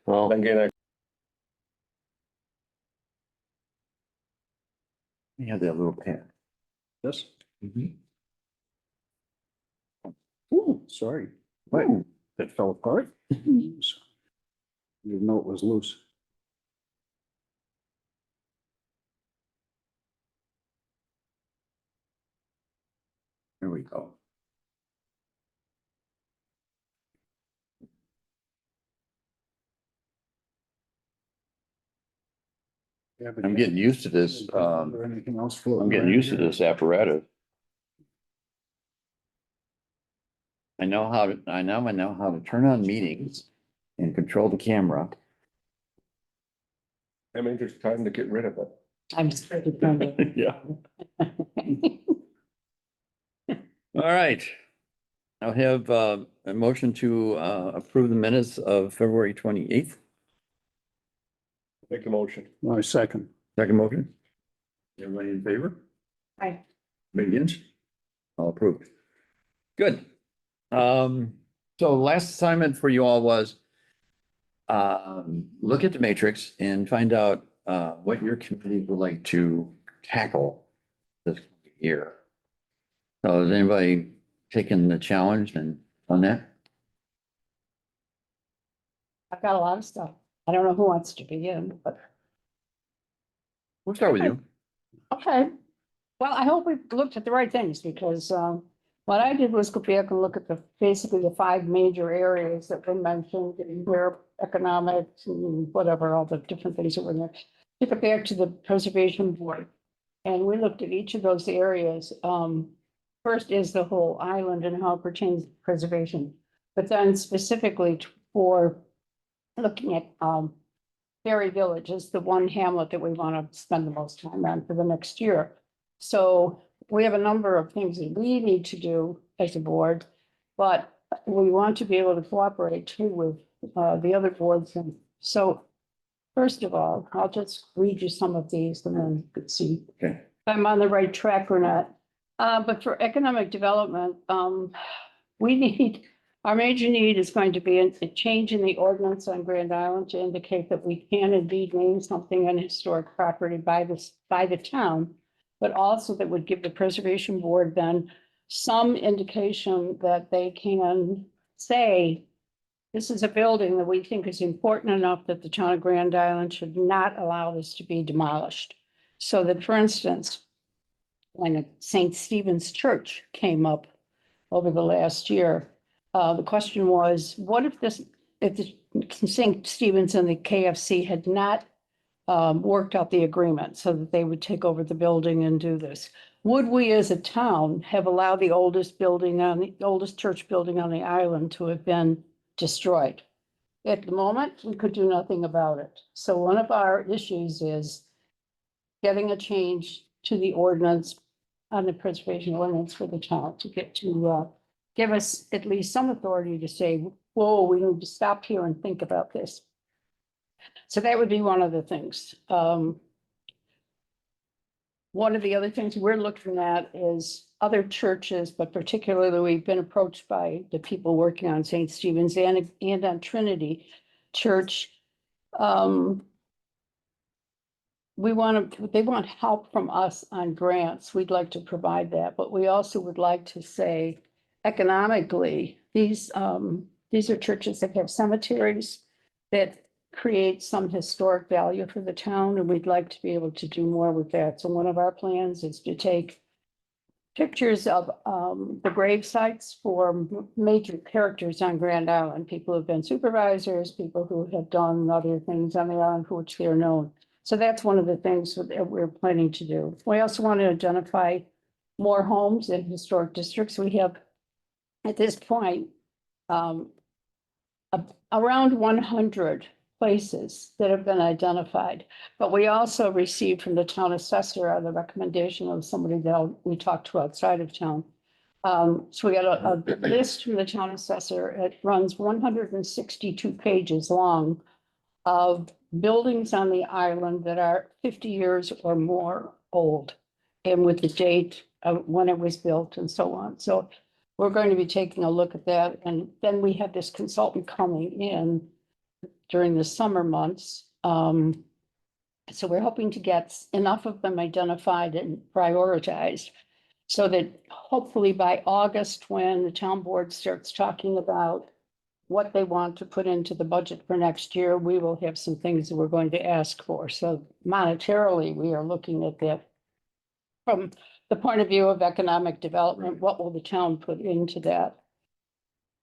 Well, Again, you have that little pen. This? Mhm. Ooh, sorry. What? That fell apart? Your note was loose. There we go. I'm getting used to this. Or anything else floating I'm getting around used to here? this apparatus. I know how to, I now know how to turn on meetings and control the camera. I mean, there's time to get rid of it. I'm scared to turn it. Yeah. All right. I'll have a motion to approve the minutes of February 28th. Make a motion. My second. Second motion. Everybody in favor? Aye. Anybody against? All approved. Good. So last assignment for you all was look at the matrix and find out what your committee would like to tackle this year. So has anybody taken the challenge and done that? I've got a lot of stuff. I don't know who wants to begin, but, We'll start with you. okay. Well, I hope we looked at the right things because, what I did was go back and look at basically the five major areas that were mentioned in here, economics and whatever, all the different things that were there. Took it back to the preservation board. And we looked at each of those areas. First is the whole island and how it pertains to preservation. But then specifically for looking at, Berry Village is the one hamlet that we want to spend the most time on for the next year. So we have a number of things that we need to do as a board, but we want to be able to cooperate too with the other boards. And so first of all, I'll just read you some of these and then you could see Okay. if I'm on the right track or not. But for economic development, we need, our major need is going to be a change in the ordinance on Grand Island to indicate that we can indeed name something an historic property by the town, but also that would give the preservation board then some indication that they can say, this is a building that we think is important enough that the town of Grand Island should not allow this to be demolished. So that, for instance, when St. Stephen's Church came up over the last year, the question was, what if the St. Stephen's and the KFC had not worked out the agreement so that they would take over the building and do this? Would we as a town have allowed the oldest church building on the island to have been destroyed? At the moment, we could do nothing about it. So one of our issues is getting a change to the ordinance on the preservation ordinance for the town to give us at least some authority to say, whoa, we need to stop here and think about this. So that would be one of the things. One of the other things we're looking at is other churches, but particularly we've been approached by the people working on St. Stephen's and on Trinity Church. They want help from us on grants. We'd like to provide that, but we also would like to say economically, these are churches that have cemeteries that create some historic value for the town, and we'd like to be able to do more with that. So one of our plans is to take pictures of the grave sites for major characters on Grand Island, people who've been supervisors, people who have done other things on the island for which they're known. So that's one of the things that we're planning to do. We also want to identify more homes in historic districts. We have, at this point, around 100 places that have been identified. But we also received from the town assessor the recommendation of somebody that we talked to outside of town. So we got a list from the town assessor. It runs 162 pages long of buildings on the island that are 50 years or more old, and with the date of when it was built and so on. So we're going to be taking a look at that. And then we have this consultant coming in during the summer months. So we're hoping to get enough of them identified and prioritized so that hopefully by August, when the town board starts talking about what they want to put into the budget for next year, we will have some things that we're going to ask for. So monetarily, we are looking at that from the point of view of economic development. What will the town put into that?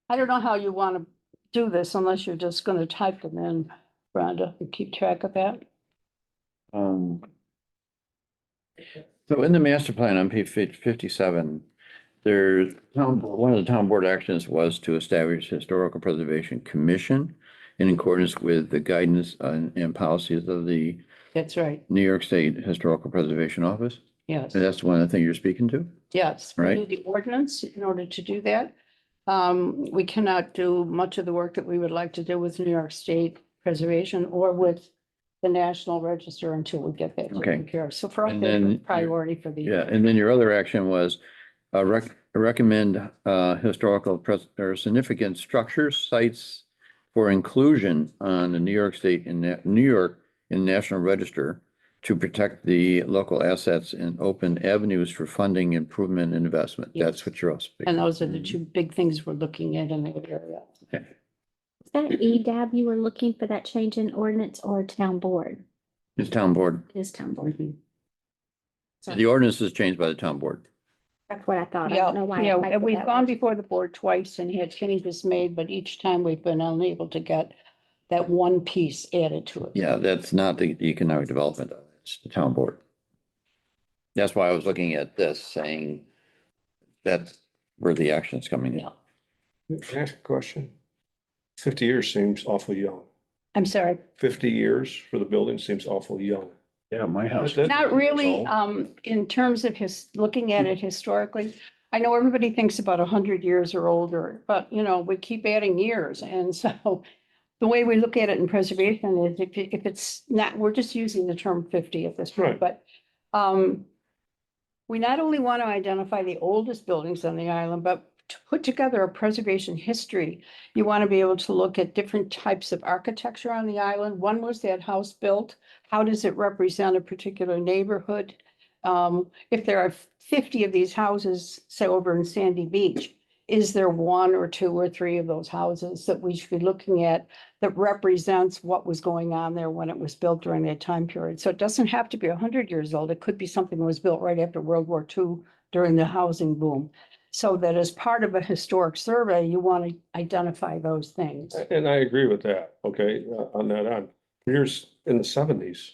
I don't know how you want to do this unless you're just going to type them in, Rhonda, and keep track of that. So in the master plan on page 57, there's, one of the town board actions was to establish Historical Preservation Commission in accordance with the guidance and policies of the That's right. New York State Historical Preservation Office. Yes, And that's one of the things you're speaking to? yes. We Right. need the ordinance in order to do that. We cannot do much of the work that we would like to do with New York State Preservation or with the National Register until we get that taken Okay. care of. So for us, And it's a then priority for the. Yeah, and then your other action was recommend historical or significant structures, sites for inclusion on the New York State and New York in National Register to protect the local assets and open avenues for funding, improvement, and investment. That's Yes. what you're also. And those are the two big things we're looking at in the area. Is that EDAB you were looking for that change in ordinance or town board? It's town board. It is town board. The ordinance is changed by the town board. That's what I thought. I Yeah, don't know why. I yeah, typed and it we've that gone way. before the board twice and had changes made, but each time we've been unable to get that one piece added to it. Yeah, that's not the economic development, it's the town board. That's why I was looking at this, saying that's where the action's coming in. Yeah. Can I ask a question? 50 years seems awfully young. I'm sorry. 50 years for the building seems awful young. Yeah, my house. That- Not really, So- in terms of looking at it historically. I know everybody thinks about 100 years or older, but you know, we keep adding years. And so the way we look at it in preservation is if it's not, we're just using the term 50 at this point, Right. but we not only want to identify the oldest buildings on the island, but to put together a preservation history, you want to be able to look at different types of architecture on the island. When was that house built? How does it represent a particular neighborhood? If there are 50 of these houses, say over in Sandy Beach, is there one or two or three of those houses that we should be looking at that represents what was going on there when it was built during that time period? So it doesn't have to be 100 years old. It could be something that was built right after World War II during the housing boom. So that as part of a historic survey, you want to identify those things. And I agree with that, okay, on that on. Years in the 70s.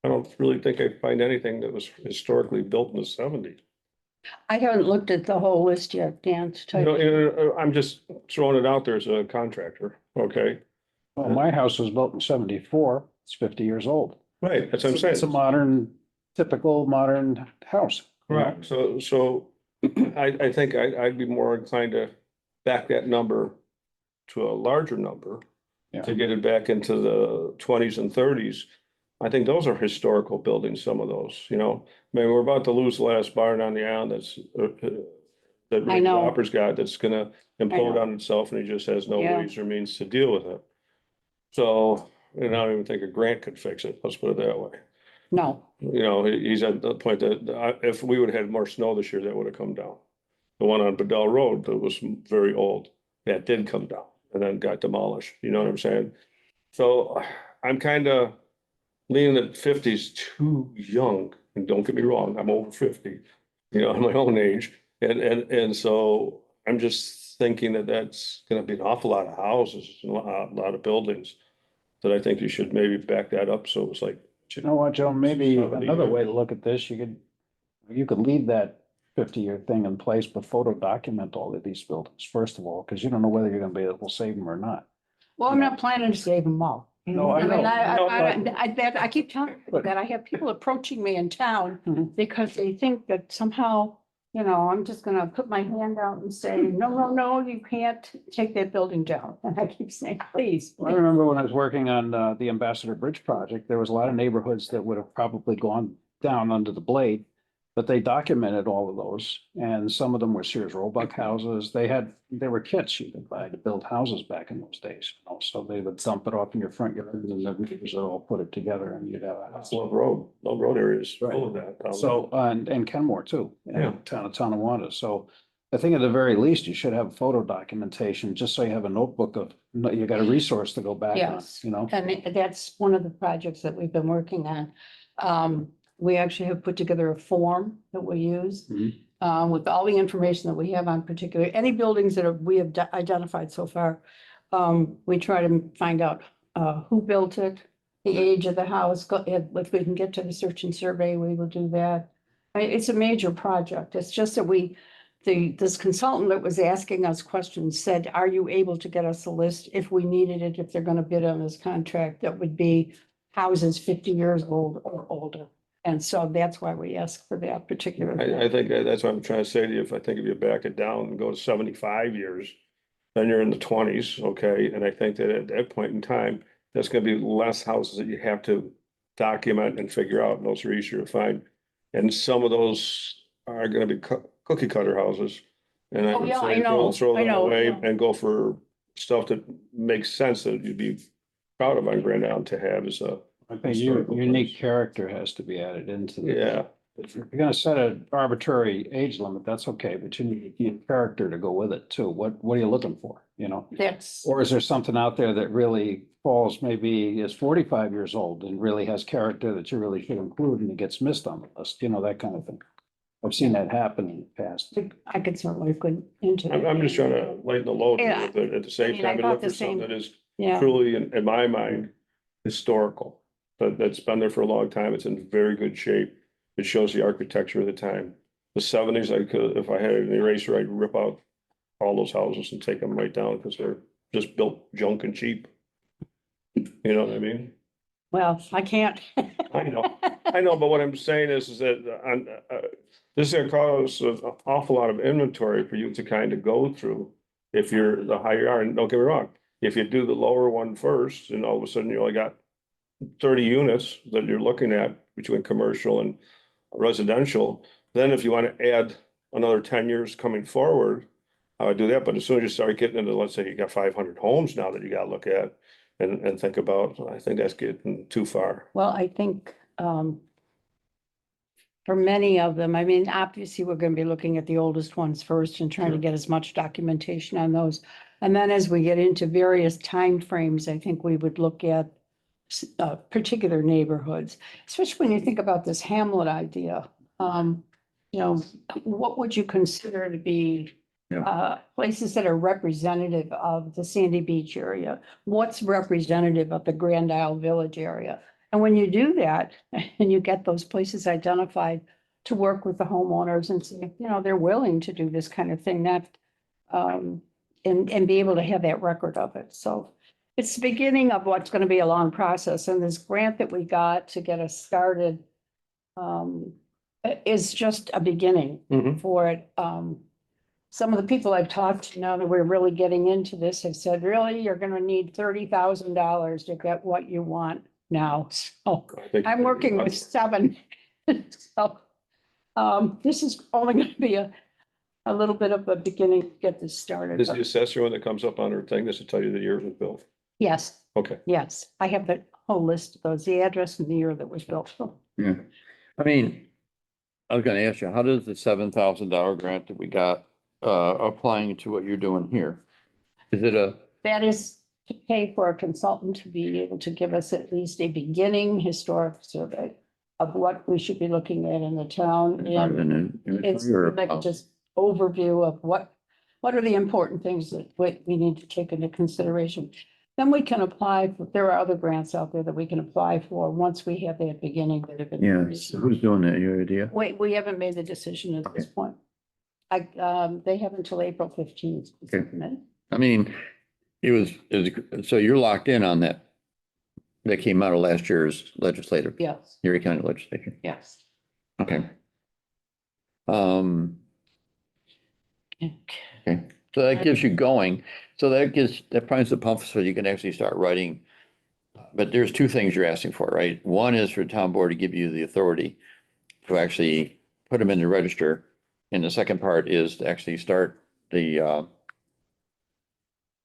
I don't really think I find anything that was historically built in the 70s. I haven't looked at the whole list yet, Dan, to tell you. You know, I'm just throwing it out there as a contractor, okay? Well, my house was built in 74. It's 50 years old. Right, that's what I'm saying. It's a modern, typical modern house. Correct, so I think I'd be more inclined to back that number to a larger number. Yeah. To get it back into the 20s and 30s. I think those are historical buildings, some of those, you know, I mean, we're about to lose the last barn on the island that's that I Rick know. Hopper's got, that's gonna implode know. on itself and he just has no Yeah. ways or means to deal with it. So, and I don't even think a grant could fix it, let's put it that way. No, You know, he's at the point that if we would have had more snow this year, that would have come down. The one on Bedell Road that was very old, that did come down and then got demolished, you know what I'm saying? So I'm kind of leaning at 50 is too young, and don't get me wrong, I'm over 50, you know, I'm my own age. And so I'm just thinking that that's gonna be an awful lot of houses, and a lot of buildings. That I think you should maybe back that up, so it's like. You know what, Joe, maybe 70 another years. way to look at this, you could leave that 50-year thing in place, but photo document all of these buildings, first of all, because you don't know whether you're gonna be able to save them or not. well, I'm not planning to save them all. No, I I mean, know. I keep telling people that I have people approaching me in town Mhm. because they think that somehow, you know, I'm just gonna put my hand out and say, no, you can't take that building down. And I keep saying, please. I remember when I was working on the Ambassador Bridge project, there was a lot of neighborhoods that would have probably gone down under the blade. But they documented all of those, and some of them were Sears Roebuck houses. They were kits you could buy to build houses back in those days. You know, So they would dump it off in your front yard and then the neighbors would all put it together and you'd have a house. Love Road area is full of that. down So, and Kenmore too, Yeah. and town of Tonawanda. So I think at the very least, you should have photo documentation, just so you have a notebook of, you got a resource to go back on, Yes. you know? And that's one of the projects that we've been working on. We actually have put together a form that we use. Mhm. With all the information that we have on particular, any buildings that we have identified so far. We try to find out, who built it, the age of the house, if we can get to the search and survey, we will do that. It's a major project. It's just that this consultant that was asking us questions said, are you able to get us a list if we needed it, if they're gonna bid on this contract, that would be houses 50 years old or older. And so that's why we asked for that particular. I think that's what I'm trying to say to you. If you back it down and go to 75 years, then you're in the 20s, okay? And I think that at that point in time, there's gonna be less houses that you have to document and figure out, and those are easier to find. And some of those are gonna be cookie cutter houses. And I Oh, would yeah, I say know, throw I them know, away yeah. and go for stuff that makes sense that you'd be proud of on Grand Island to have as a, I think Historical unique place. character has to be added into the. yeah. If you're gonna set an arbitrary age limit, that's okay, but you need character to go with it too. What are you looking for, you know? That's, Or is there something out there that really falls, maybe is 45 years old and really has character that you really should include and it gets missed on the list, you know, that kind of thing. I've seen that happen in the past. I could certainly look into. I'm just trying to lighten the load Yeah. with it at the same I mean, I time and thought look the for something same- that is Yeah, truly, in my mind, historical. That's been there for a long time. It's in very good shape. It shows the architecture of the time. The 70s, I could, if I had an eraser, I'd rip out all those houses and take them right down because they're just built junk and cheap. You know what I mean? well, I can't. I know, but what I'm saying is that this is gonna cause an awful lot of inventory for you to kind of go through. If you're the higher, and don't get me wrong, if you do the lower one first, and all of a sudden you only got 30 units that you're looking at between commercial and residential, then if you want to add another 10 years coming forward, I would do that. But as soon as you start getting into, let's say you got 500 homes now that you got to look at and think about, I think that's getting too far. Well, I think, for many of them, I mean, obviously, we're gonna be looking at the oldest ones first and trying to Sure. get as much documentation on those. And then as we get into various timeframes, I think we would look at particular neighborhoods, especially when you think about this hamlet idea. You know, what would you consider to be places that are representative of the Sandy Beach area? What's representative of the Grand Isle Village area? And when you do that, and you get those places identified to work with the homeowners and see, you know, they're willing to do this kind of thing, that, and be able to have that record of it. So it's the beginning of what's gonna be a long process, and this grant that we got to get us started is just a beginning Mhm. for it. Some of the people I've talked to now that we're really getting into this have said, really, you're gonna need $30,000 to get what you want now. So I think- I'm working with 7. So, this is only gonna be a little bit of a beginning to get this started. Is the assessor when it comes up on her thing, this will tell you the year it was built? Yes, Okay. yes, I have the whole list of those, the address and the year that was built. Yeah. I mean, I was gonna ask you, how does the $7,000 grant that we got, applying to what you're doing here? Is it That is to pay for a consultant to be able to give us at least a beginning historic survey of what we should be looking at in the town. And it's like just overview of what are the important things that we need to take into consideration. Then we can apply, there are other grants out there that we can apply for once we have that beginning. Yeah, so who's doing that, your idea? We haven't made the decision at this point. They have until April 15th. to Okay. submit. I mean, so you're locked in on that. That came out of last year's legislative, Yes, Erie County legislature. yes. Okay. Okay, so that gives you going, so that primes the pump so you can actually start writing. But there's two things you're asking for, right? One is for town board to give you the authority to actually put them in the register. And the second part is to actually start the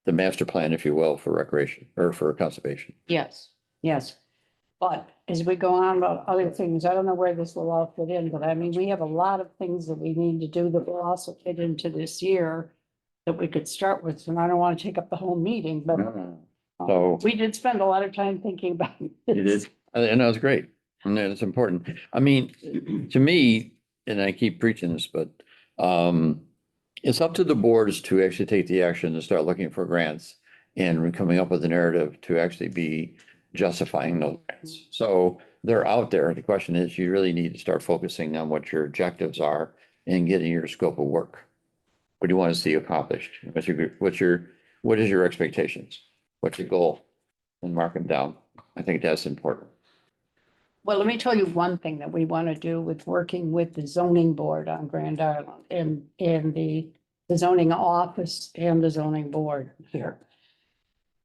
the master plan, if you will, for recreation or for conservation. Yes, yes. But as we go on about other things, I don't know where this will all fit in, but I mean, we have a lot of things that we need to do that will also fit into this year that we could start with, and I don't want to take up the whole meeting, but So- we did spend a lot of time thinking about It this. is, and that was great. And it's important. I mean, to me, and I keep preaching this, but it's up to the boards to actually take the action to start looking for grants and coming up with a narrative to actually be justifying those grants. So they're out there. The question is, you really need to start focusing on what your objectives are and getting your scope of work. What do you want to see accomplished? What is your expectations? What's your goal? And mark them down. I think that's important. Well, let me tell you one thing that we want to do with working with the zoning board on Grand Island and the zoning office and the zoning board here.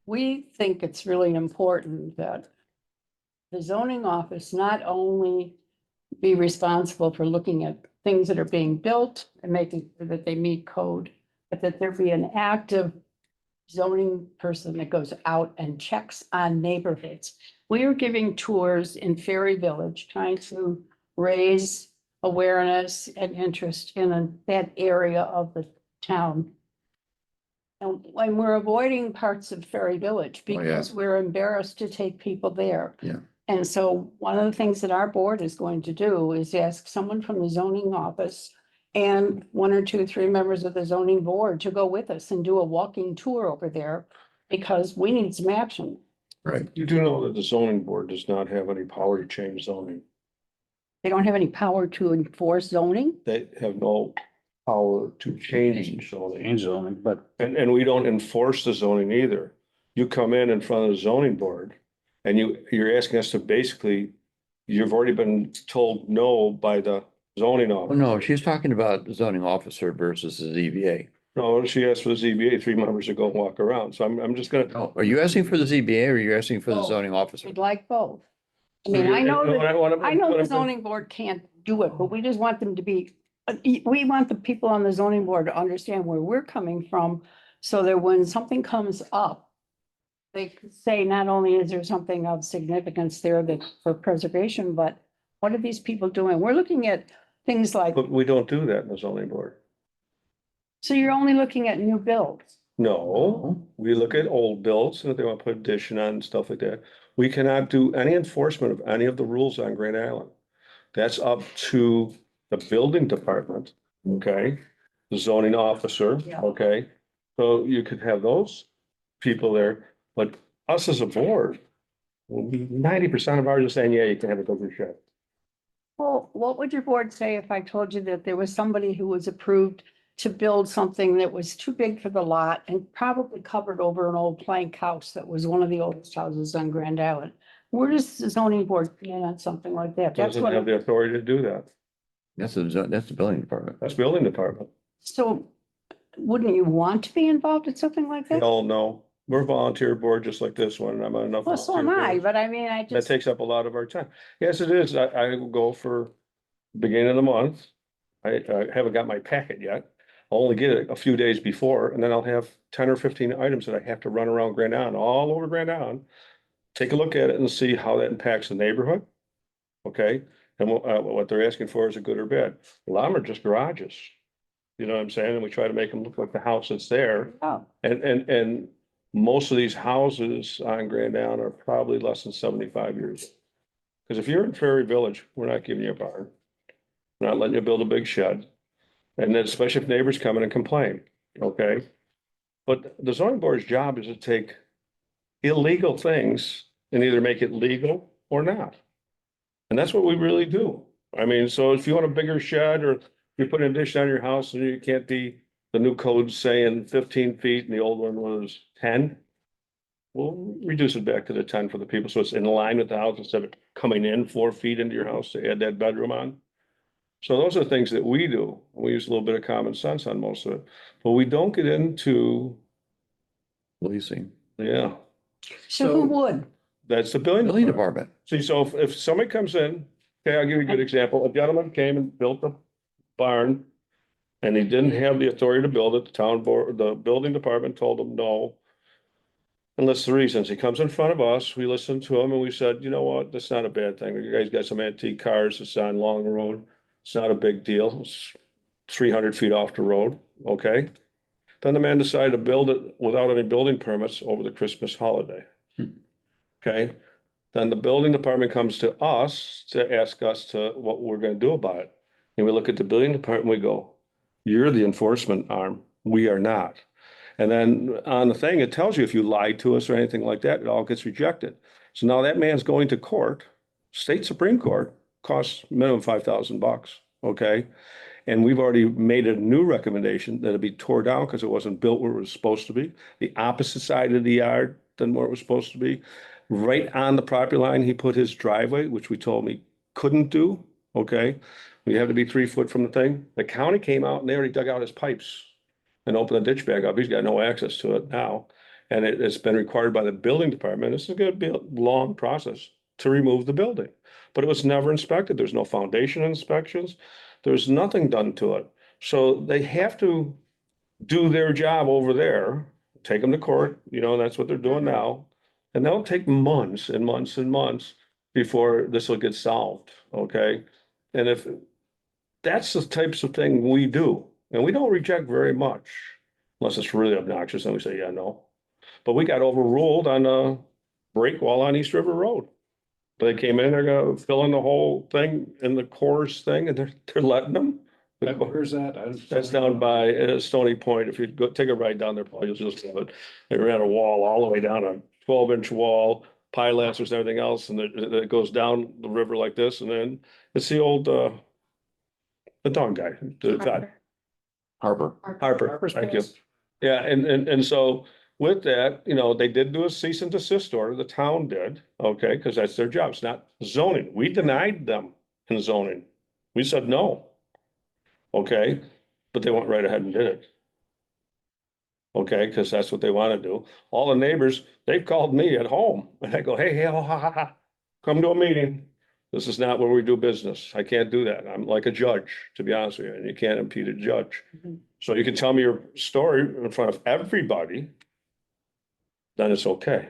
We think it's really important that the zoning office not only be responsible for looking at things that are being built and making sure that they meet code, but that there be an active zoning person that goes out and checks on neighborhoods. We are giving tours in Ferry Village, trying to raise awareness and interest in that area of the town. And when we're avoiding parts of Ferry Village Oh, yeah. because we're embarrassed to take people there. Yeah. And so one of the things that our board is going to do is ask someone from the zoning office and 1 or 2, 3 members of the zoning board to go with us and do a walking tour over there because we need some action. Right. You do know that the zoning board does not have any power to change zoning. They don't have any power to enforce zoning. They have no power to change zoning. Change zoning, but And we don't enforce the zoning either. You come in front of the zoning board and you're asking us to basically, you've already been told no by the zoning Oh, officer. no, she's talking about the zoning officer versus the ZBA. No, she asked for the ZBA 3 members to go and walk around. So I'm just gonna. Oh, are you asking for the ZBA or are you asking for the Oh. zoning officer? We'd like both. I mean, I know that, I know the zoning board can't do it, but we just want them to be, we want the people on the zoning board to understand where we're coming from. So that when something comes up, they could say not only is there something of significance there that for preservation, but what are these people doing? We're looking at things like, But we don't do that in the zoning board. so you're only looking at new builds. No, we look at old builds and if they want to put addition on and stuff like that. We cannot do any enforcement of any of the rules on Grand Island. That's up to the building department, okay? The zoning officer, Yeah. okay? So you could have those people there, but us as a board, 90% of ours are saying, yeah, you can have a bigger shed. Well, what would your board say if I told you that there was somebody who was approved to build something that was too big for the lot and probably covered over an old plank house that was one of the oldest houses on Grand Island? Where does the zoning board stand on something like that? That's Doesn't have what, the authority to do that. That's the building department. That's building department. so wouldn't you want to be involved in something like that? Hell no. We're a volunteer board just like this one. and I'm on enough. Well, so am volunteer I, boards. but I mean, I That just, takes up a lot of our time. Yes, it is. I will go for beginning of the month. I haven't got my packet yet. I'll only get it a few days before, and then I'll have 10 or 15 items that I have to run around Grand Island, all over Grand Island. Take a look at it and see how that impacts the neighborhood. Okay, and what they're asking for is a good or bad. A lot of them are just garages. You know what I'm saying? And we try to make them look like the house that's there. oh, And most of these houses on Grand Island are probably less than 75 years. Because if you're in Ferry Village, we're not giving you a barn. We're not letting you build a big shed. And then especially if neighbors come in and complain, okay? But the zoning board's job is to take illegal things and either make it legal or not. And that's what we really do. I mean, so if you want a bigger shed or you put an addition on your house and you can't be, the new code's saying 15 feet and the old one was 10. We'll reduce it back to the 10 for the people, so it's in line with the house instead of coming in 4 feet into your house to add that bedroom on. So those are things that we do. We use a little bit of common sense on most of it, but we don't get into, Leasing. yeah, so who would? that's the building. Building department. department. See, so if somebody comes in, okay, I'll give you a good example. A gentleman came and built a barn. And he didn't have the authority to build it. The town board, the building department told him, no, and lists the reasons. He comes in front of us, we listened to him and we said, you know what, that's not a bad thing. You guys got some antique cars, it's on Long Road. It's not a big deal. It's 300 feet off the road, okay? Then the man decided to build it without any building permits over the Christmas holiday. Okay? Then the building department comes to us to ask us to, what we're gonna do about it. And we look at the building department, we go, you're the enforcement arm, we are not. And then on the thing, it tells you if you lied to us or anything like that, it all gets rejected. So now that man's going to court, state Supreme Court, costs minimum $5,000, okay? And we've already made a new recommendation that it be tore down because it wasn't built where it was supposed to be. The opposite side of the yard than where it was supposed to be. Right on the property line, he put his driveway, which we told him he couldn't do, okay? We have to be 3 foot from the thing. The county came out and they already dug out his pipes and opened the ditch back up. He's got no access to it now. And it's been required by the building department. This is gonna be a long process to remove the building. But it was never inspected. There's no foundation inspections. There's nothing done to it. So they have to do their job over there, take them to court, you know, that's what they're doing now. And that'll take months and months and months before this will get solved, okay? And if that's the types of thing we do, and we don't reject very much, unless it's really obnoxious, and we say, yeah, no. But we got overruled on a break wall on East River Road. They came in, they're gonna fill in the whole thing in the course thing, and they're letting them. Where's that? That's down by Stony Point. If you go take a ride down there, Paul, you'll just have it. They ran a wall all the way down, a 12-inch wall, pilasters and everything else, and it goes down the river like this, and then it's the old the dog guy, Harper. Harper, thank you. Yeah, and so with that, you know, they did do a cease and desist order, the town did, okay, because that's their job, it's not zoning. We denied them in zoning. We said no. Okay, but they went right ahead and did it. Okay, because that's what they want to do. All the neighbors, they've called me at home and I go, hey, ha, ha, ha, come to a meeting. This is not where we do business. I can't do that. I'm like a judge, to be honest with you, and you can't impede a judge. So you can tell me your story in front of everybody, then it's okay.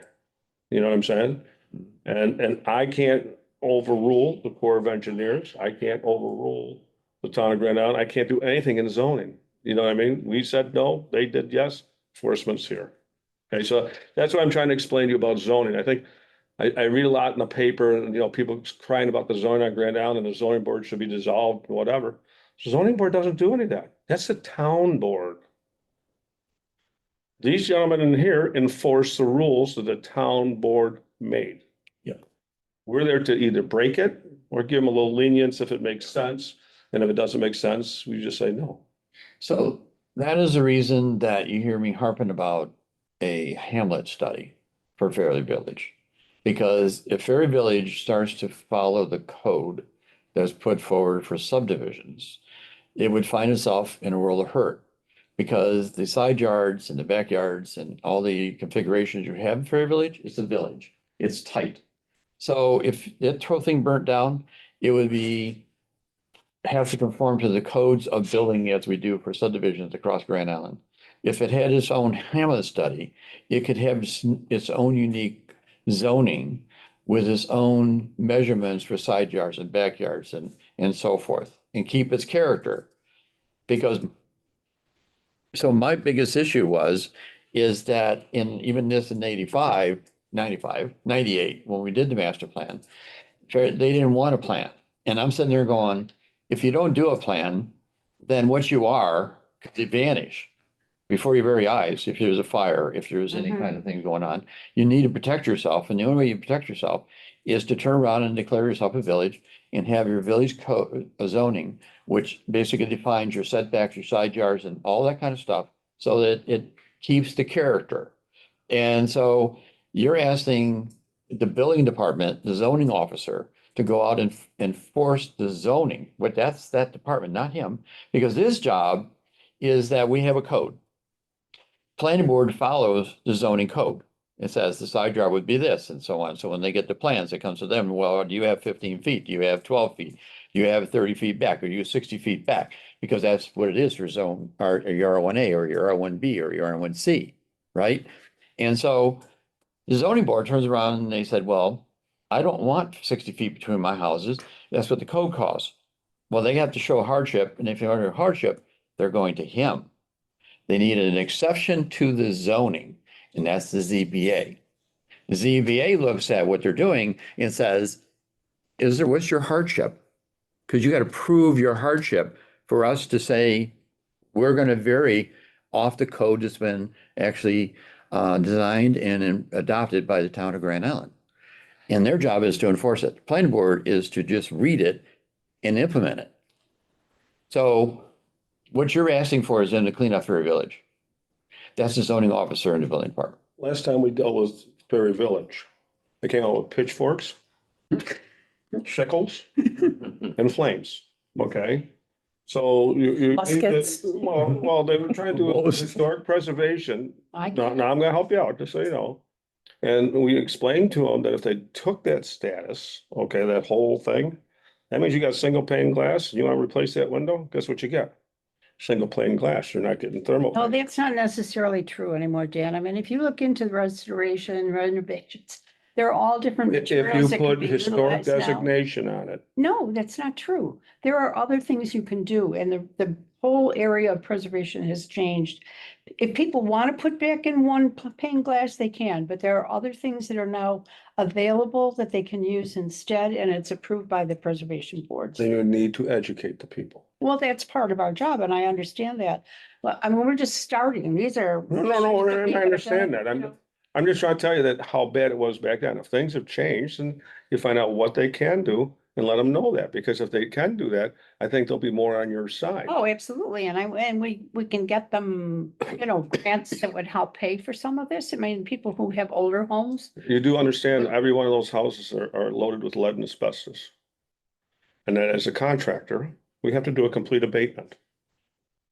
You know what I'm saying? And I can't overrule the Corps of Engineers. I can't overrule the town of Grand Island. I can't do anything in zoning. You know what I mean? We said no, they did yes, enforcement's here. Okay, so that's what I'm trying to explain to you about zoning. I think I read a lot in the paper and, you know, people crying about the zoning on Grand Island and the zoning board should be dissolved, whatever. The zoning board doesn't do any of that. That's the town board. These gentlemen in here enforce the rules that the town board made. Yeah. We're there to either break it or give them a little lenience if it makes sense. And if it doesn't make sense, we just say no. So that is the reason that you hear me harping about a Hamlet study for Fairleigh Village. Because if Fairleigh Village starts to follow the code that's put forward for subdivisions, it would find itself in a world of hurt. Because the side yards and the backyards and all the configurations you have in Fairleigh Village, it's a village. It's tight. So if that whole thing burnt down, it would have to conform to the codes of building as we do for subdivisions across Grand Island. If it had its own Hamlet study, it could have its own unique zoning with its own measurements for side yards and backyards and so forth, and keep its character. Because, so my biggest issue is that even this in 98, when we did the master plan, they didn't want a plan. And I'm sitting there going, if you don't do a plan, then what you are could vanish before your very eyes. If there's a fire, if there's any kind of thing going on, you need to protect yourself. And the only way you protect yourself is to turn around and declare yourself a village and have your village code zoning, which basically defines your setbacks, your side yards and all that kind of stuff so that it keeps the character. And so you're asking the building department, the zoning officer, to go out and enforce the zoning, but that's that department, not him, because his job is that we have a code. Planning board follows the zoning code. It says the side yard would be this and so on. So when they get the plans, it comes to them, well, do you have 15 feet? Do you have 12 feet? Do you have 30 feet back? Or do you have 60 feet back? Because that's what it is for zone, or your R1A or your R1B or your R1C, right? And so The zoning board turns around and they said, well, I don't want 60 feet between my houses. That's what the code calls. Well, they have to show hardship, and if they're under hardship, they're going to him. They need an exception to the zoning, and that's the ZBA. The ZBA looks at what they're doing and says, what's your hardship? Because you got to prove your hardship for us to say, we're going to vary off the code that's been actually designed and adopted by the town of Grand Island. And their job is to enforce it. The planning board is to just read it and implement it. So what you're asking for is in the clean up Ferry Village. That's the zoning officer in the building department. Last time we dealt with Ferry Village, they came out with pitchforks, sickles, and flames, okay? So you. Muskets. Well, they were trying to do historic preservation. Now I'm gonna help you out, just so you know. And we explained to them that if they took that status, okay, that whole thing, that means you got single pane glass, you wanna replace that window, guess what you get? Single pane glass, you're not getting thermal. No, that's not necessarily true anymore, Dan. I mean, if you look into the restoration, renovations, they're all different If you materials that can put be historic utilized now. designation on it, No, that's not true. There are other things you can do, and the whole area of preservation has changed. If people want to put back in one pane glass, they can, but there are other things that are now available that they can use instead, and it's approved by the preservation boards. then you need to educate the people. Well, that's part of our job, and I understand that. But I mean, we're just starting. These are. No, I understand that. I'm just trying to tell you that how bad it was back then. If things have changed and you find out what they can do and let them know that, because if they can do that, I think they'll be more on your side. Oh, absolutely. And we can get them, grants that would help pay for some of this. I mean, people who have older homes. You do understand every one of those houses are loaded with lead and asbestos. And then as a contractor, we have to do a complete abatement.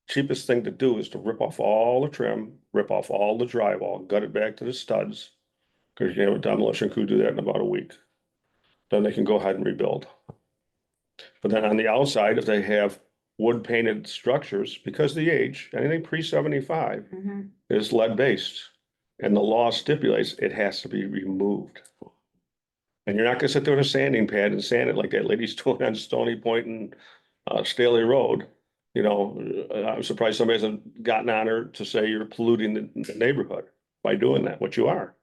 Cheapest thing to do is to rip off all the trim, rip off all the drywall, gut it back to the studs. Because you have a demolition crew do that in about a week. Then they can go ahead and rebuild. But then on the outside, if they have wood painted structures, because of the age, anything pre-75 is lead based. And the law stipulates it has to be removed. And you're not gonna sit there with a sanding pad and sand it like that lady's doing on Stony Point and Staley Road. I'm surprised somebody hasn't gotten on her to say you're polluting the neighborhood by doing that, what you are.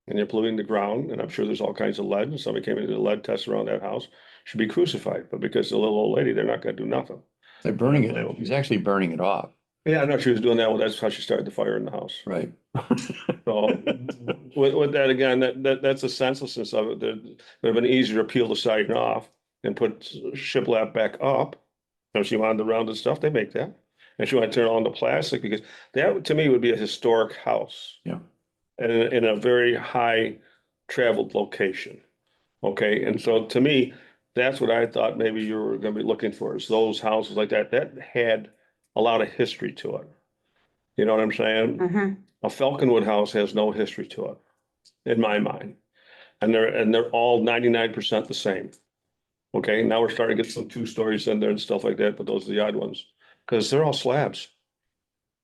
And you're polluting the ground, and I'm sure there's all kinds of lead, and somebody came into the lead test around that house, should be crucified, but because the little old lady, they're not gonna do nothing. They're burning it. He's actually burning it off. Yeah, I know she was doing that, well, that's how she started the fire in the house. Right. So with that, again, that's the senselessness of it. It would have been easier to peel the siding off and put shiplap back up. If she wanted the rounded stuff, they make that. And she wanted to turn it on to plastic, because that to me would be a historic house. Yeah. And in a very high traveled location. Okay, and so to me, that's what I thought maybe you were gonna be looking for, is those houses like that had a lot of history to it. You know what I'm saying? A Falconwood house has no history to it, in my mind. And they're all 99% the same. Okay, now we're starting to get some 2 stories in there and stuff like that, but those are the odd ones, because they're all slabs.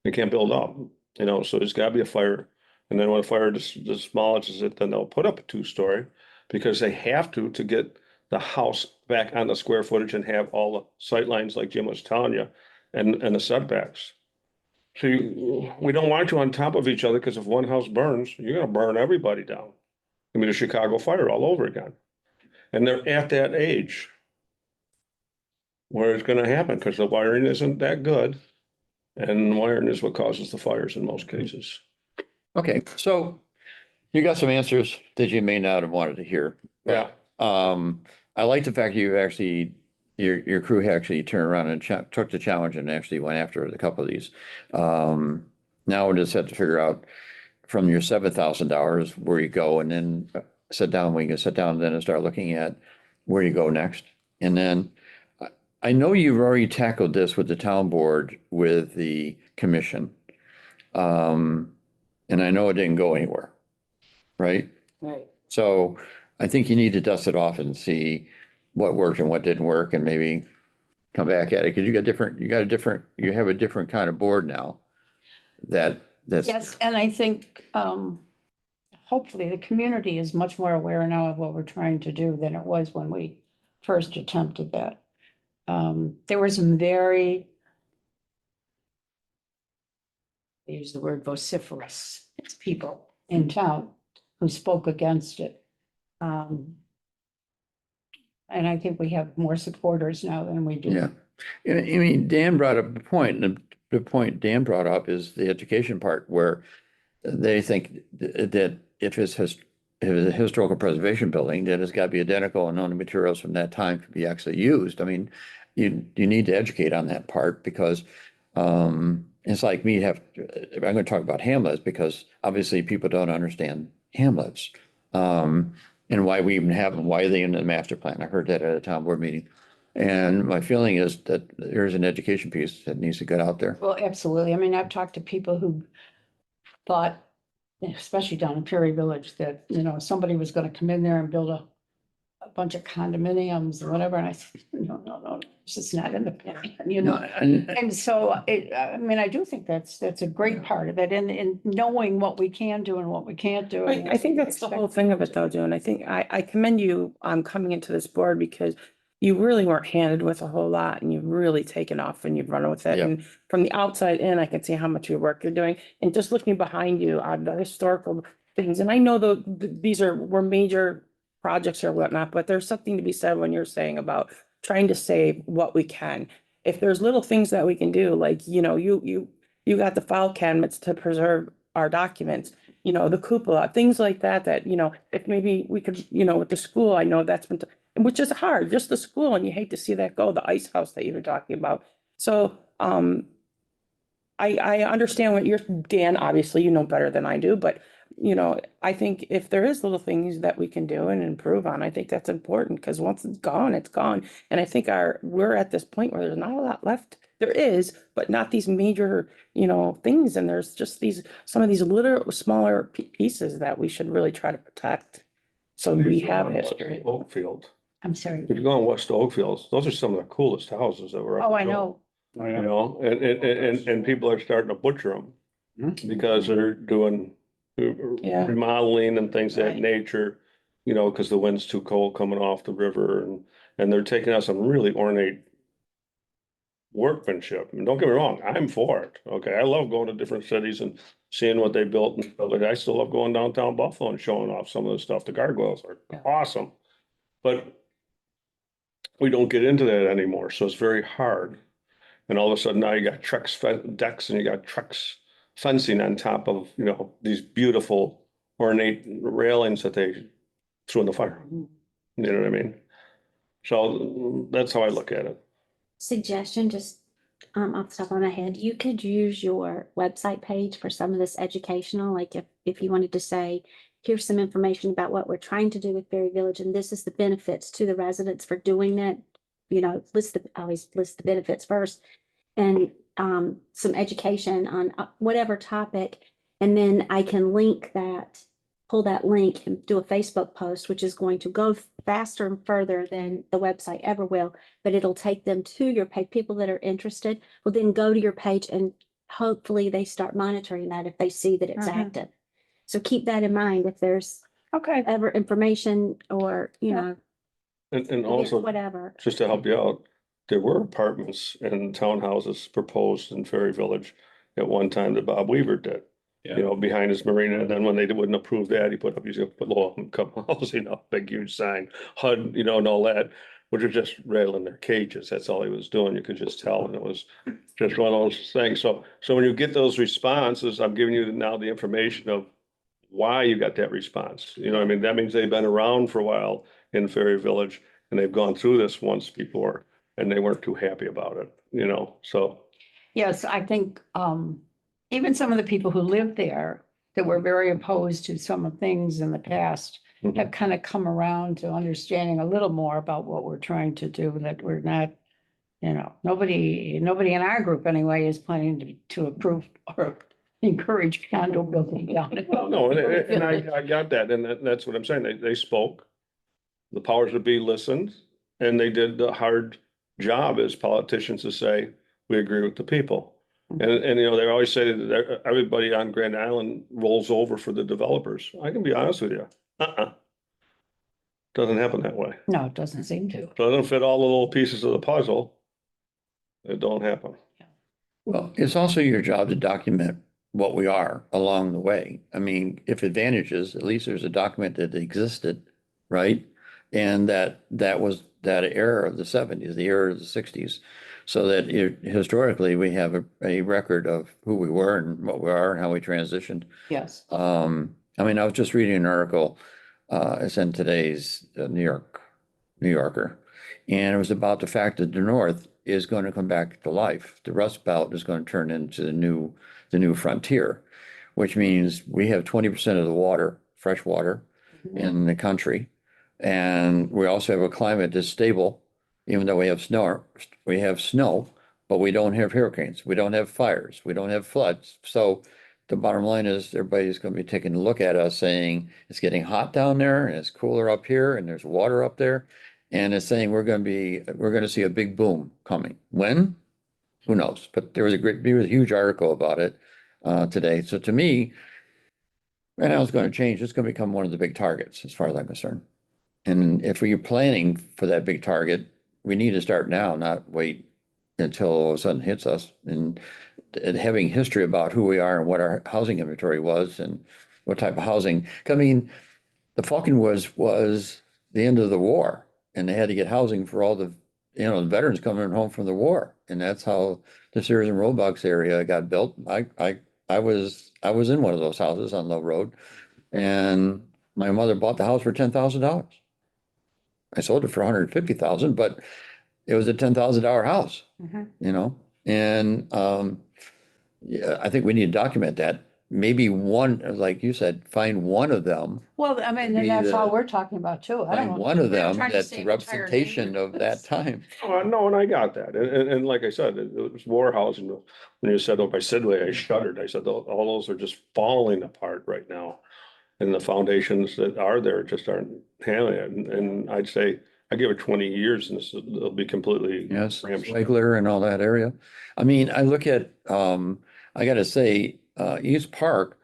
They can't build up, so there's gotta be a fire. And then when a fire demolishes it, then they'll put up a 2-story, because they have to get the house back on the square footage and have all the sight lines like Jim was telling you, and the setbacks. So we don't want you on top of each other, because if one house burns, you're gonna burn everybody down. I mean, the Chicago fire all over again. And they're at that age where it's gonna happen, because the wiring isn't that good. And wiring is what causes the fires in most cases. Okay, so you got some answers that you may not have wanted to hear. Yeah. I like the fact you actually, your crew actually turned around and took the challenge and actually went after a couple of these. Now we just have to figure out from your $7,000 where you go, and then we can sit down then and start looking at where you go next. And then I know you've already tackled this with the town board, with the commission. And I know it didn't go anywhere, right? Right. So I think you need to dust it off and see what worked and what didn't work, and maybe come back at it, because you have a different kind of board now. That's. Yes, and I think, hopefully the community is much more aware now of what we're trying to do than it was when we first attempted that. There were some very, I use the word vociferous people in town who spoke against it. And I think we have more supporters now than we do. Yeah. I mean, Dan brought up a point, and the point Dan brought up is the education part where they think that if it's a historical preservation building, that it's got to be identical and only materials from that time can be actually used. I mean, you need to educate on that part because it's like me I'm going to talk about hamlets because obviously people don't understand hamlets. And why we even have them, why they in the master plan. I heard that at a town board meeting. And my feeling is that there's an education piece that needs to get out there. Well, absolutely. I mean, I've talked to people who thought, especially down in Perry Village, that, somebody was gonna come in there and build a bunch of condominiums or whatever, and I said, no, it's just not in the plan, And And so I mean, I do think that's a great part of it, in knowing what we can do and what we can't do. I think that's the whole thing of it though, June. I think I commend you coming into this board because you really weren't handed with a whole lot and you've really taken off and you've run with it. Yeah. And from the outside in, I can see how much your work you're doing and just looking behind you on the historical things. And I know these were major projects or whatnot, but there's something to be said when you're saying about trying to save what we can. If there's little things that we can do, like, you got the file cabinets to preserve our documents, the cupola, things like that, if maybe we could, with the school, I know that's been, which is hard, just the school, and you hate to see that go, the ice house that you were talking about. So, I understand what you're, Dan, obviously, you know better than I do, but, I think if there is little things that we can do and improve on, I think that's important, because once it's gone, it's gone. And I think we're at this point where there's not a lot left. There is, but not these major, things, and there's just some of these little smaller pieces that we should really try to protect. So we have history. Oakfield. I'm sorry. If you go on West Oakfield, those are some of the coolest houses that were. Oh, I know. And people are starting to butcher them because they're doing Yeah. remodeling and things of that Right. nature, because the wind's too cold coming off the river and they're taking out some really ornate workmanship. I mean, don't get me wrong, I'm for it. Okay, I love going to different cities and seeing what they built and stuff like that. I still love going downtown Buffalo and showing off some of the stuff. The gargoyles are Yeah. awesome. But we don't get into that anymore, so it's very hard. And all of a sudden now you got Trex decks and you got Trex fencing on top of, these beautiful ornate railings that they threw in the fire. You know what I mean? So that's how I look at it. Suggestion, just off the top of my head, you could use your website page for some of this educational, like if you wanted to say, here's some information about what we're trying to do with Berry Village, and this is the benefits to the residents for doing that. Always list the benefits first, and some education on whatever topic, and then I can pull that link and do a Facebook post, which is going to go faster and further than the website ever will, but it'll take them to your page. People that are interested will then go to your page and hopefully they start monitoring that if they see that it's active. So keep that in mind if there's Okay. ever information or, And also, whatever. just to help you out, there were apartments and townhouses proposed in Ferry Village at one time that Bob Weaver did. Behind his marina, and then when they wouldn't approve that, he put low income housing up, big huge sign, HUD, and all that, which was just rattling their cages. That's all he was doing. You could just tell, and it was just one of those things. So when you get those responses, I'm giving you now the information of why you got that response. I mean, that means they've been around for a while in Ferry Village, and they've gone through this once before, and they weren't too happy about it, so. Yes, I think, even some of the people who lived there that were very opposed to some of things in the past have kind of come around to understanding a little more about what we're trying to do, that we're not, nobody in our group anyway is planning to approve or encourage condo building down. Well, no, and I got that, and that's what I'm saying. They spoke. The powers that be listened, and they did the hard job as politicians to say, we agree with the people. And you know, they always say that everybody on Grand Island rolls over for the developers. I can be honest with you. Doesn't happen that way. No, it doesn't seem to. Doesn't fit all the little pieces of the puzzle. It don't happen. Well, it's also your job to document what we are along the way. I mean, if advantages, at least there's a document that existed, right? And that was that era of the 70s, the era of the 60s. So that historically, we have a record of who we were and what we are and how we transitioned. Yes. I mean, I was just reading an article, it's in today's New Yorker. And it was about the fact that the North is going to come back to life. The Rust Belt is going to turn into the new frontier, which means we have 20% of the water, fresh water in the country. And we also have a climate that's stable, even though we have snow, but we don't have hurricanes. We don't have fires. We don't have floods. So the bottom line is everybody's going to be taking a look at us saying it's getting hot down there and it's cooler up here and there's water up there. And it's saying we're going to see a big boom coming. When? Who knows? But there was a huge article about it today. So to me, right now it's going to change. It's going to become one of the big targets as far as I'm concerned. And if we're planning for that big target, we need to start now, not wait until all of a sudden hits us. And having history about who we are and what our housing inventory was and what type of housing. I mean, the Falconwoods was the end of the war, and they had to get housing for all the veterans coming home from the war, and that's how the Sears and Roebuck's area got built. I was in one of those houses on Low Road, and my mother bought the house for $10,000. I sold it for $150,000, but it was a $10,000 house, and yeah, I think we need to document that. Maybe one, like you said, find one of them, Well, I mean, and Be that's all the- we're talking about too. I don't find know. one of We're not them trying to that's a save entire representation of that neighborhoods. time. Oh, no, and I got that. And like I said, it was Morehouse, and when you said up by Sidway, I shuddered. I said, all those are just falling apart right now. And the foundations that are there just aren't handling it. And I'd say, I give it 20 years and it'll be completely. Yes, ramshackle. Flagler and all that area. I mean, I look at, I gotta say, East Park,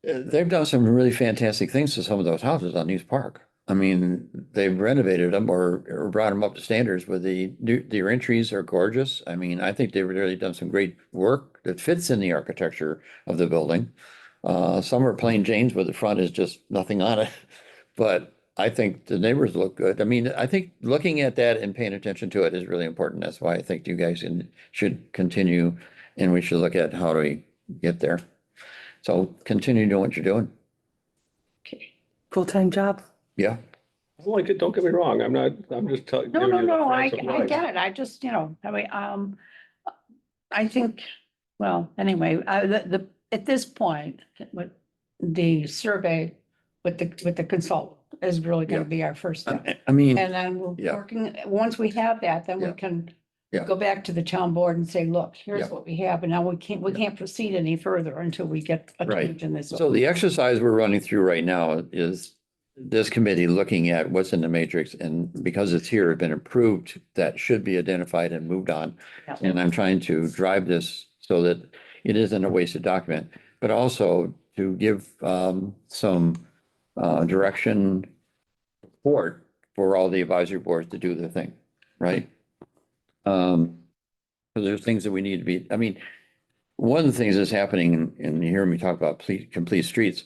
they've done some really fantastic things to some of those houses on East Park. I mean, they've renovated them or brought them up to standards with the entries are gorgeous. I mean, I think they've really done some great work that fits in the architecture of the building. Some are plain Janes where the front is just nothing on it, but I think the neighbors look good. I mean, I think looking at that and paying attention to it is really important. That's why I think you guys should continue, and we should look at how do we get there. So continue doing what you're doing. Full-time job. Yeah. I like it, don't get me wrong. I'm just telling. No, I get it. I just, I think, well, anyway, at this point, with the survey with the consultant is really gonna Yeah. be our first step. I mean, And then we're Yeah. working, once we have that, then we Yeah. can Yeah. go back to the town board and say, look, here's Yeah. what we have, and now we can't proceed any further until we get a Right. change in this. so the exercise we're running through right now is this committee looking at what's in the matrix, and because it's here, been approved, that should be identified and moved on. Yeah. And I'm trying to drive this so that it isn't a wasted document, but also to give some direction support for all the advisory boards to do their thing, right? Because there's things that we need to be, I mean, one of the things that's happening, and you hear me talk about complete streets,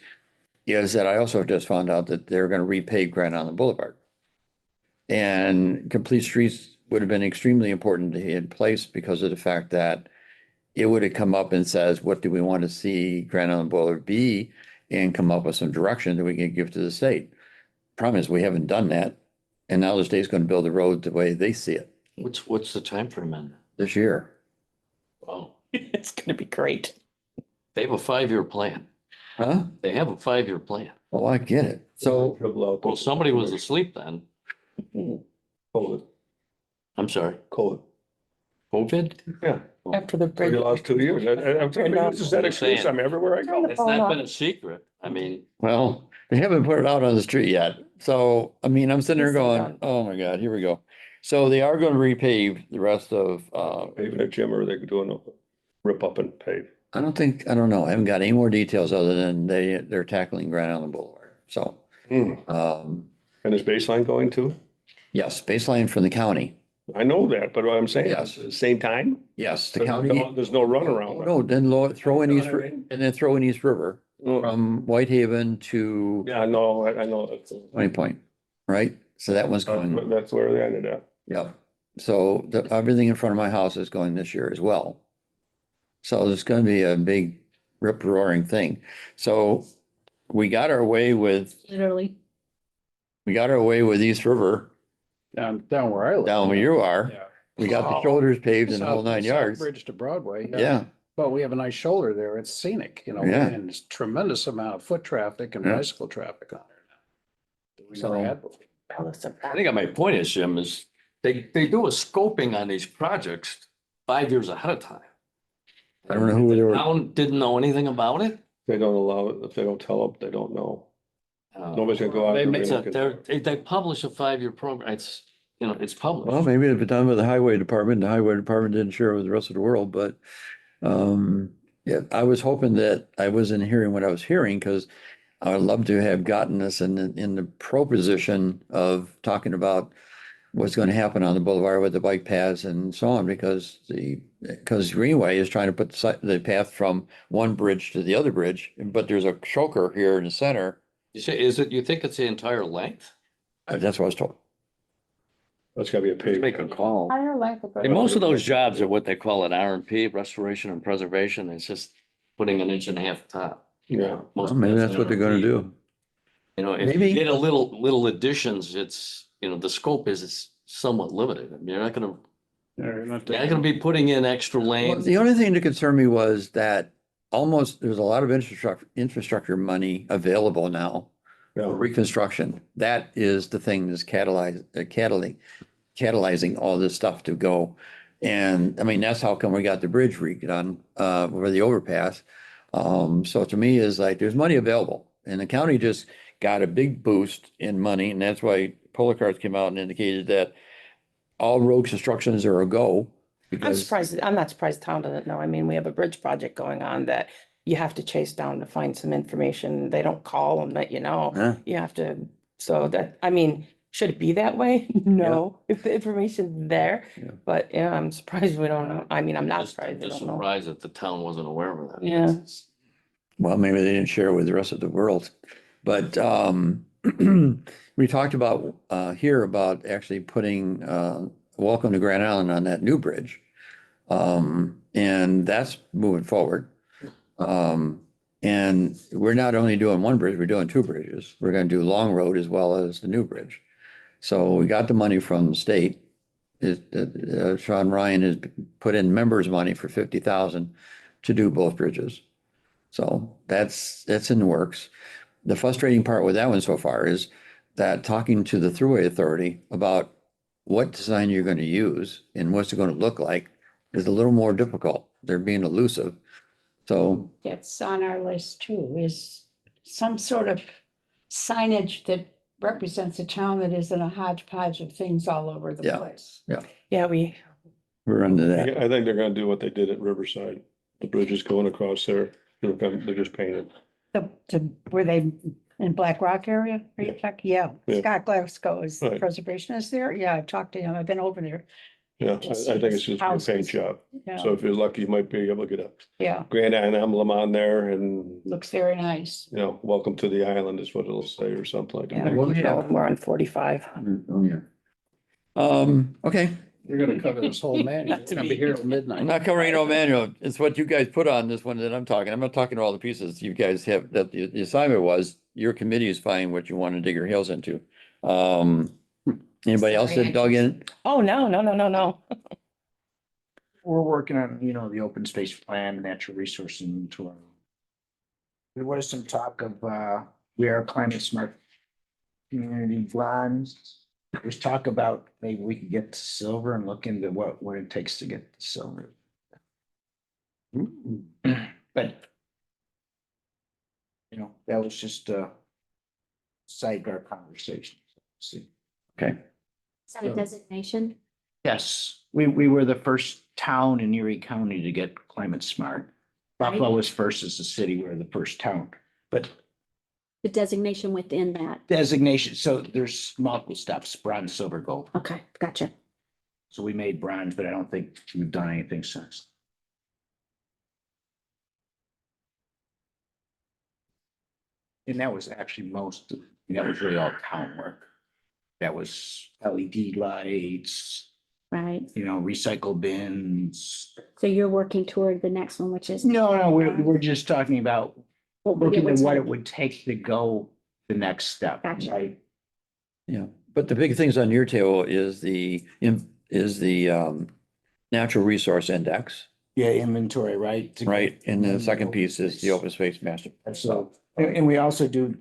is that I also just found out that they're going to repave Grand Island Boulevard. And complete streets would have been extremely important to in place because of the fact that it would have come up and says, what do we want to see Grand Island Boulevard be? And come up with some direction that we can give to the state. Problem is, we haven't done that. And now the state's going to build the road the way they see it What's the time frame on that? this year. Wow, It's gonna be great. they have a 5-year plan. Huh? They have a 5-year plan. Oh, I get it. So, Well, somebody was asleep then. COVID, I'm sorry, COVID. COVID? Yeah, After the we break. lost 2 years. I'm telling you, this is that excuse. I'm everywhere I go. It's not been a secret. I mean, well, they haven't put it out on the street yet. So, I mean, I'm sitting there going, oh my God, here we go. So they are going to repave the rest of, Even at Jim, or they could do rip up and pave. I don't know. I haven't got any more details other than they're tackling Grand Island Boulevard. So, And is baseline going too? yes, baseline from the county. I know that, but what I'm saying, Yes. at the same time, Yes, the there's county. no runaround. No, then throw in You know East, what I mean? and then throw in East River Oh, from Whitehaven to yeah, I know. Twenty Point, right? So that one's going, That's where they ended up. yeah. So everything in front of my house is going this year as well. So there's gonna be a big rip roaring thing. So we got our way with Literally. East River Down where I live. down where you are. Yeah. We got the shoulders paved and the whole South- 9 South yards. Bridge to Broadway. Yeah, But we have a nice shoulder there. It's scenic, Yeah. and it's tremendous amount of foot traffic and Yeah. bicycle traffic on there now. That we never So- had before. I think my point is, Jim, is they do a scoping on these projects 5 years ahead of time. I don't know who they were. Town didn't know anything about it. They don't allow it. If they don't tell them, they don't know. Uh, Nobody's gonna go out. They there make and It's look a- at They're, it. they publish a 5-year program. It's, it's Well, published. maybe it'd be done with the highway department. The highway department didn't share it with the rest of the world, but yeah, I was hoping that I wasn't hearing what I was hearing because I would love to have gotten us in the pro position of talking about what's going to happen on the boulevard with the bike paths and so on, because Greenway is trying to put the path from one bridge to the other bridge, but there's a choker here in the center. You say, you think it's the entire length? That's what I was told. That's gotta be a paved. Make a call. Higher length of. And most of those jobs are what they call an R&P, restoration and preservation. It's just putting an 1.5 inch top. Yeah. Most Well, of maybe that's that's what they're going to R&P. do. You know, if Maybe. you get a little additions, it's, the scope is somewhat limited. I mean, you're not gonna be putting in extra Well, lanes. the only thing that concerned me was that there's a lot of infrastructure money available now for Yeah. reconstruction. That is the thing that's catalyzing all this stuff to go. And I mean, that's how come we got the bridge redone, for the overpass. So to me is like, there's money available and the county just got a big boost in money. And that's why Polar Carts came out and indicated that all road constructions are a go. I'm not surprised town doesn't know. I mean, we have a bridge project going on that you have to chase down to find some information. They don't call and let you know. Yeah. You have to, so that, I mean, should it be that way? No, if the information's there, Yeah. but yeah, I'm surprised we don't know. I mean, I'm not Just surprised we just don't know. surprised that the town wasn't aware of that. Yeah. Well, maybe they didn't share it with the rest of the world, but we talked about here about actually putting Welcome to Grand Island on that new bridge. And that's moving forward. And we're not only doing one bridge, we're doing two bridges. We're gonna do Long Road as well as the new bridge. So we got the money from the state. Sean Ryan has put in members' money for 50,000 to do both bridges. So that's in the works. The frustrating part with that one so far is that talking to the Thruway Authority about what design you're going to use and what's it going to look like is a little more difficult. They're being elusive. So, It's on our list too, is some sort of signage that represents a town that isn't a hodgepodge of things all over the Yeah. place. Yeah, we, we're under that. I think they're gonna do what they did at Riverside. The bridge is going across there. They're just painted. Were they in Black Rock area? Are you talking? Yeah, Yeah. Scott Glasgow is the Right. preservationist there. Yeah, I've talked to him. I've been over there. Yeah, I think it's just a paint Houses. job. Yeah, So if you're lucky, you might be able to get a yeah, Grand Island emblem on there and, looks very nice. welcome to the island is what it'll say or something like Yeah. that. Well, yeah. we're on 45. Oh, yeah. Okay. You're gonna cover this whole manual. It's gonna be here till midnight. I'm not covering no manual. It's what you guys put on this one that I'm talking. I'm not talking to all the pieces you guys have, that the assignment was, your committee is finding what you want to dig your heels into. Anybody else that dug in? Oh, no. We're working on, the open space plan, natural resource inventory. There was some talk of, we are climate smart community bronze. There's talk about maybe we could get to silver and look into what it takes to get to silver. But that was just a sidebar conversation. See. Okay. Is that a designation? Yes, we were the first town in Erie County to get climate smart. Buffalo was first as a city, we were the first town, but The designation within that. designation, so there's multiple steps, bronze, silver, gold. Okay, gotcha. So we made bronze, but I don't think we've done anything since. And that was actually that was really all town work. That was LED lights, Right. recycle bins. So you're working toward the next one, which is. No, we're just talking about looking at what it would. would take to go the next step, Gotcha. right? Yeah, but the big things on your table is natural resource index, Yeah, inventory, right? To right? And the second open piece is the space. open space master. So, and we also do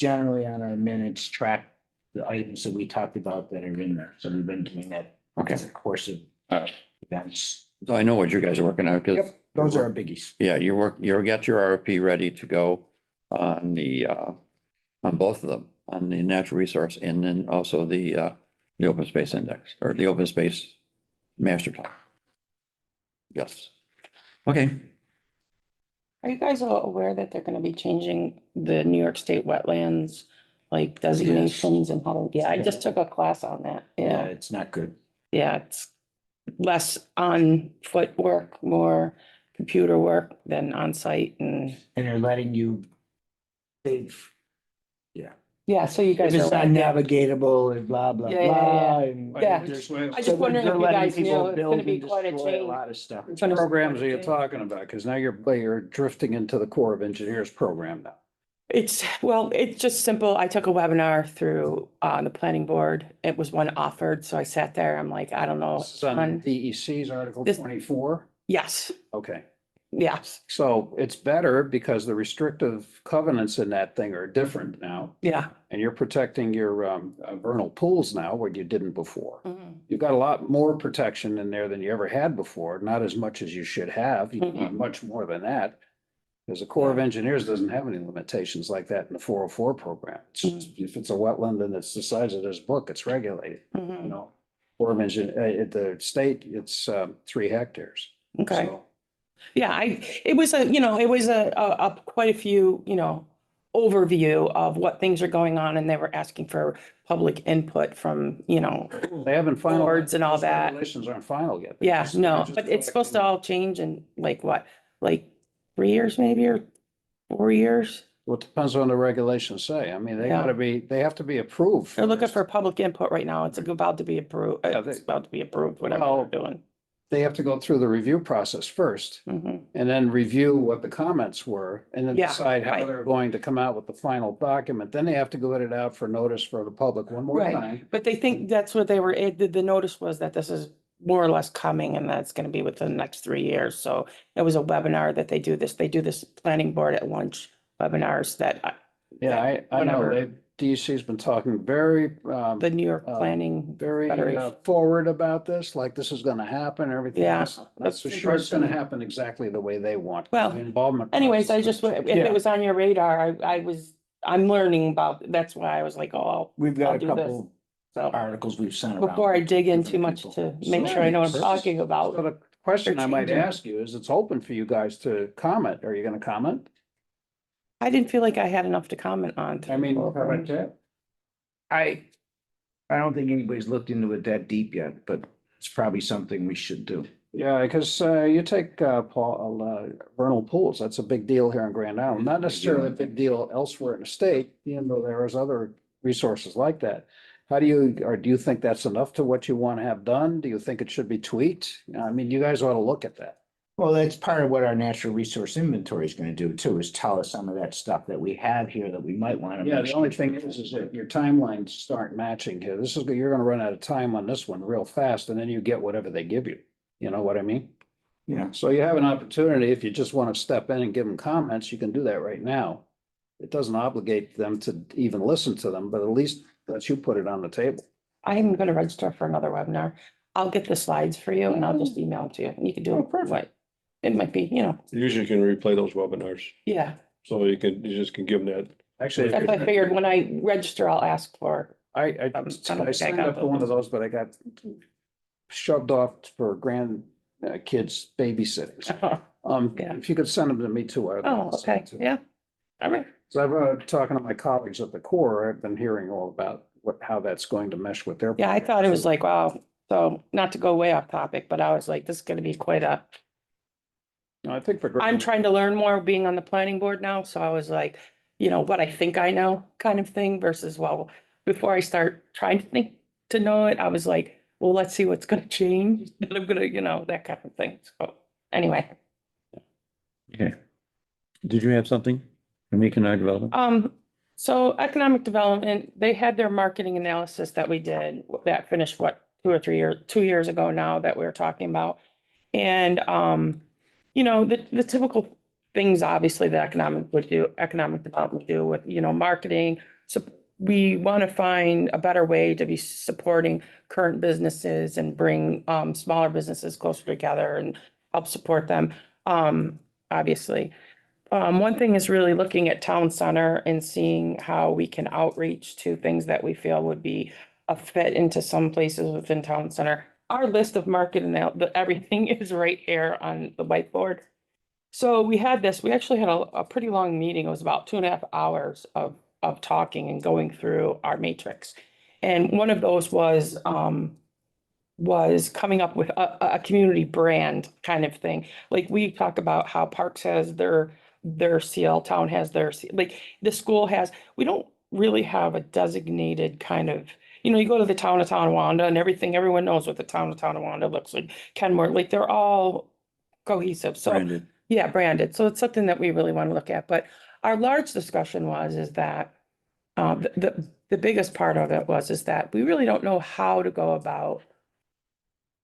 generally on our minutes track the items that we talked about that are in there. So we've been doing that Okay, in the course of events. so I know what you guys are working on, because Yep, those are our biggies. yeah, you got your RFP ready to go on on both of them, on the natural resource and then also the open space index or the open space master plan. Yes. Okay, Are you guys all aware that they're gonna be changing the New York State wetlands, like designations and how, yeah, I just took a class on that, Yeah, yeah, it's not good. yeah, it's less on foot work, more computer work than on site and, And they're letting you. They've, yeah, so you if guys it's are. not aware, yeah. navigatable and blah, blah, Yeah, yeah, blah. yeah. and Yeah. there's- I so just wondering they're if you letting guys people knew it's gonna build be and quite a destroy change. lot of stuff. It's gonna- Programs are you talking about? Because now you're drifting into the Corps of Engineers program now. It's just simple. I took a webinar through the planning board. It was one offered, so I sat there. I'm like, I don't know. This is on DEC's Article This- 24. Yes, Okay. yes, So it's better because the restrictive covenants in that thing are different now. yeah. And you're protecting your vernal pools now where you didn't before. Mhm. You've got a lot more protection in there than you ever had before, not as much as you should have. You need much more than that. Because the Corps of Engineers doesn't have any limitations like that in the 404 program. It's just, if it's a wetland and it's the size of this book, it's regulated, you Mhm. know. Corps of at the state, it's 3 hectares. Okay. So, Yeah, it was quite a few, overview of what things are going on and they were asking for public input from, They haven't final. Boards and all those that. Regulations aren't final yet. yeah, They're no, just but it's supposed to collecting- all change in like what, like 3 years maybe or 4 years? Well, it depends on the regulations say. I mean, Yeah. they have to be approved. They're looking first. for public input right now. It's about to be approved. Yeah, It's they- about to be approved, whatever Well, they're doing. They have to go through the review process first Mhm. and then review what the comments were and then Yeah, decide how right. they're going to come out with the final document. Then they have to get it out for notice for the public one more Right. time. But they think that's what they were, the notice was that this is more or less coming and that's gonna be within the next 3 years. So it was a webinar that they do this planning board at lunch webinars that Yeah, I know. Whatever. DEC's been talking very, the New York Uh, Planning, very Federation. forward about this, like this is gonna happen, and everything Yeah, else. That's for that's sure it's gonna interesting. happen exactly the way they want. Well, The involvement. anyways, I process. just, if Yeah. it was on your radar, I'm learning about, that's why I was like, oh, We've got I'll a do this. couple so. articles we've sent around. Before I dig in too different much people. to make sure I know what I'm talking So about. the question I might changing. ask you is, it's open for you guys to comment. Are you gonna comment? I didn't feel like I had enough to comment on. I mean, how about that? I don't think anybody's looked into it that deep yet, but it's probably something we should do. Yeah, because you take vernal pools, that's a big deal here in Grand Island, not necessarily a big deal elsewhere in the state, even though there is other resources like that. How do you think that's enough to what you want to have done? Do you think it should be tweaked? I mean, you guys ought to look at that. Well, that's part of what our natural resource inventory is gonna do too, is tell us some of that stuff that we have here that we might wanna. Yeah, the mention. only thing is that your timelines start matching here. You're gonna run out of time on this one real fast, and then you get whatever they give you. You know what I mean? Yeah, So you have an opportunity, if you just want to step in and give them comments, you can do that right now. It doesn't obligate them to even listen to them, but at least lets you put it on the table. I'm gonna register for another webinar. I'll get the slides for you and I'll just email them to you. You can do Oh, it. perfect. What? It might be, Usually you can replay those webinars, yeah. so you just can give them that. Actually, That's what I figured when I register, I'll ask for. I I don't think I signed got up for one of those. those, but I got shoved off for kids babysitting. Yeah. If you could send them to me too. I'd Oh, like to see okay, it too. yeah. All right. So I've talking to my colleagues at the Corps, I've been hearing all about how that's going to mesh with their. Yeah, I thought it was like, wow, so not to go way off topic, but I was like, this is gonna be quite a, No, I think for. I'm trying to learn more being on the planning board now, so I was like, what I think I know kind of thing versus, well, before I start trying to think to know it, I was like, well, let's see what's gonna change, that I'm gonna, that kind of thing, so, anyway. Okay. Did you have something from economic development? So economic development, they had their marketing analysis that we did, that finished what, 2 years ago now that we were talking about. And, the typical things, obviously, that economic development would do with, marketing. So we want to find a better way to be supporting current businesses and bring, smaller businesses closer together and help support them, obviously. One thing is really looking at town center and seeing how we can outreach to things that we feel would be a fit into some places within town center. Our list of marketing, everything is right here on the whiteboard. So we actually had a pretty long meeting. It was about 2.5 hours of talking and going through our matrix. And one of those was coming up with a community brand kind of thing. Like we talk about how Parks has their CL, town has their, like the school has, we don't really have a designated kind of, you go to the town of Tonawanda and everyone knows what the town of Tonawanda looks like. Kenmore, like they're all cohesive. So Branded. yeah, branded. So it's something that we really want to look at. But our large discussion is that the biggest part of it is that we really don't know how to go about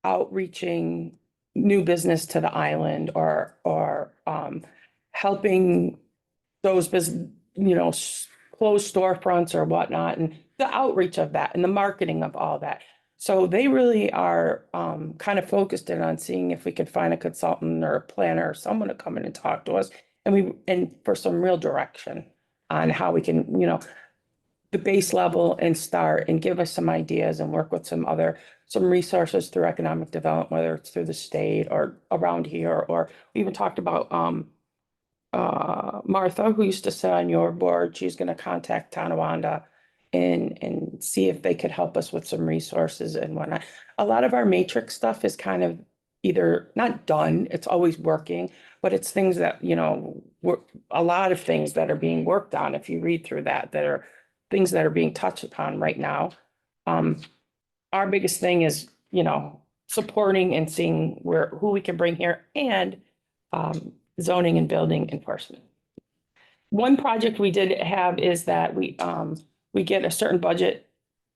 outreaching new business to the island or helping those closed storefronts or whatnot, and the outreach of that and the marketing of all that. So they really are kind of focused in on seeing if we could find a consultant or a planner or someone to come in and talk to us and for some real direction on how we can, the base level and start and give us some ideas and work with some resources through economic development, whether it's through the state or around here, or we even talked about Martha, who used to sit on your board. She's going to contact Tonawanda and see if they could help us with some resources and whatnot. A lot of our matrix stuff is kind of either not done, it's always working, but it's things that, a lot of things that are being worked on. If you read through that are things that are being touched upon right now. Our biggest thing is, supporting and seeing who we can bring here, and zoning and building enforcement. One project we did have is that we get a certain budget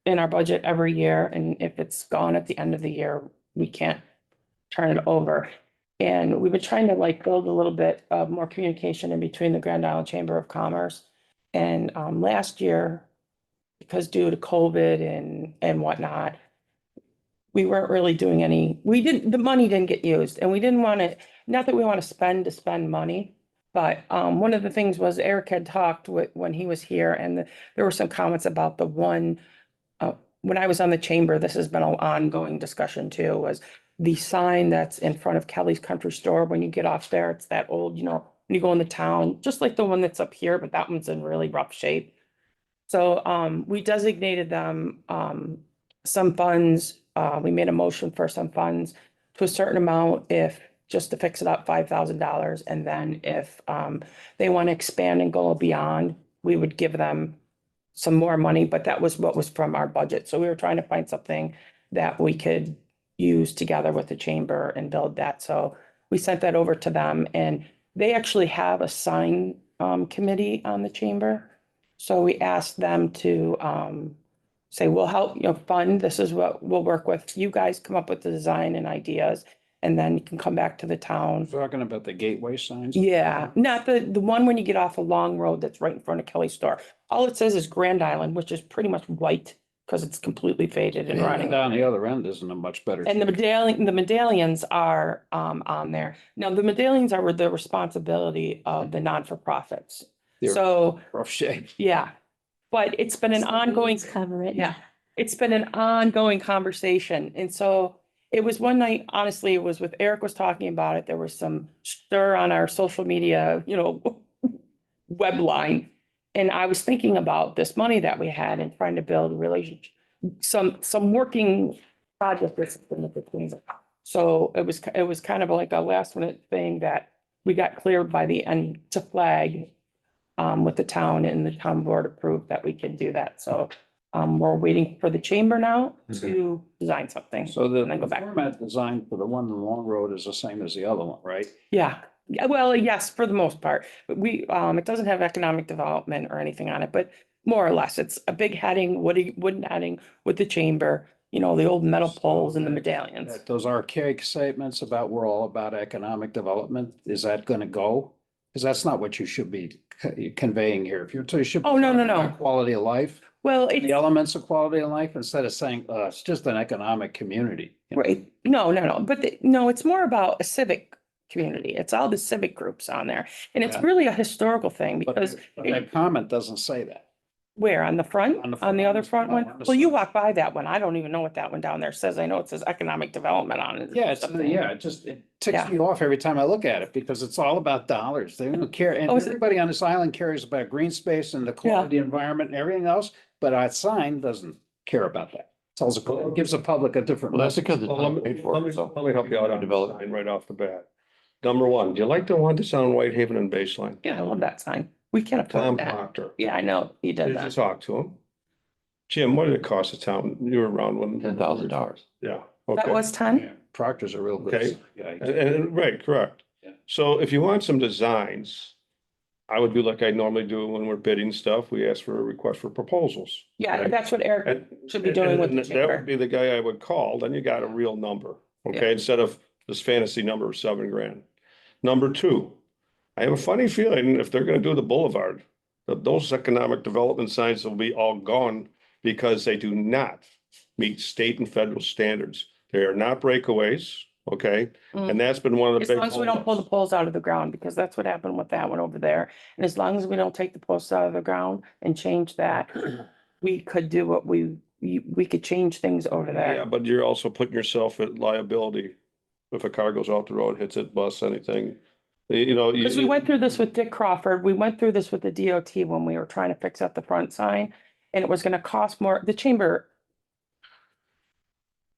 in our budget every year, and if it's gone at the end of the year, we can't turn it over. And we've been trying to build a little bit of more communication in between the Grand Island Chamber of Commerce. And last year, because due to COVID and whatnot, we weren't really doing the money didn't get used, and we didn't want to, not that we want to spend money, but one of the things was Eric had talked when he was here, and there were some comments about the one, when I was on the chamber, this has been an ongoing discussion too, was the sign that's in front of Kelly's Country Store. When you get off there, it's that old, when you go in the town, just like the one that's up here, but that one's in really rough shape. So we designated them some funds. We made a motion for some funds to a certain amount, just to fix it up, $5,000. And then if they want to expand and go beyond, we would give them some more money, but that was what was from our budget. So we were trying to find something that we could use together with the chamber and build that. So we sent that over to them, and they actually have a sign committee on the chamber. So we asked them to say, we'll help, fund, this is what we'll work with. You guys come up with the design and ideas, and then you can come back to the town. Talking about the gateway signs? Yeah, not the one when you get off a long road that's right in front of Kelly's store. All it says is Grand Island, which is pretty much white because it's completely faded and running. Down the other end isn't a much better. And the medallions are on there. Now, the medallions are the responsibility of the non-for-profits. They're So, rough shape. yeah, but it's been an ongoing, Cover it. yeah, it's been an ongoing conversation. And so It was one night, honestly, it was with Eric was talking about it. There was some stir on our social media, web line. And I was thinking about this money that we had and trying to build a relationship, some working project system with the teams. So it was kind of like a last minute thing that we got cleared by the end to flag with the town, and the town board approved that we could do that. So we're waiting for the chamber now to design something. So the And then go back. format design for the one in Long Road is the same as the other one, right? Yeah, yeah, well, yes, for the most part, but it doesn't have economic development or anything on it, but more or less, it's a big heading, wooden heading with the chamber, the old metal poles and the medallions. Those archaic statements about we're all about economic development, is that gonna go? Because that's not what you should be conveying here. If you should. Oh, no, no, no. About quality of life, Well, the it's, elements of quality of life, instead of saying, it's just an economic community. right, no, but no, it's more about a civic community. It's all the civic groups on there. And it's Yeah. really a historical thing But because that comment doesn't say that. where, on the front, On the on the other front no, one? on the Well, you side. walk by that one. I don't even know what that one down there says. I know it says economic development on it. Yeah, Something. it ticks Yeah. me off every time I look at it because it's all about dollars. They don't care. And Oh, is it? everybody on this island cares about green space and the quality environment and everything else, but our sign doesn't care about that. It gives the public a different. Well, that's because the Well, town paid for it, so. let me help you out on Develop. development right off the bat. Number one, do you like the one that's on Whitehaven and Baseline? Yeah, I love that sign. We can't Tom afford that. Proctor. Yeah, I know. He did Did you that. talk to him? Jim, what did it cost the town? You were around when. $10,000. Yeah, That okay. was 10? Proctor's a real good. Okay. sign guy. Right, correct. Yeah. So if you want some designs, I would do like I normally do when we're bidding stuff. We ask for a request for proposals. Yeah, Okay? that's what Eric And- should be doing with the and That would chamber. be the guy I would call, then you got a real number, Yeah. okay, instead of this fantasy number of $7,000. Number two, I have a funny feeling if they're gonna do the boulevard, that those economic development signs will be all gone because they do not meet state and federal standards. They are not breakaways, okay? Mm. And that's been one of the As big. long as we don't pull the poles out of the ground, because that's what happened with that one over there. And as long as we don't take the posts out of the ground and change that, we could do what we could change things over Yeah, there. but you're also putting yourself at liability. If a car goes off the road, hits it, busts, anything, you know. Because we went through this with Dick Crawford. We went through this with the DOT when we were trying to fix up the front sign. And it was gonna cost more. The chamber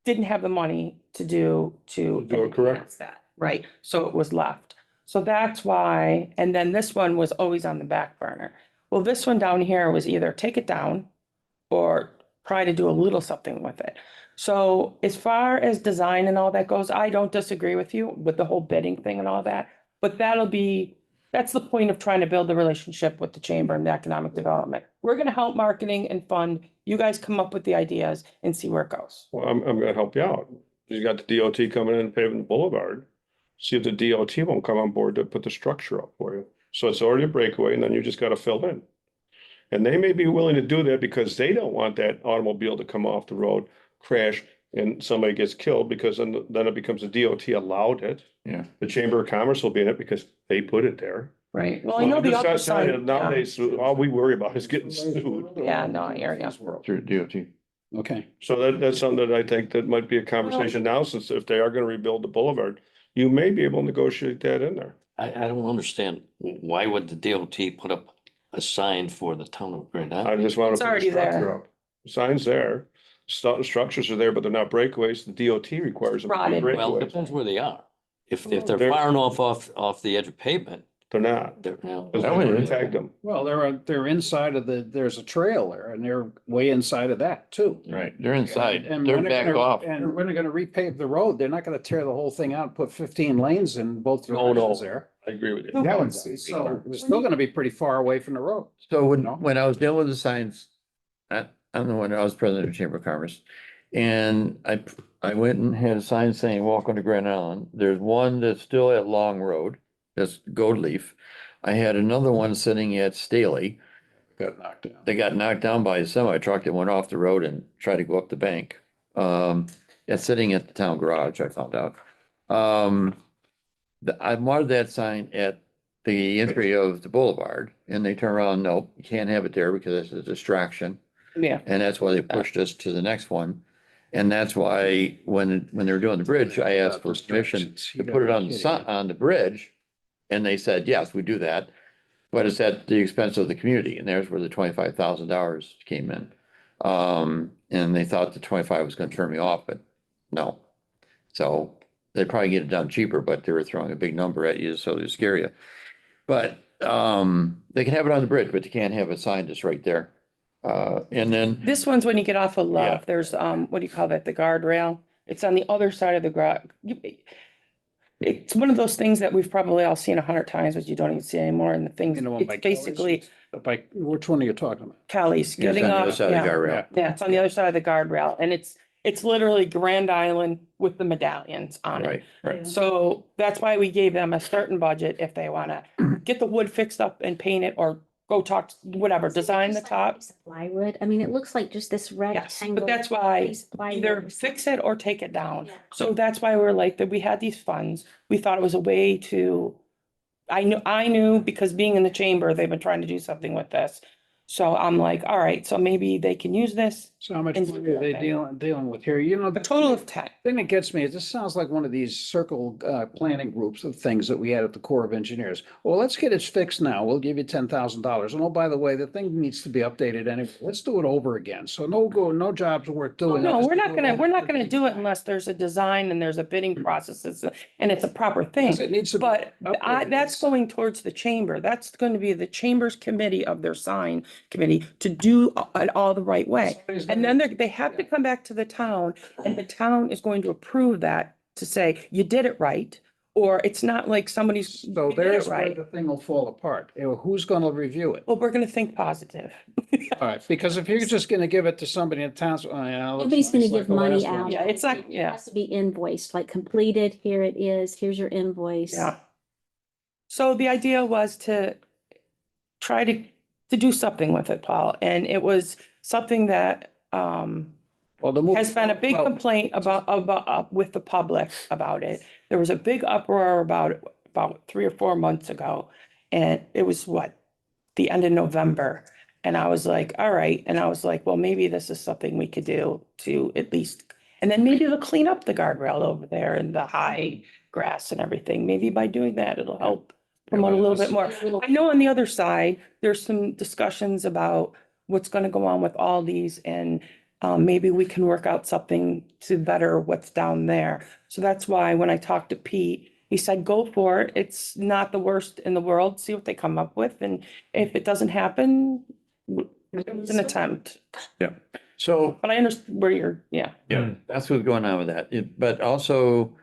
didn't have the money to do it correct. enhance that, right? So it was left. So that's why, and then this one was always on the back burner. Well, this one down here was either take it down or try to do a little something with it. So as far as design and all that goes, I don't disagree with you with the whole bidding thing and all that. But that's the point of trying to build the relationship with the chamber and the economic development. We're gonna help marketing and fund. You guys come up with the ideas and see where it goes. Well, I'm gonna help you out. You got the DOT coming in and paving the boulevard. See if the DOT won't come on board to put the structure up for you. So it's already a breakaway and then you just gotta fill in. And they may be willing to do that because they don't want that automobile to come off the road, crash, and somebody gets killed because then it becomes the DOT allowed it. Yeah. The Chamber of Commerce will be in it because they put it there. Right. Well, I know the Just other gotta tell you, side. nowadays, all we worry about is getting sued. Yeah, no, I hear ya. Through DOT. Okay. So that's something that I think that might be a conversation now, since if they are gonna rebuild the boulevard, you may be able to negotiate that in there. I don't understand. Why would the DOT put up a sign for the town of Grand I Island? just want It's to. put the already there. structure up. Signs there, structures are there, but they're not breakaways. The DOT requires them to be Rotted. Well, it breakaways. depends where they are. If they're They're- far enough off the edge of pavement, They're not. they're now. Because That way they it is. tagged them. Well, they're inside of there's a trail there and they're way inside of that too. Right, they're inside, And they're when back gonna- off. And when they're gonna repave the road, they're not gonna tear the whole thing out, and put 15 lanes in both No, no. directions there. I agree with you. No. That one's, so it's still gonna be pretty far away from the road. So No. when I was dealing with the signs, I'm the one, I was president of Chamber of Commerce. And I went and had a sign saying, welcome to Grand Island. There's one that's still at Long Road, that's Gold Leaf. I had another one sitting at Staley. Got knocked down. They got knocked down by a semi truck that went off the road and tried to go up the bank. It's sitting at the town garage, I found out. I marked that sign at the entry of the boulevard and they turn around, nope, you can't have it there because it's a distraction. Yeah. And that's why they pushed us to the next one. And that's why when they were doing the bridge, I asked for permission to put it on the on the bridge. And they said, yes, we do that, but it's at the expense of the community, and there's where the $25,000 came in. And they thought the 25 was gonna turn me off, but no. So they'd probably get it done cheaper, but they were throwing a big number at you, so they scare you. But, they can have it on the bridge, but they can't have it signed just right there. And then, This one's when you get off of Yeah. Love, there's, what do you call that, the guardrail? It's on the other side of the it's one of those things that we've probably all seen 100 times, but you don't even see anymore, and the things, You know, one by it's basically By, which one are you talking about? Kelly's yeah, it's getting on the other off, side of the yeah. guardrail. Yeah, it's on the other side of the guardrail, and it's literally Grand Island with the medallions on it. Right, right. So that's why we gave them a certain budget if they wanna get the wood fixed up and paint it, or go talk, whatever, design the Just like a top. piece of Plywood. I mean, it looks like just this Yes, rectangle. but that's why piece of plywood either or fix something. it or take it down. Yeah. So that's why we're like, that we had these funds. We thought it was a way to, I knew because being in the chamber, they've been trying to do something with this. So I'm like, all right, so maybe they can use this, So how much And- money are they dealing with here? You know, a the total of 10. thing that gets me is this sounds like one of these circle planning groups of things that we had at the Corps of Engineers. Well, let's get it fixed now. We'll give you $10,000. And oh, by the way, the thing needs to be updated anyway. Let's do it over again. So no jobs are worth doing. No, Just we're do not it gonna, over we're not again. gonna do it unless there's a design and there's a bidding process, and it's a proper thing. It needs to be But updated. that's going towards the chamber. That's going to be the chamber's committee of their sign committee to do it all the right way. Somebody's And gonna- then they have to come back to the town, and the town is going to approve that to say, you did it right. Or it's not like somebody's, So you did it there's where right. the thing will fall apart. Who's gonna review it? Well, we're gonna think positive. All right, because if you're just gonna give it to somebody in town, oh, yeah. looks Nobody's gonna nice like give the money last one. out. Yeah, it's not, It yeah, has to be invoiced, like completed, here it is, here's your invoice. yeah. So the idea was to try to do something with it, Paul, and it was something that, Well, the move. has been a big well, complaint about with the public about it. There was a big uproar about it about 3 or 4 months ago. And it was the end of November. And I was like, all right. And I was like, well, maybe this is something we could do to at least, and then maybe they'll clean up the guardrail over there and the high grass and everything. Maybe by doing that, it'll help promote a little bit more. I know on the other side, there's some discussions about what's gonna go on with all these, and maybe we can work out something to better what's down there. So that's why when I talked to Pete, he said, go for it. It's not the worst in the world. See what they come up with. And if it doesn't happen, it's an attempt. So, But I understand where you're, yeah. yeah, that's what's going on with that. But also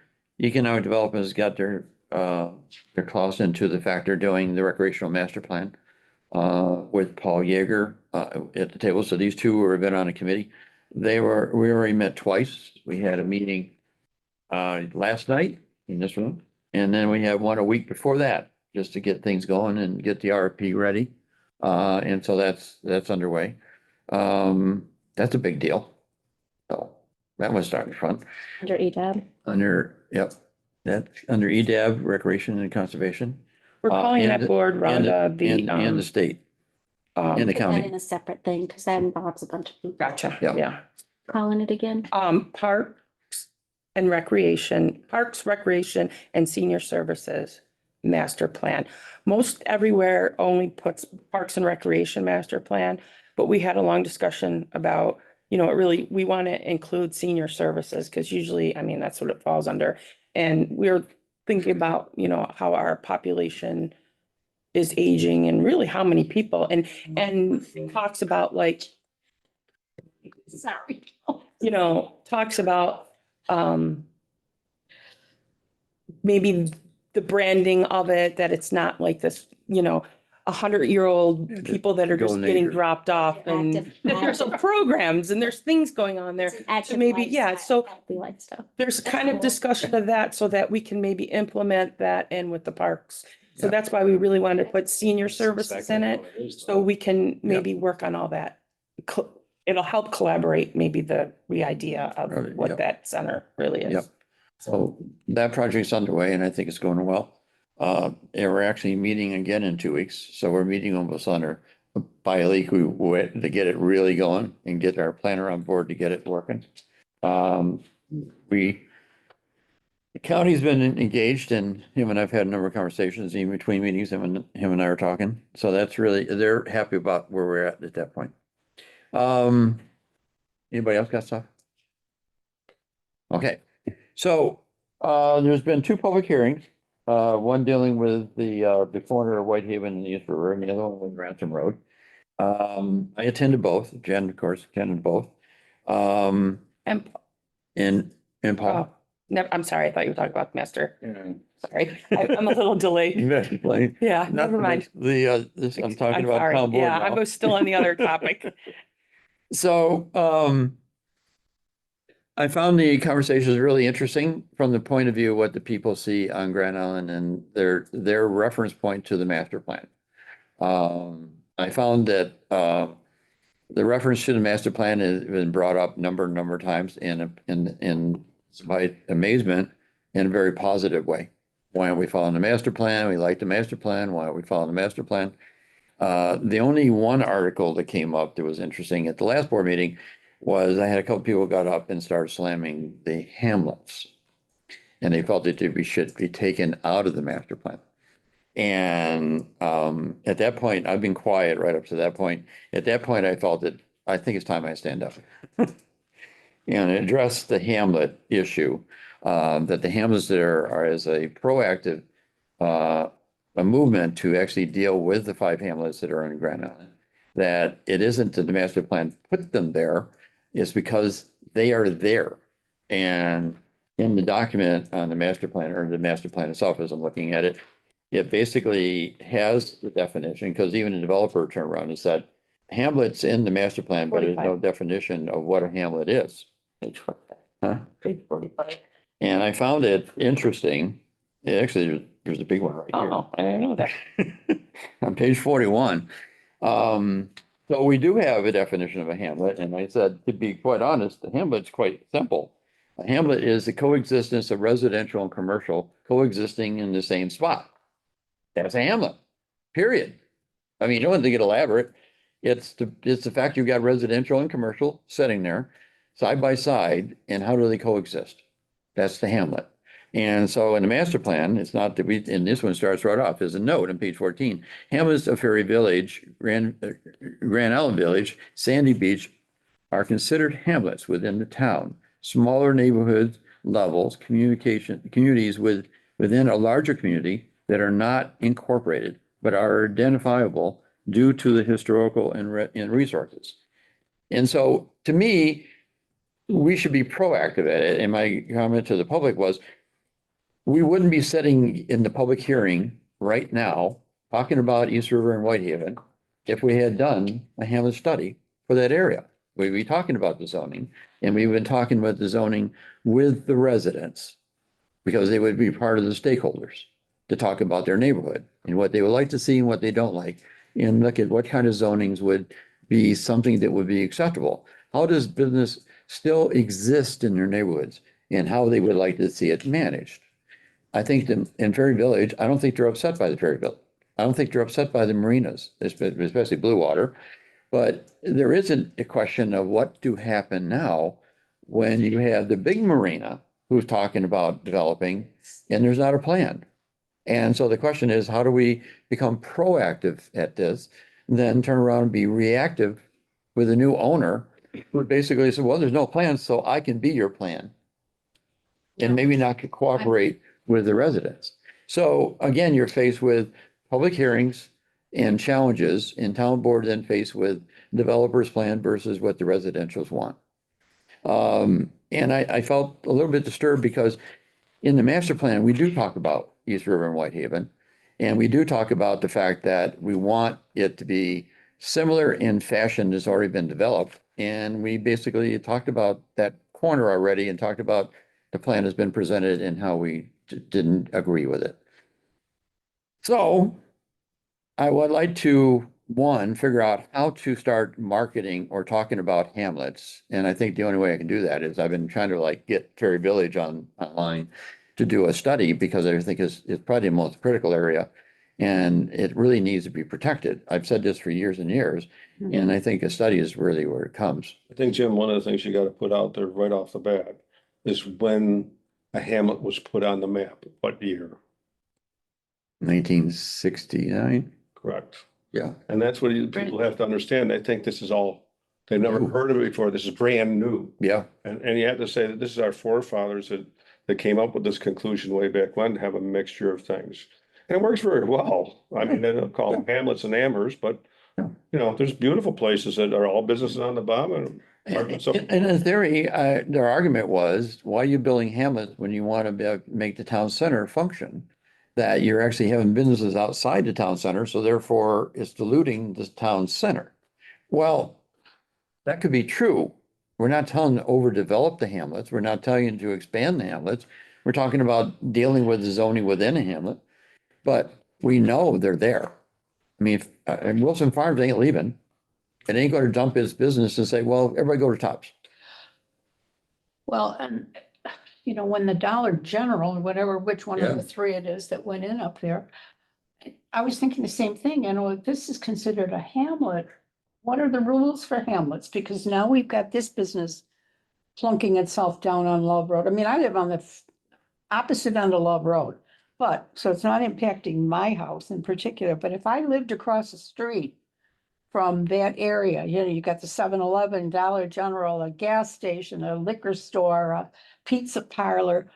economic development has got their claws into the fact they're doing the recreational master plan with Paul Yeager at the table. So these two have been on a committee. We already met twice. We had a meeting last night in this room. And then we have one a week before that, just to get things going and get the RFP ready. And so that's underway. That's a big deal. So that was starting fun. Under EDAB. Yep, that's under EDAB, Recreation and Conservation. We're calling and that the- board, And Rhonda, the state and the Put that county. in a separate thing, because that involves a bunch of people. Gotcha, Yeah. yeah. Calling it again. Parks and Recreation, Parks, Recreation and Senior Services Master Plan. Most everywhere only puts Parks and Recreation Master Plan, but we had a long discussion about, we want to include senior services, because usually, I mean, that's what it falls under. And we're thinking about, how our population is aging and really how many people, and talks about like, Sorry. talks about, maybe the branding of it, that it's not like this, 100-year-old people that are just Golden getting Acres. dropped off, and Active- that there's some programs and there's things going on there. It's an active maybe, yeah, lifestyle, so- healthy lifestyle. There's kind of discussion of that so that we can maybe implement that in with the parks. So Yeah. that's why we really wanted to put senior services in it, so we can maybe work on all that. It'll help collaborate maybe the idea of Right, what yep. that center really Yep. is. So that project's underway and I think it's going well. And we're actually meeting again in 2 weeks. So we're meeting almost under by a leak to get it really going and get our planner on board to get it working. We, the county's been engaged and him and I've had a number of conversations in between meetings, him and I are talking. So that's really, they're happy about where we're at that point. Anybody else got stuff? Okay, so, there's been two public hearings. One dealing with the corner of Whitehaven and East River and the other one with Rantham Road. I attended both. Jen, of course, attended both. And, And Paul. oh, no, I'm sorry, I thought you were talking about the master. Yeah. Sorry, I'm a little delayed. Yeah, Not never mind. this, I'm talking about sorry. town board Yeah, I now. was still on the other topic. So, I found the conversations really interesting from the point of view of what the people see on Grand Island and their reference point to the master plan. I found that, the reference to the master plan has been brought up number of times in my amazement in a very positive way. Why aren't we following the master plan? We like the master plan. Why aren't we following the master plan? The only one article that came up that was interesting at the last board meeting was I had a couple people got up and started slamming the hamlets. And they felt that they should be taken out of the master plan. And at that point, I've been quiet right up to that point. At that point, I felt that I think it's time I stand up. And address the hamlet issue, that the hamlets there are as a proactive a movement to actually deal with the 5 hamlets that are in Grand Island. That it isn't that the master plan put them there, it's because they are there. And in the document on the master plan, or the master plan itself, as I'm looking at it, it basically has the definition, because even a developer turned around and said, hamlet's in the master plan, but there's no 45. definition of what a hamlet is. Page 45. Huh? Page 45. And I found it interesting. Actually, there's a big one right here. Oh, I didn't know that. On page 41. So we do have a definition of a hamlet, and I said, to be quite honest, the hamlet's quite simple. A hamlet is the coexistence of residential and commercial coexisting in the same spot. That's a hamlet, period. I mean, you don't have to get elaborate. It's the fact you've got residential and commercial sitting there side by side, and how do they coexist? That's the hamlet. And so in the master plan, it's not that and this one starts right off as a note on page 14. Hamlets of Ferry Village, Grand Island Village, Sandy Beach are considered hamlets within the town. Smaller neighborhood levels, communities within a larger community that are not incorporated, but are identifiable due to the historical and resources. And so to me, we should be proactive at it. And my comment to the public was, we wouldn't be sitting in the public hearing right now, talking about East River and Whitehaven, if we had done a hamlet study for that area. We'd be talking about the zoning, and we've been talking about the zoning with the residents, because they would be part of the stakeholders to talk about their neighborhood and what they would like to see and what they don't like, and look at what kind of zonings would be something that would be acceptable. How does business still exist in their neighborhoods, and how they would like to see it managed? I think in Ferry Village, I don't think they're upset by the Ferry Village. I don't think they're upset by the marinas, especially Blue Water. But there isn't a question of what to happen now when you have the big marina who's talking about developing and there's not a plan. And so the question is, how do we become proactive at this, then turn around and be reactive with a new owner who basically said, well, there's no plan, so I can be your plan. And maybe not cooperate with the residents. So again, you're faced with public hearings and challenges, and town board then faced with developers' plan versus what the residentials want. And I felt a little bit disturbed because in the master plan, we do talk about East River and Whitehaven. And we do talk about the fact that we want it to be similar in fashion that's already been developed. And we basically talked about that corner already and talked about the plan has been presented and how we didn't agree with it. So I would like to, one, figure out how to start marketing or talking about hamlets. And I think the only way I can do that is I've been trying to get Ferry Village online to do a study, because I think it's probably the most critical area. And it really needs to be protected. I've said this for years and years, and I think a study is really where it comes. I think, Jim, one of the things you gotta put out there right off the bat is when a hamlet was put on the map, what year, 1969, correct? yeah. And that's what people have to understand. They think this is all, they've never heard of it before. This is brand new. Yeah, And you have to say that this is our forefathers that came up with this conclusion way back when, to have a mixture of things. And it works very well. I mean, they don't call them hamlets and Amherst, but Yeah. you know, there's beautiful places that are all businesses on the bottom and. So, and in theory, their argument was, why are you building hamlets when you want to make the town center function? That you're actually having businesses outside the town center, so therefore it's diluting the town center. Well, that could be true. We're not telling you to overdevelop the hamlets. We're not telling you to expand the hamlets. We're talking about dealing with the zoning within a hamlet. But we know they're there. I mean, and Wilson Farms ain't leaving. It ain't going to dump his business and say, well, everybody go to Tops. Well, and, you know, when the Dollar General, or whatever, which one Yeah. of the three it is that went in up there, I was thinking the same thing, you know, if this is considered a hamlet, what are the rules for hamlets? Because now we've got this business plunking itself down on Love Road. I mean, I live on the opposite end of Love Road. But, so it's not impacting my house in particular, but if I lived across the street from that area, you know, you got the 7-Eleven, Dollar General, a gas station, a liquor store, a pizza parlor.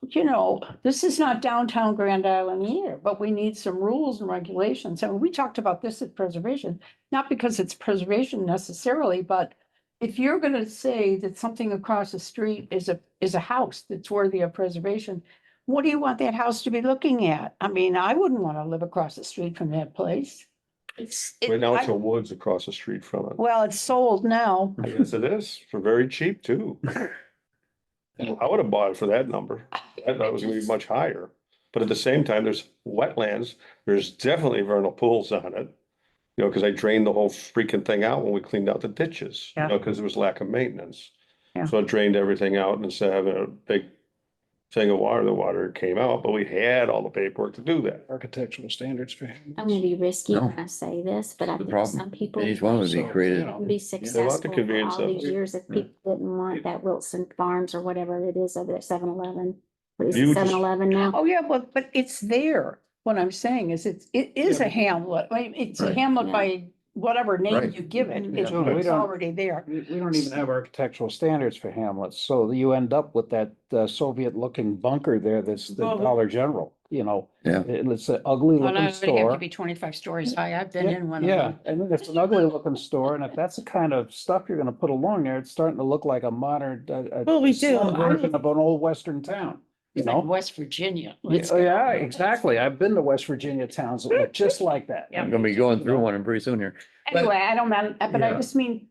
You know, this is not downtown Grand Island either, but we need some rules and regulations. And we talked about this at preservation, not because it's preservation necessarily, but if you're gonna say that something across the street is a house that's worthy of preservation, what do you want that house to be looking at? I mean, I wouldn't want to live across the street from that place. right now it's a woods across the street from it. Well, it's sold now. Yes, it is, for very cheap too. I would have bought it for that number. I thought it was gonna be much higher. But at the same time, there's wetlands, there's definitely vernal pools on it. You know, because I drained the whole freaking thing out when we cleaned out the ditches, you Yeah. know, because there was lack of maintenance. Yeah. So I drained everything out and instead of having a big thing of water, the water came out, but we had all the paperwork to do that. Architectural standards for. I'm gonna be risky No. when I say this, but I The think problem. some people Each one would be So, created. you know, can be successful for convenience all of these it. years if Yeah. people didn't want that Wilson Farms or whatever it is over at 7-Eleven. What is You it, just- 7-Eleven now? Oh, yeah, but it's there. What I'm saying is it is Yeah, a hamlet. I mean, it's a Right. hamlet Yeah. by whatever name Right. you give it. Mhm. It's So we it's don't- already there. We don't even have architectural standards for hamlets, so you end up with that Soviet-looking bunker there that's the Well, Dollar General, you know. Yeah. It's an ugly Well, looking now it'd have to store. be 25 stories high. I've been Yeah, in one of Yeah, them. and then it's an ugly looking store, and if that's the kind of stuff you're gonna put along there, it's starting to look like a modern, Well, we do. slum version of an old western town, you It's like know? West Virginia. Yeah, Let's oh, go. yeah, exactly. I've been to West Virginia towns that look just like that. Yeah. I'm gonna be going through one pretty soon here. But- Anyway, I don't know, but I Yeah. just mean,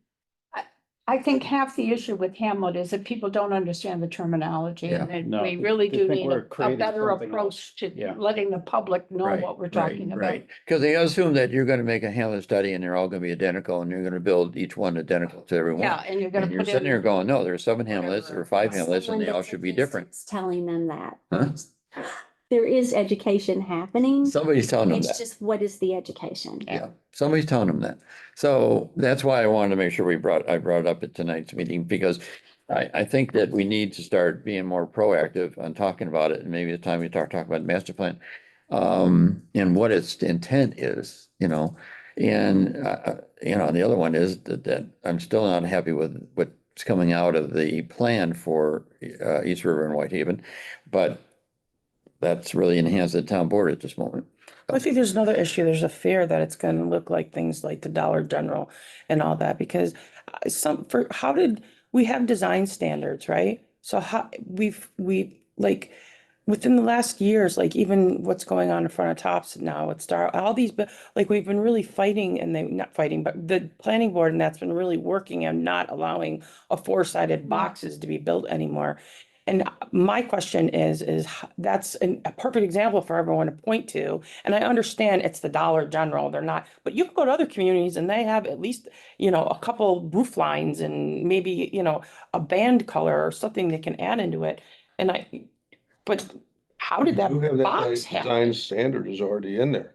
I think half the issue with Hamlet is that people don't understand the terminology Yeah. and that No, we they- really they do think need we're a creating better something approach to Yeah. letting the public know Right, what we're right, talking about. right. Because they assume that you're gonna make a hamlet study and they're all gonna be identical and you're gonna build each one identical to everyone. Yeah, and you're gonna And you're put sitting there in, going, no, there's 7 hamlets or 5 hamlets and Someone they all that's should be against different. it's telling them that. Huh? There is education happening. Somebody's telling them It's that. just, what is the education? Yeah, somebody's telling them that. So that's why I wanted to make sure I brought it up at tonight's meeting because I think that we need to start being more proactive on talking about it. And maybe the time we talk about the master plan, and what its intent is, you know. And, the other one is that I'm still not happy with what's coming out of the plan for, East River and Whitehaven. But that's really enhanced the town board at this moment. I think there's another issue. There's a fear that it's gonna look like things like the Dollar General and all that, because we have design standards, right? So how, we like, within the last years, like even what's going on in front of Tops now, it's all these, but like we've been really fighting and not fighting, but the planning board and that's been really working on not allowing a 4-sided boxes to be built anymore. And my question is that's a perfect example for everyone to point to. And I understand it's the Dollar General, they're not, but you can go to other communities and they have at least, a couple roof lines and maybe, a band color or something they can add into it. But how did that You have that box design happen? standard is already in there.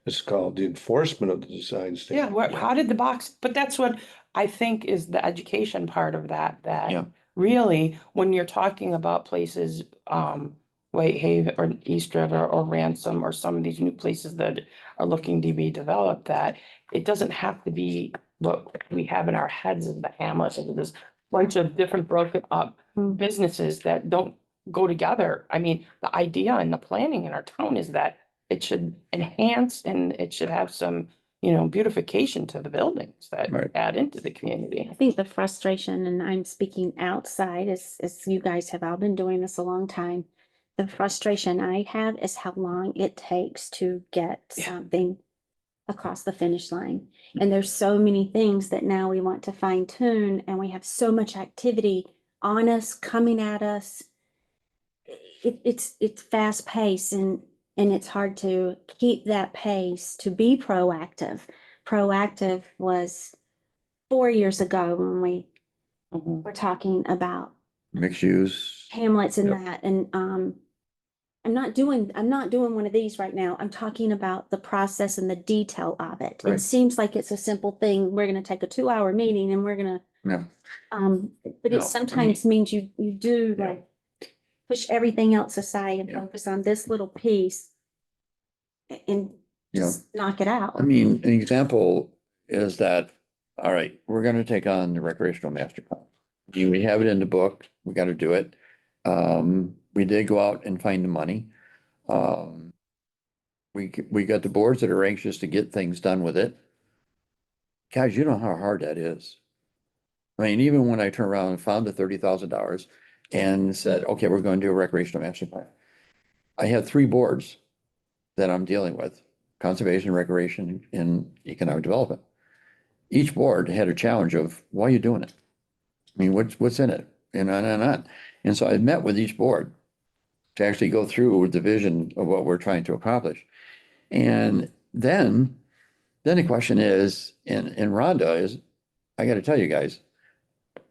It's called the enforcement of the design Yeah, standard. how did the box, but that's what I think is the education part of that, Yeah. that really, when you're talking about places, Whitehaven or East River or Ransom or some of these new places that are looking to be developed, that it doesn't have to be what we have in our heads as the hamlet, and this bunch of different broken up businesses that don't go together. I mean, the idea and the planning in our town is that it should enhance and it should have some, beautification to the buildings that Right. add into the community. I think the frustration, and I'm speaking outside, as you guys have all been doing this a long time. The frustration I have is how long it takes to get Yeah. something across the finish line. And there's so many things that now we want to fine tune, and we have so much activity on us, coming at us. It's fast paced, and it's hard to keep that pace, to be proactive. Proactive was 4 years ago when we Mhm. were talking about Mixed use. hamlets and Yep. that, and I'm not doing one of these right now. I'm talking about the process and the detail of it. It Right. seems like it's a simple thing. We're gonna take a 2-hour meeting and we're gonna, Yeah. but No, it sometimes means you do Yeah. like push everything else aside and Yeah. focus on this little piece and Yeah. just knock it out. I mean, an example is that, all right, we're gonna take on the recreational master plan. We have it in the book, we gotta do it. We did go out and find the money. We got the boards that are anxious to get things done with it. Guys, you know how hard that is. I mean, even when I turned around and found the $30,000 and said, okay, we're gonna do a recreational master plan. I had 3 boards that I'm dealing with: conservation, recreation, and economic development. Each board had a challenge of, why are you doing it? I mean, what's in it? And on and on. And so I met with each board to actually go through the vision of what we're trying to accomplish. And then the question is, and Rhonda is, I gotta tell you guys,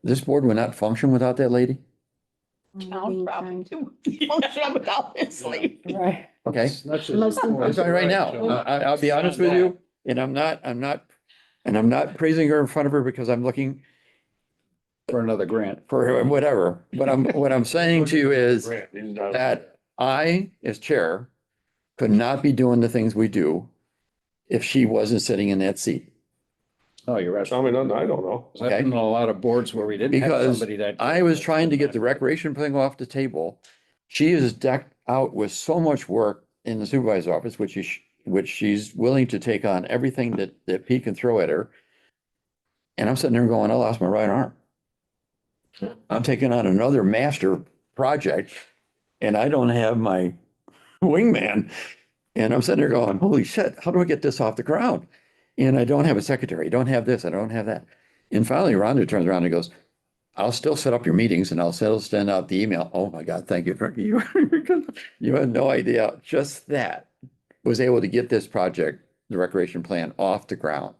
this board would not function without that lady, Town problem too. Function without this lady. Right. okay? It's not just- Most I'm sorry right now, I'll be honest with you, and I'm not praising her in front of her because I'm looking For another grant. for whatever, but what I'm saying to you is Grant, he's not- that I, as chair, could not be doing the things we do if she wasn't sitting in that seat. Oh, you're right. Tell me nothing, I don't know. I've been on a lot of boards where we didn't have Because somebody that. I was trying to get the recreation thing off the table. She is decked out with so much work in the supervisor's office, which she's willing to take on everything that Pete can throw at her. And I'm sitting there going, I lost my right arm. I'm taking on another master project and I don't have my wingman. And I'm sitting there going, holy shit, how do I get this off the ground? And I don't have a secretary, I don't have this, I don't have that. And finally, Rhonda turns around and goes, I'll still set up your meetings and I'll still send out the email. Oh my God, thank you for you. You had no idea. Just that was able to get this project, the recreation plan, off the ground.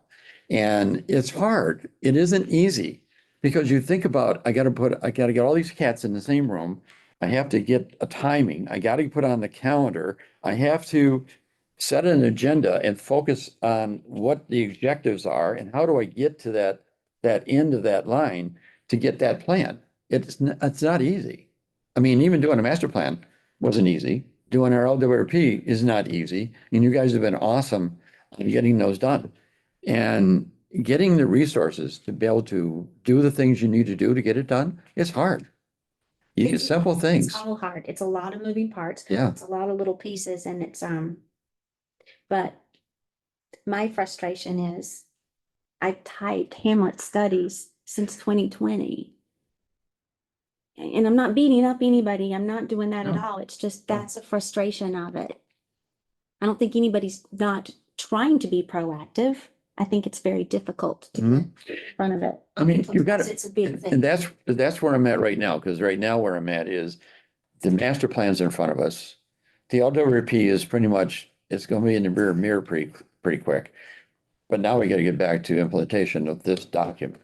And it's hard. It isn't easy because you think about, I gotta get all these cats in the same room. I have to get a timing. I gotta put on the calendar. I have to set an agenda and focus on what the objectives are and how do I get to that end of that line to get that plan. It's not easy. I mean, even doing a master plan wasn't easy. Doing our LWRP is not easy. And you guys have been awesome on getting those done. And getting the resources to be able to do the things you need to do to get it done, it's hard. You get simple things. It's all hard. It's a lot of moving parts. Yeah. It's a lot of little pieces, and but my frustration is I've typed Hamlet studies since 2020. And I'm not beating up anybody. I'm not doing that at No. all. It's just that's a frustration of it. I don't think anybody's not trying to be proactive. I think it's very difficult to Mhm. get in front of it. I mean, you got Because it's a big And thing. that's where I'm at right now, because right now where I'm at is the master plan's in front of us. The LWRP is pretty much, it's gonna be in the rear mirror pretty quick. But now we gotta get back to implementation of this document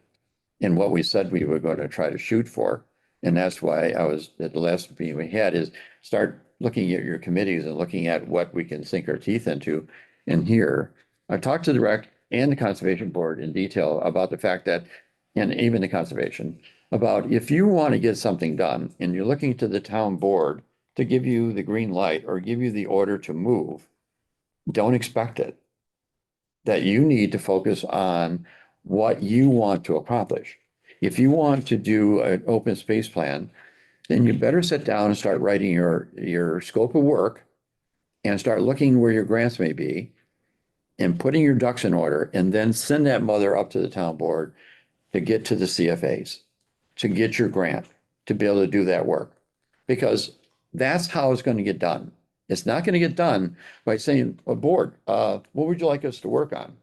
and what we said we were gonna try to shoot for. And that's why I was, at the last meeting we had is start looking at your committees and looking at what we can sink our teeth into in here, I talked to the rec and the conservation board in detail about the fact that, and even the conservation, about if you want to get something done and you're looking to the town board to give you the green light or give you the order to move, don't expect it. That you need to focus on what you want to accomplish. If you want to do an open space plan, then you better sit down and start writing your scope of work and start looking where your grants may be and putting your ducks in order, and then send that mother up to the town board to get to the CFAs, to get your grant, to be able to do that work. Because that's how it's going to get done. It's not going to get done by saying, "A board, what would you like us to work on?"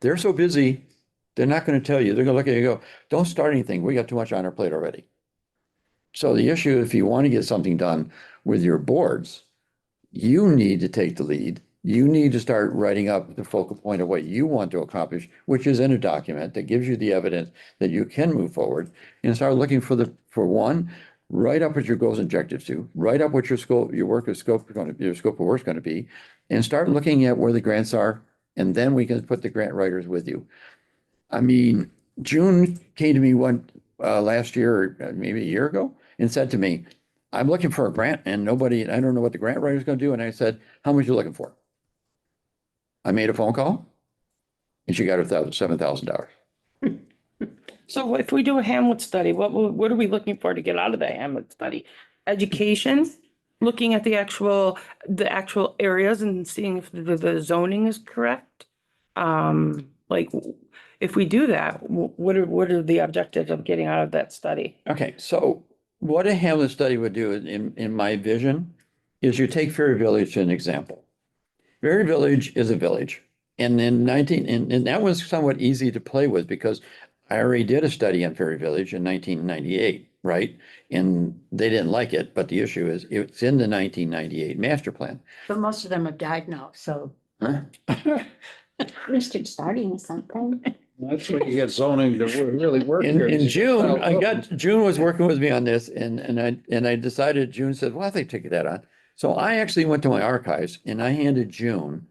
They're so busy, they're not going to tell you. They're going to look at you and go, "Don't start anything. We got too much on our plate already." So the issue, if you want to get something done with your boards, you need to take the lead. You need to start writing up the focal point of what you want to accomplish, which is in a document that gives you the evidence that you can move forward, and start looking for one, write up what your goals and objectives do, write up what your scope, your work of scope, your scope of work is going to be, and start looking at where the grants are, and then we can put the grant writers with you. I mean, June came to me last year, or maybe a year ago, and said to me, "I'm looking for a grant and I don't know what the grant writer is going to do." And I said, "How much are you looking for?" I made a phone call and she got her $7,000. So if we do a Hamlet study, what are we looking for to get out of the Hamlet study? Education, looking at the actual areas and seeing if the zoning is correct. Like, if we do that, what are the objectives of getting out of that study? Okay, so what a Hamlet study would do in my vision is you take Ferry Village as an example. Ferry Village is a village. And and that was somewhat easy to play with because I already did a study on Ferry Village in 1998, right? And they didn't like it, but the issue is it's in the 1998 master plan. But most of them have died now, so. Huh? At least you're starting with something. That's when you get zoning to really work here. In June, June was working with me on this and I decided, June said, "Well, I think take that on." So I actually went to my archives and I handed June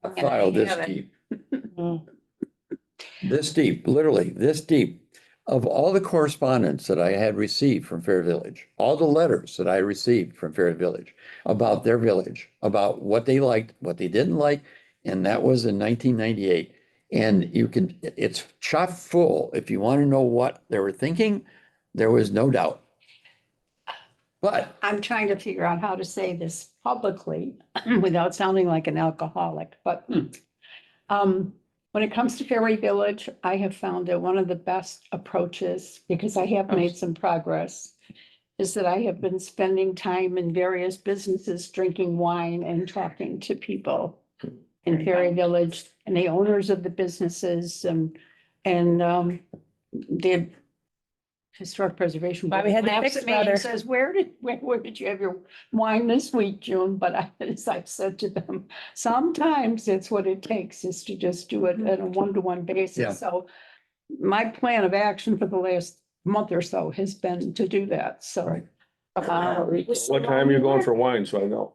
a file this deep. This deep, literally this deep, of all the correspondence that I had received from Fair Village, all the letters that I received from Fair Village about their village, about what they liked, what they didn't like, and that was in 1998. And it's chock full. If you want to know what they were thinking, there was no doubt. But I'm trying to figure out how to say this publicly without sounding like an alcoholic, but when it comes to Ferry Village, I have found that one of the best approaches, because I have made some progress, is that I have been spending time in various businesses, drinking wine and talking to people in Ferry Village and the owners of the businesses and the Historic Preservation. Why we had the Board laughs Fix at me and brother. says, where did you have your wine this week, June? But as I've said to them, sometimes it's what it takes is to just do it at a one-to-one Yeah. basis. So my plan of action for the last month or so has been to do that. So. Right. What time are you going for wine? So I know.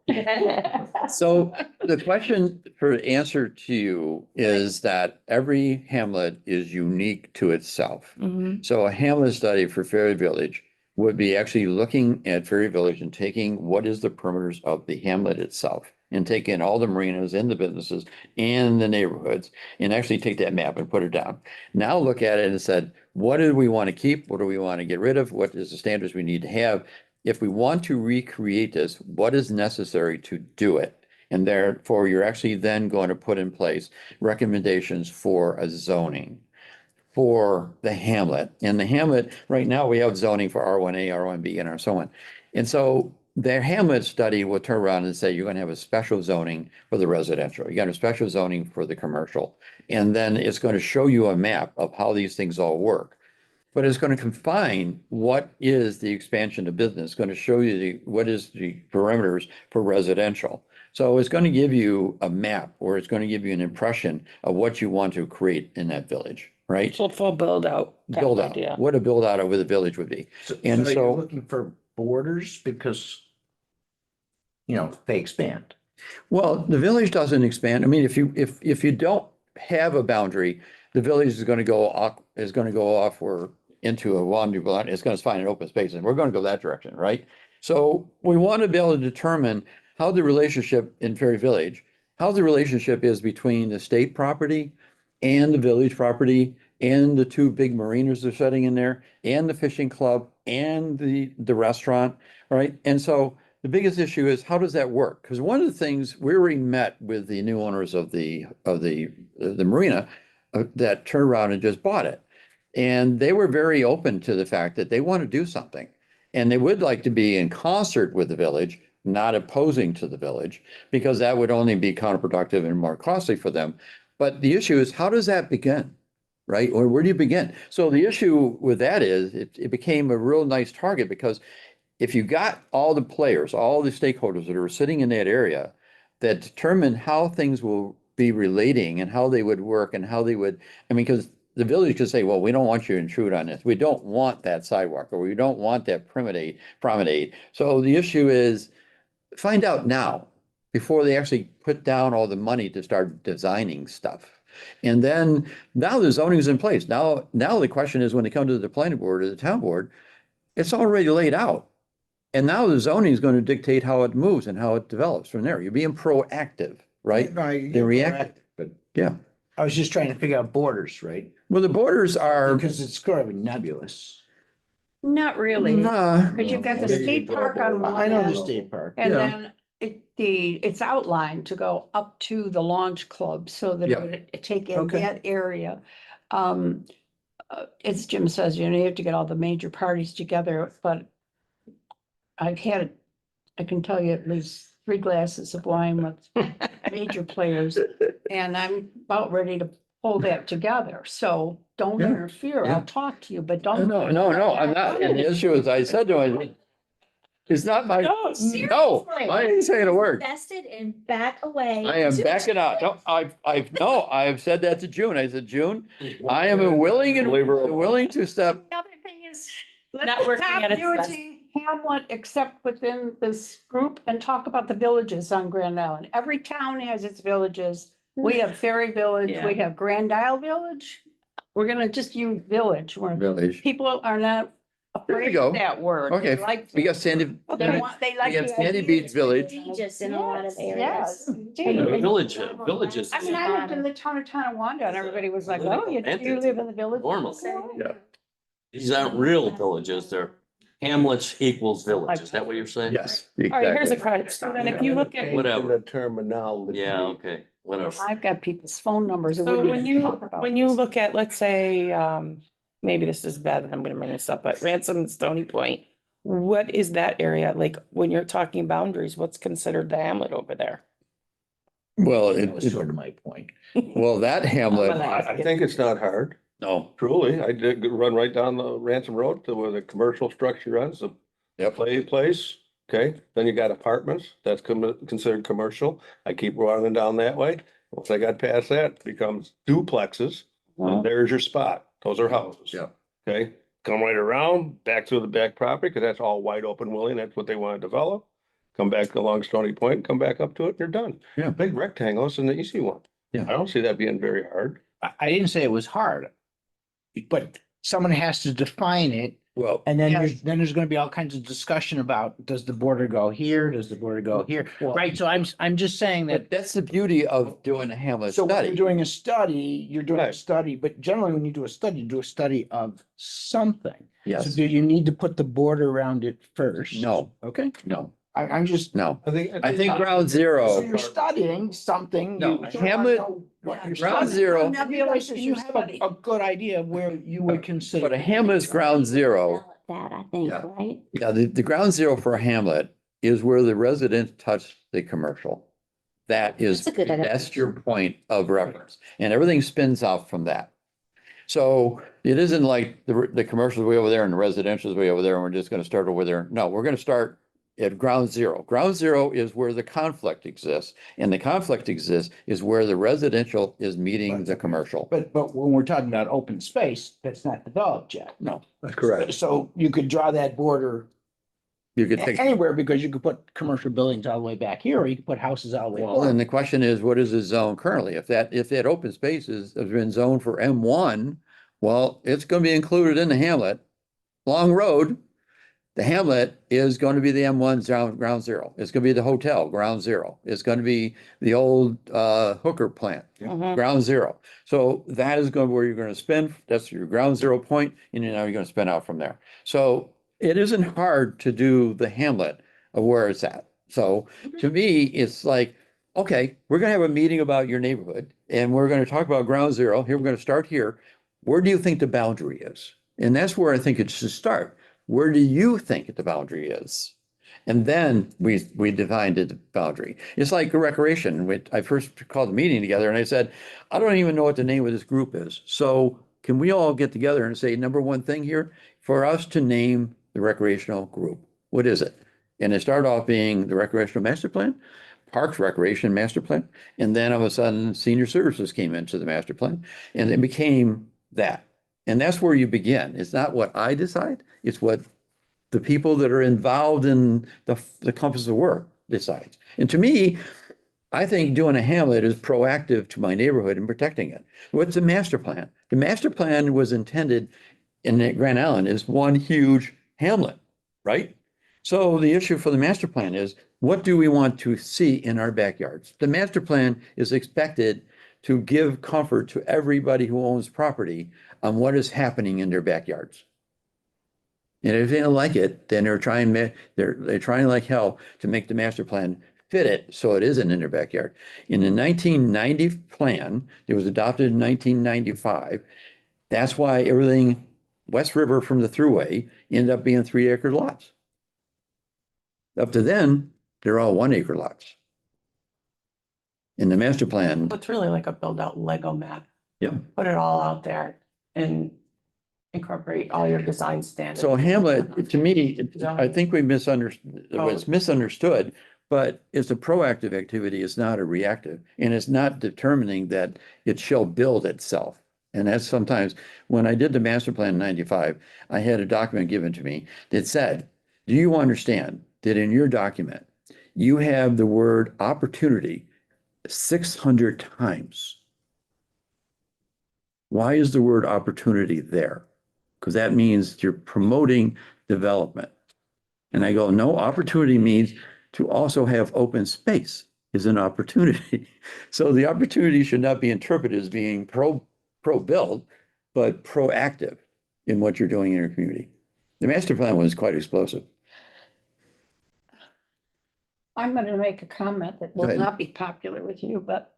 so the question for answer to you is that every hamlet is unique to itself. Mhm. So a hamlet study for Ferry Village would be actually looking at Ferry Village and taking what is the perimeters of the hamlet itself and take in all the marinas and the businesses and the neighborhoods and actually take that map and put it down. Now look at it and said, what do we want to keep? What do we want to get rid of? What is the standards we need to have? If we want to recreate this, what is necessary to do it? And therefore, you're actually then going to put in place recommendations for a zoning for the hamlet. And the hamlet, right now, we have zoning for R1A, R1B, and so on. And so their hamlet study will turn around and say, you're going to have a special zoning for the residential. You got a special zoning for the commercial. And then it's going to show you a map of how these things all work. But it's going to confine what is the expansion of business, going to show you what is the parameters for residential. So it's going to give you a map or it's going to give you an impression of what you want to create in that village, right? So full build out. type Build out, idea. what a build out of the village would be. And you're so- looking for borders because they expand. Well, the village doesn't expand. I mean, if you don't have a boundary, the village is gonna go off or into a boundary line. It's gonna find an open space and we're gonna go that direction, right? So we want to be able to determine how the relationship in Ferry Village, how the relationship is between the state property and the village property and the two big marinas they're setting in there and the fishing club and the restaurant, right? And so the biggest issue is how does that work? Because one of the things we already met with the new owners of the marina that turned around and just bought it. And they were very open to the fact that they want to do something. And they would like to be in concert with the village, not opposing to the village, because that would only be counterproductive and more costly for them. But the issue is, how does that begin? Right? Or where do you begin? So the issue with that is it became a real nice target because if you got all the players, all the stakeholders that are sitting in that area that determine how things will be relating and how they would work and how they would, I mean, because the village could say, well, we don't want you to intrude on this. We don't want that sidewalk or we don't want that promenade. So the issue is find out now before they actually put down all the money to start designing stuff. And then now the zoning is in place. Now the question is when they come to the planning board or the town board, it's already laid out. And now the zoning is going to dictate how it moves and how it develops from there. You're being proactive, right? No, you're They're reactive. correct, but Yeah. I was just trying to figure out borders, right? Well, the borders are. Because it's sort of nebulous. Not really, Nah, because you've got the state park on one I know the end, state park. and Yeah. then it's outlined to go up to the launch club so that it Yeah. would take in Okay. that area. As Jim says, you have to get all the major parties together, but I can tell you at least 3 glasses of wine with major players, and I'm about ready to pull that together. So don't Yeah. interfere. Yeah. I'll talk to you, but no, don't. no, I'm not. And the issue is, I said to him, it's not my, no, I ain't saying a word. Invested and back away. I am backing out. No, I've said that to June. I said, June, I am willing to step. The other thing is, Not let's working stop at its best. using Hamlet except within this group and talk about the villages on Grand Island. Every town has its villages. We have Ferry Village, we have Grand Isle Village. We're gonna just use village, where Village. people are not There we afraid go. of that word. Okay, They like we got it. Sandy. They like we have the Sandy idea. Beach Village. Prestigious in a lot of Yes, areas. yes, Yeah, indeed. villages. I mean, I lived in the town of Tonawanda and everybody was like, oh, you live in the village? Normal. Yeah. These aren't real villages, they're hamlets equals village, is that what you're saying? Yes. All right, here's a exactly. card. So then if you look at, Whatever. The terminology. Yeah, okay, whatever. I've got people's phone numbers. that so wouldn't when even talk about when you this. look at, let's say, maybe this is bad, and I'm gonna bring this up, but Ransom and Stony Point, what is that area? Like, when you're talking boundaries, what's considered the hamlet over there? Well, That was sort of my point. that Hamlet, I think it's not hard, no, truly. I did run right down the Ransom Road to where the commercial structure runs, the Yep. place. Okay, then you got apartments, that's considered commercial. I keep running down that way. Once I got past that, it becomes duplexes. And there's your spot. Those are houses. Yeah. Okay, come right around, back through the back property, because that's all wide open, Willie, and that's what they want to develop. Come back along Stony Point, come back up to it, and you're done. Yeah. Big rectangles and the easy one. Yeah. I don't see that being very hard. I didn't say it was hard. But someone has to define it. well, And then Yes. there's gonna be all kinds of discussion about, does the border go here? Does the border go here? Well- Right, so I'm just saying that. but that's the beauty of doing a Hamlet So when you're study. doing a study, you're doing a Right. study, but generally when you do a study, you do a study of something. So Yes, do you need to put the border around it first? no, Okay, no, I'm just. no. I think ground So zero, you're studying something. No, you sort of Hamlet- know what you're ground studying. zero, Nebulous So is you your have study. a good idea of where you would consider. but a Hamlet's ground zero. That, I think, Yeah. right? Yeah, the ground zero for a hamlet is where the residents touch the commercial. That is, That's a good that's your point of reference, and everything spins out from that. So it isn't like the commercial's way over there and the residential's way over there, and we're just gonna start over there. No, we're gonna start at ground zero. Ground zero is where the conflict exists, and the conflict exists is where the residential is meeting the commercial. But when we're talking about open space, that's not developed yet. No, That's correct. So you could draw that border You could take, Anywhere, because you could put commercial buildings all the way back here, or you could put houses all the way. well, forward. and the question is, what is the zone currently? If that open space has been zoned for M1, well, it's gonna be included in the hamlet. Long Road, the hamlet is going to be the M1 ground zero. It's gonna be the hotel, ground zero. It's gonna be the old hooker plant, Mhm. ground zero. So that is going where you're gonna spend. That's your ground zero point, and now you're gonna spend out from there. So it isn't hard to do the hamlet of where it's at. So to me, it's like, okay, we're gonna have a meeting about your neighborhood and we're gonna talk about ground zero. Here, we're gonna start here. Where do you think the boundary is? And that's where I think it should start. Where do you think the boundary is? And then we defined the boundary. It's like a recreation. I first called the meeting together and I said, I don't even know what the name of this group is. So can we all get together and say, number one thing here, for us to name the recreational group, what is it? And it started off being the recreational master plan, Parks Recreation Master Plan, and then all of a sudden senior services came into the master plan and it became that. And that's where you begin. It's not what I decide, it's what the people that are involved in the compass of work decides. And to me, I think doing a hamlet is proactive to my neighborhood and protecting it. What's the master plan? The master plan was intended in Grand Island is one huge hamlet, right? So the issue for the master plan is, what do we want to see in our backyards? The master plan is expected to give comfort to everybody who owns property on what is happening in their backyards. And if they don't like it, then they're trying like hell to make the master plan fit it so it isn't in their backyard. In the 1990 plan, it was adopted in 1995. That's why everything West River from the thruway ended up being 3-acre lots. Up to then, they're all 1-acre lots. In the master plan, It's really like a build out Lego map. Yeah. Put it all out there and incorporate all your design standards. so Hamlet, to me, I think we misunderstood, it's misunderstood, but it's a proactive activity, it's not a reactive, and it's not determining that it shall build itself. And that's sometimes, when I did the master plan in 95, I had a document given to me that said, do you understand that in your document, you have the word opportunity 600 times? Why is the word opportunity there? Because that means you're promoting development. And I go, no, opportunity means to also have open space is an opportunity. So the opportunity should not be interpreted as being pro-build, but proactive in what you're doing in your community. The master plan was quite explosive. I'm going to make a comment that Go will ahead. not be popular with you, but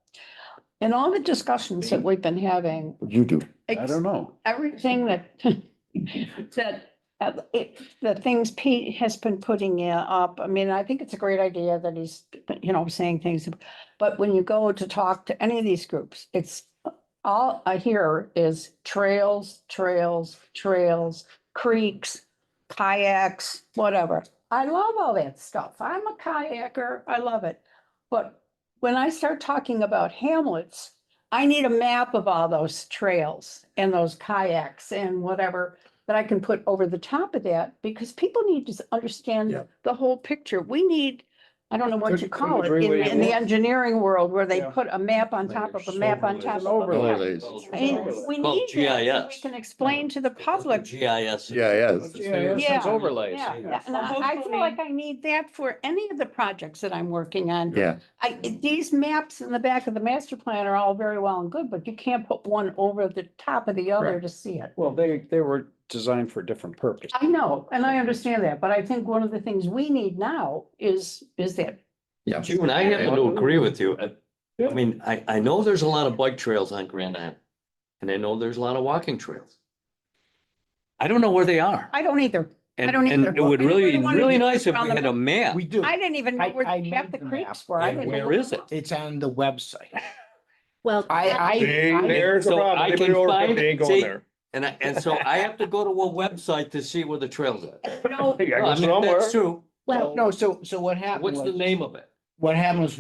in all the discussions that we've been having, You do. I don't know. everything that the things Pete has been putting up, I mean, I think it's a great idea that he's, saying things. But when you go to talk to any of these groups, it's all I hear is trails, trails, trails, creeks, kayaks, whatever. I love all that stuff. I'm a kayaker. I love it. But when I start talking about hamlets, I need a map of all those trails and those kayaks and whatever that I can put over the top of that, because people need to understand Yeah. the whole picture. We need, I don't know what you call it, Imagery, in the yeah. engineering world where they Yeah. put a map on top of a map on top of a Overlays. map. Overlays. I mean, we Well, need that, so we GIS. can explain to the public. GIS. Yeah, yes. Yeah. overlays. Yeah, and I feel like I need that for any of the projects that I'm working on. Yeah, These maps in the back of the master plan are all very well and good, but you can't put one over the top of the other Correct. to see it. Well, they were designed for different purposes. I know, and I understand that, but I think one of the things we need now is that. yeah. June, I happen to agree with you. I mean, I know there's a lot of bike trails on Grand Island. And I know there's a lot of walking trails. I don't know where they are. I don't either. And, don't and either. it would I really, really wanna really do nice if around we the had a map. We do. I didn't even know where I half need the the creeks map. were. I And didn't know where is it? It's on the website. Well. There's a So problem. I Anybody can over find- 50 ain't see, going there. And so I have to go to a website to see where the trails are. No, Hey, I Well, I go mean, somewhere. that's true. Well, No, so what happened What's the was, name of it? what happened was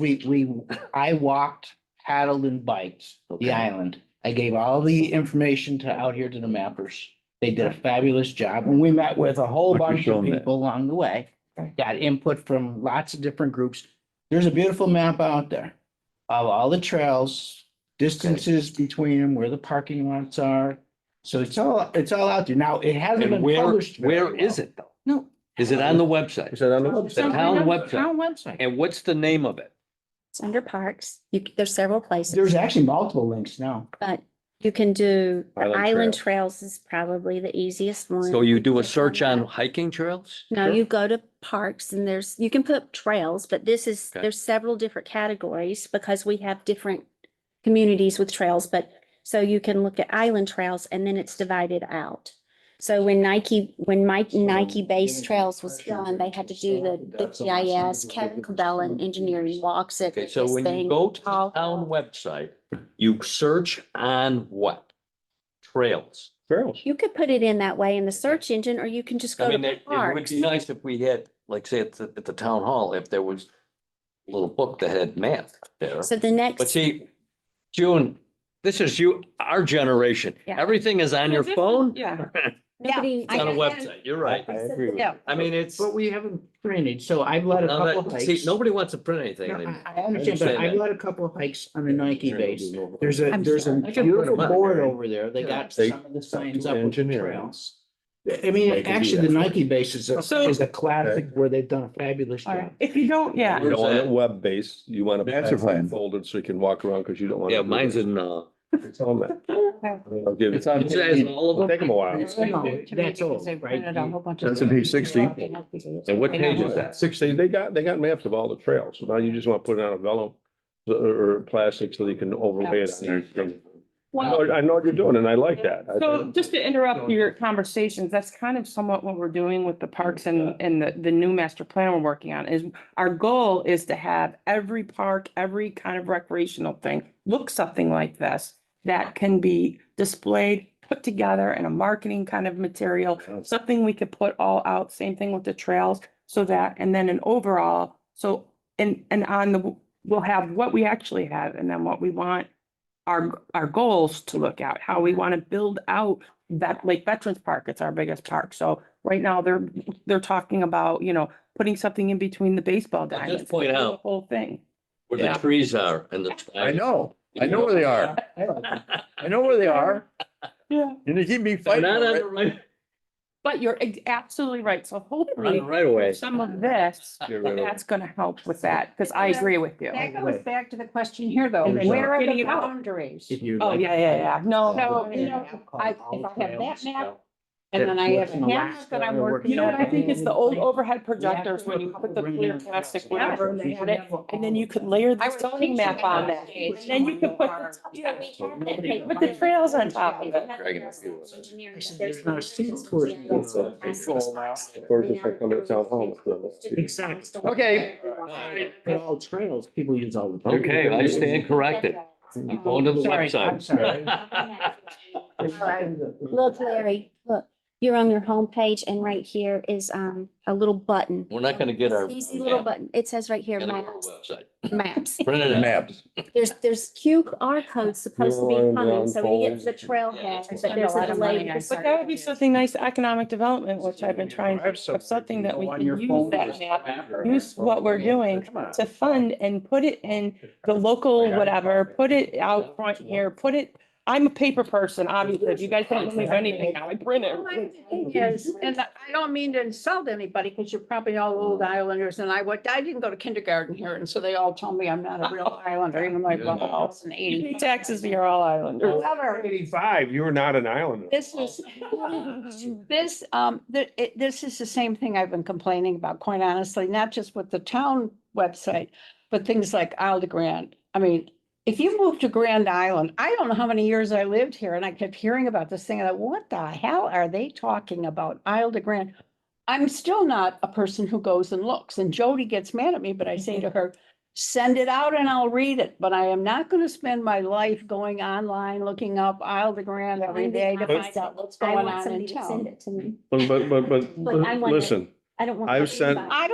I walked, paddled and biked Okay. the island. I gave all the information to out here to the mappers. They did a fabulous job and we met with a whole Why don't you bunch show of 'em that? people along the way. got input from lots of different groups. There's a beautiful map out there of all the trails, distances between them, where the parking lots are. So it's all out there. Now, it hasn't And been where, published. very where is well. it though? No. Is it on the website? Is that on the The website? town website? Town website. And what's the name of it? It's under parks. There's several places. There's actually multiple links now. But you can do, the Island Island Trail. Trails is probably the easiest one. So you do a Click search on that. hiking trails? No, you go to parks and you can put trails, but Okay. there's several different categories because we have different communities with trails, but so you can look at Island Trails and then it's divided out. So when Nike Base Trails was done, they had to do the GIS. Kevin Cabela Engineering walks it. Okay, so this when you thing. go to the all- town website, you search on what? Trails. Trails. You could put it in that way in the search engine, or you can just I go mean, to it would parks. be nice if we had, like, say, at the town hall, if there was a little book that had math there. So the But next, see, June, this is our generation. Yeah. Everything is on your phone. Yeah. nobody. It's on a website. You're right. I agree with Yeah. I mean, it's. But we haven't printed, so I've led a Now couple that- hikes. See, nobody wants to print anything No, anymore. I understand, but understand I've that. led a couple of hikes on the Nike base. There's a I'm there's a sorry. I can beautiful put 'em up. board over there. They got They- some of the signs up with the engineering. trails. I mean, They can do actually, the that. Nike base is So- a classic where they've done a fabulous All job. right. If you don't, yeah. You don't want it web-based, you want to. Master plan. Folded so you can walk around because you don't want. Yeah, mine's in, It's on that. I'll give It's it. on. it says all of It'll them. take them a while. That's all, right? That's in page 60. And what page is that? 60, they got maps of all the trails. So now you just want to put it on a vellum or plastic so you can overlay it on everything. I know what you're doing and I like that. So just to interrupt your conversations, that's kind of somewhat what we're doing with the parks and the new master plan we're working on is our goal is to have every park, every kind of recreational thing look something like this that can be displayed, put together in a marketing kind of material, something we could put all out, same thing with the trails, so that, and then an overall, so, and on the, we'll have what we actually have and then what we want our goals to look out, how we want to build out that Lake Veterans Park. It's our biggest park. So right now they're talking about, putting something in between the baseball I'll just diamonds. point the out- whole thing. Where the Yeah. trees are and the. I know where they are. I know where they are. Yeah. And they keep me They're fighting. not on over the it. right, But you're absolutely right. So on the hopefully right away. some of this, Get rid of it. that's gonna help with that, because I agree with you. That goes back to the question here, though. And then Where are getting the it out. boundaries? If you Oh, like- yeah. No. So, if I have that map, and then I have a camera that I'm working. You know what I think is the old overhead projectors Yeah. when you put the clear plastic, whatever, and they had it, and then you could layer the zoning map on that. And then you could put put the trails on top of it. There's no seats for it. Or just like coming to town hall. Exactly. Okay. But all trails, people use all the time. Okay, I stand corrected. You go to the Sorry, I'm sorry. website. Look, Larry, look, you're on your homepage and right here is a little button. We're not gonna get our. Easy little button. It says right here, Get our maps, website. maps. Print it out. Maps. There's QR codes supposed to be Line coming, down so we get to the poles. trailhead, but Spend a there's lot a of money delay. on But that would be something nice, economic development, which I've been trying, I have some- of something that we on can your use phone, that just map, map or- use what we're doing Come on. to fund and put it in the local whatever, put it out front here, put it, I'm a paper person, obviously. If you guys don't believe anything now, I print Well, the it. thing is, and I don't mean to insult anybody, because you're probably all old Islanders, and I didn't go to kindergarten here, and so they all told me I'm not a real Islander, even though I bought a house in You eighty. pay taxes, you're all islanders. However, 85, you were not an islander. this is, this is the same thing I've been complaining about, quite honestly, not just with the town website, but things like Isle de Grand. I mean, if you move to Grand Island, I don't know how many years I lived here, and I kept hearing about this thing, and I, what the hell are they talking about, Isle de Grand? I'm still not a person who goes and looks, and Jody gets mad at me, but I say to her, send it out and I'll read it, but I am not gonna spend my life going online, looking up Isle de Grand every day to find out what's I going want on in somebody to send town. it to me. But But I wonder- listen, I don't want. I've sent- I'm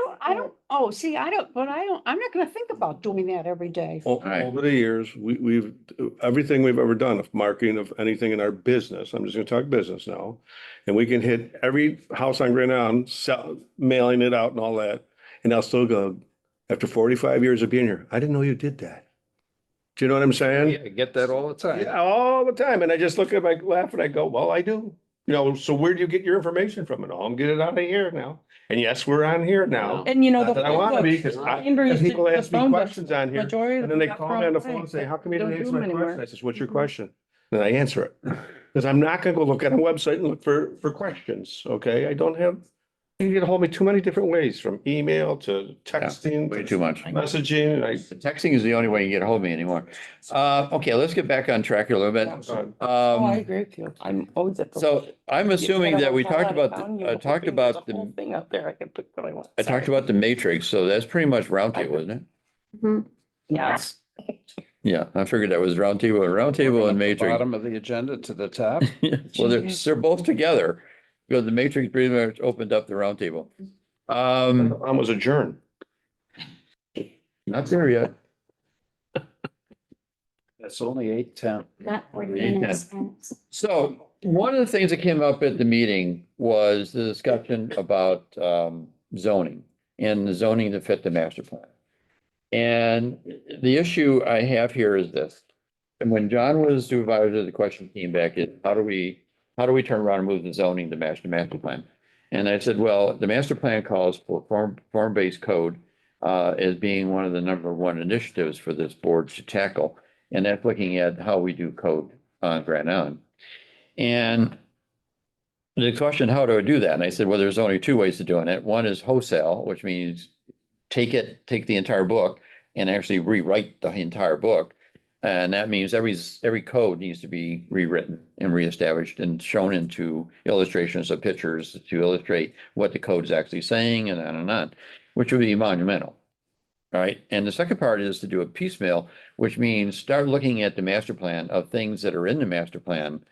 not gonna think about doing that every day. right. Over the years, we've, everything we've ever done of marketing of anything in our business, I'm just gonna talk business now. And we can hit every house on Grand Island, mailing it out and all that. And I'll still go, after 45 years of being here, I didn't know you did that. Do you know what I'm saying? I get that all the time. Yeah, all the time. And I just look at my laugh and I go, well, I do. You know, so where do you get your information from? And I'm get it out of here now. And yes, we're on here now. And you know, Not the. that I want to be, because people ask me questions on here. And then they call me on the phone and say, how come you didn't answer my question? I says, what's your question? And I answer it. Because I'm not gonna go look at a website and look for questions, okay? I don't have, you get a hold of me too many different ways, from email to texting. Way to too much. Messaging, and I. Texting is the only way you get a hold of me anymore. Okay, let's get back on track here a little bit. Oh, I agree with you. I'm always at the. So I'm assuming that we talked about, I talked about The whole the, thing up there, I can put going on. I talked about the matrix, so that's pretty much roundtable, isn't it? Mhm. Yes. Yeah, I figured that was roundtable and matrix. Bottom of the agenda to the top. Well, they're both together, because the matrix pretty much opened up the roundtable. I was adjourned. Not there yet. That's only 8:10. Got 40 Yeah, you minutes. So one of the things that came up at the meeting was the discussion about zoning and the zoning to fit the master plan. And the issue I have here is this. And when John was supervisor, the question came back is, how do we turn around and move the zoning to match the master plan? And I said, well, the master plan calls for form-based code as being one of the number one initiatives for this board to tackle. And that's looking at how we do code on Grand Island. And the question, how do I do that? And I said, well, there's only two ways of doing it. One is wholesale, which means take the entire book and actually rewrite the entire book. And that means every code needs to be rewritten and reestablished and shown into illustrations of pictures to illustrate what the code is actually saying and on and on, which would be monumental. All right. And the second part is to do a piecemeal, which means start looking at the master plan of things that are in the master plan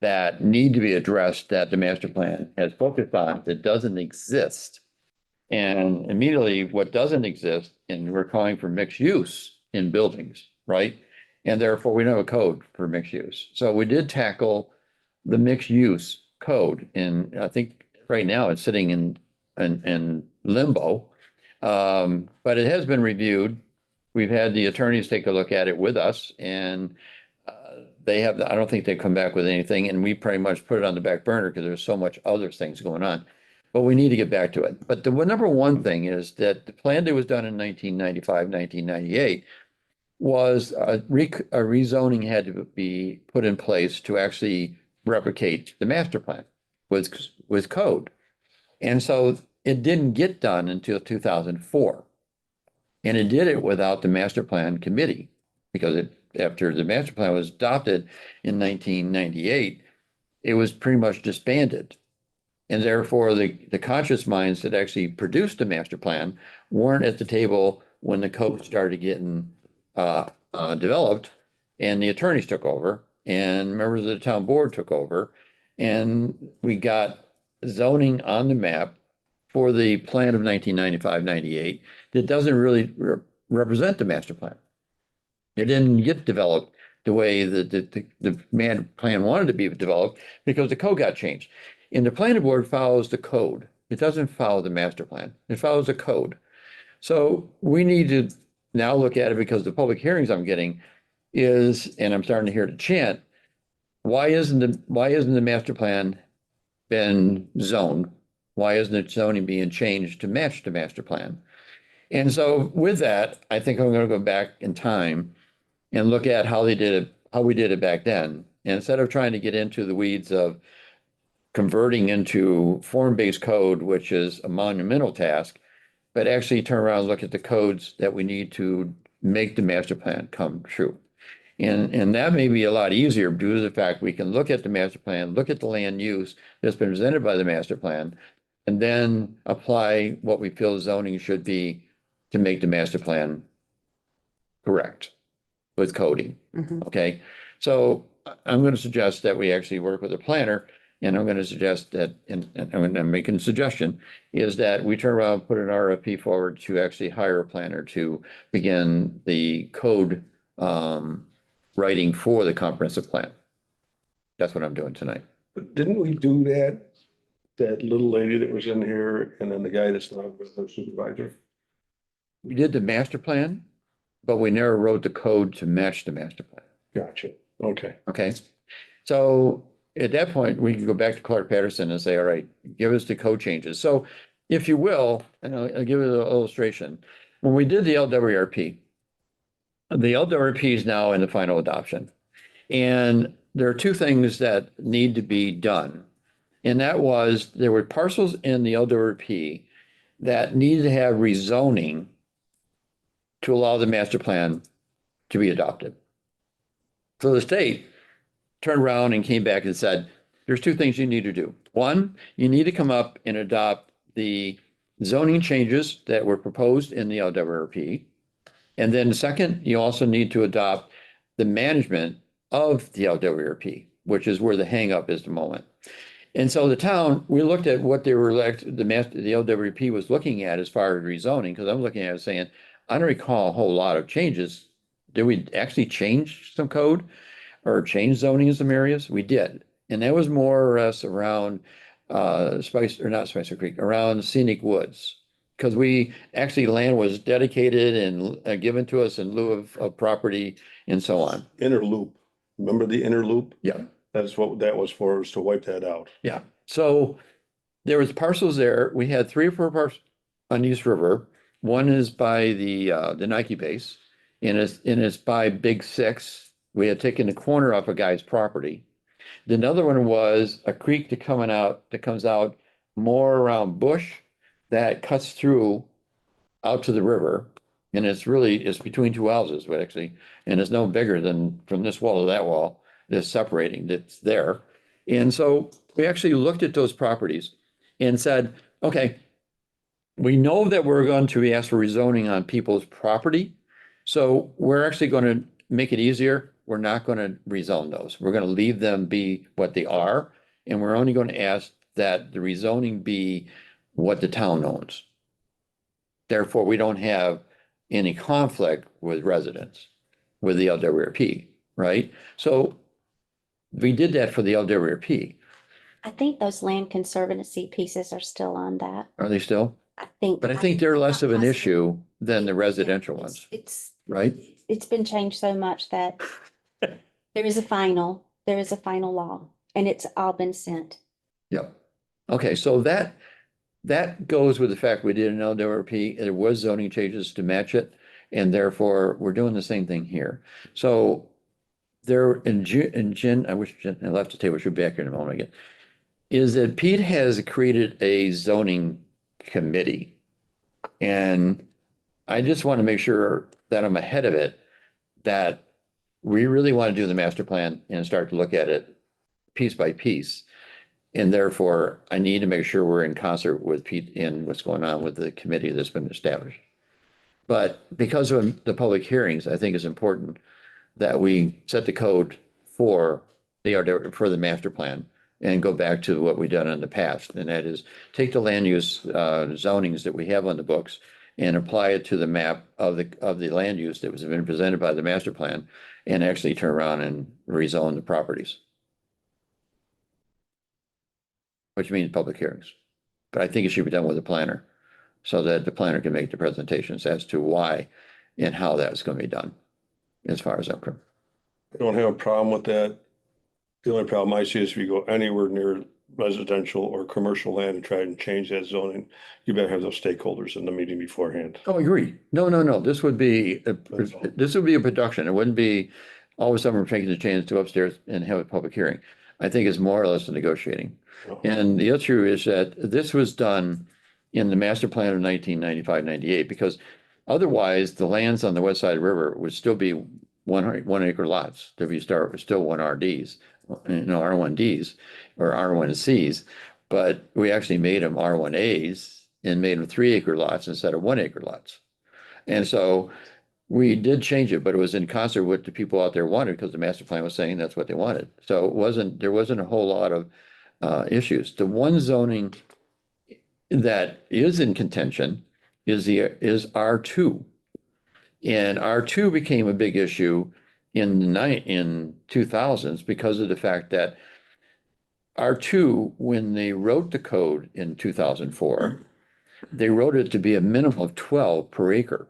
that need to be addressed, that the master plan has focused on, that doesn't exist. And immediately what doesn't exist, and we're calling for mixed use in buildings, right? And therefore we don't have a code for mixed use. So we did tackle the mixed use code. And I think right now it's sitting in limbo. But it has been reviewed. We've had the attorneys take a look at it with us, and they have, I don't think they've come back with anything, and we pretty much put it on the back burner because there's so much other things going on. But we need to get back to it. But the number one thing is that the plan that was done in 1995, 1998 was a rezoning had to be put in place to actually replicate the master plan with code. And so it didn't get done until 2004. And it did it without the master plan committee, because after the master plan was adopted in 1998, it was pretty much disbanded. And therefore, the conscious minds that actually produced the master plan weren't at the table when the code started getting developed, and the attorneys took over, and members of the town board took over, and we got zoning on the map for the plan of 1995-98 that doesn't really represent the master plan. It didn't get developed the way that the plan wanted to be developed because the code got changed. And the planning board follows the code. It doesn't follow the master plan. It follows the code. So we need to now look at it, because the public hearings I'm getting is, and I'm starting to hear the chant, why isn't the master plan been zoned? Why isn't it zoning being changed to match the master plan? And so with that, I think I'm going to go back in time and look at how we did it back then. And instead of trying to get into the weeds of converting into form-based code, which is a monumental task, but actually turn around and look at the codes that we need to make the master plan come true. And that may be a lot easier due to the fact we can look at the master plan, look at the land use that's been presented by the master plan, and then apply what we feel zoning should be to make the master plan correct with coding. Mhm. Okay, so I'm going to suggest that we actually work with a planner And I'm gonna suggest that, and I'm making a suggestion, is that we turn around, put an RFP forward to actually hire a planner to begin the code writing for the comprehensive plan. That's what I'm doing tonight. But didn't we do that? That little lady that was in here and then the guy that's not with her supervisor? We did the master plan, but we never wrote the code to match the master plan. Gotcha. Okay. Okay, so at that point, we can go back to Clark Patterson and say, all right, give us the code changes. So if you will, and I'll give you an illustration. When we did the LWRP is now in the final adoption. And there are two things that need to be done. And that was, there were parcels in the LWRP that needed to have rezoning to allow the master plan to be adopted. So the state turned around and came back and said, there's two things you need to do. One, you need to come up and adopt the zoning changes that were proposed in the LWRP. And then second, you also need to adopt the management of the LWRP, which is where the hangup is at the moment. And so the town, we looked at what they were like, the LWRP was looking at as far as rezoning, because I'm looking at it saying, I don't recall a whole lot of changes. Did we actually change some code or change zoning in some areas? We did. And that was more or less around Spicer Creek, around Scenic Woods. Because we actually, land was dedicated and given to us in lieu of property and so on. Inner loop. Remember the inner loop? Yeah. That's what that was for, was to wipe that out. Yeah, so there was parcels there. We had 3 or 4 parcels on East River. One is by the Nike base, and it's by Big Six. We had taken the corner off a guy's property. The other one was a creek that comes out more around Bush that cuts through out to the river. And it's between 2 houses, but actually, and it's no bigger than from this wall to that wall. That's separating, that's there. And so we actually looked at those properties and said, okay, we know that we're going to ask for rezoning on people's property. So we're actually going to make it easier. We're not going to rezone those. We're going to leave them be what they are. And we're only going to ask that the rezoning be what the town owns. Therefore, we don't have any conflict with residents, with the LWRP, right? So we did that for the LWRP. I think those land conservancy pieces are still on that. Are they still? I think. But I think they're less of an issue than the residential Yeah, ones, It's, right? it's been changed so much that there is a final law, and it's all been sent. Yep. Okay, so that goes with the fact we did an LWRP, there was zoning changes to match it, and therefore we're doing the same thing here. So there in Jen, I wish Jen, I left the table, she'll be back here in a moment again, is that Pete has created a zoning committee. And I just want to make sure that I'm ahead of it, that we really want to do the master plan and start to look at it piece by piece. And therefore, I need to make sure we're in concert with Pete in what's going on with the committee that's been established. But because of the public hearings, I think it's important that we set the code for the master plan and go back to what we've done in the past. And that is take the land use zonings that we have on the books and apply it to the map of the land use that was been presented by the master plan and actually turn around and rezone the properties. Which means public hearings. But I think it should be done with a planner so that the planner can make the presentations as to why and how that's going to be done, as far as I'm concerned. I don't have a problem with that. The only problem I see is if you go anywhere near residential or commercial land and try and change that zoning, you better have those stakeholders in the meeting beforehand. Oh, I agree. No. This would be a production. It wouldn't be all of a sudden we're taking the change to upstairs and have a public hearing. I think it's more or less a negotiating. And the issue is that this was done in the master plan of 1995-98, because otherwise the lands on the west side of the river would still be 1 acre lots. If you start with still R1Ds or R1Cs, but we actually made them R1As and made them 3 acre lots instead of 1 acre lots. And so we did change it, but it was in concert with the people out there wanted, because the master plan was saying that's what they wanted. So there wasn't a whole lot of issues. The one zoning that is in contention is R2. And R2 became a big issue in 2000s because of the fact that R2, when they wrote the code in 2004, they wrote it to be a minimum of 12 per acre.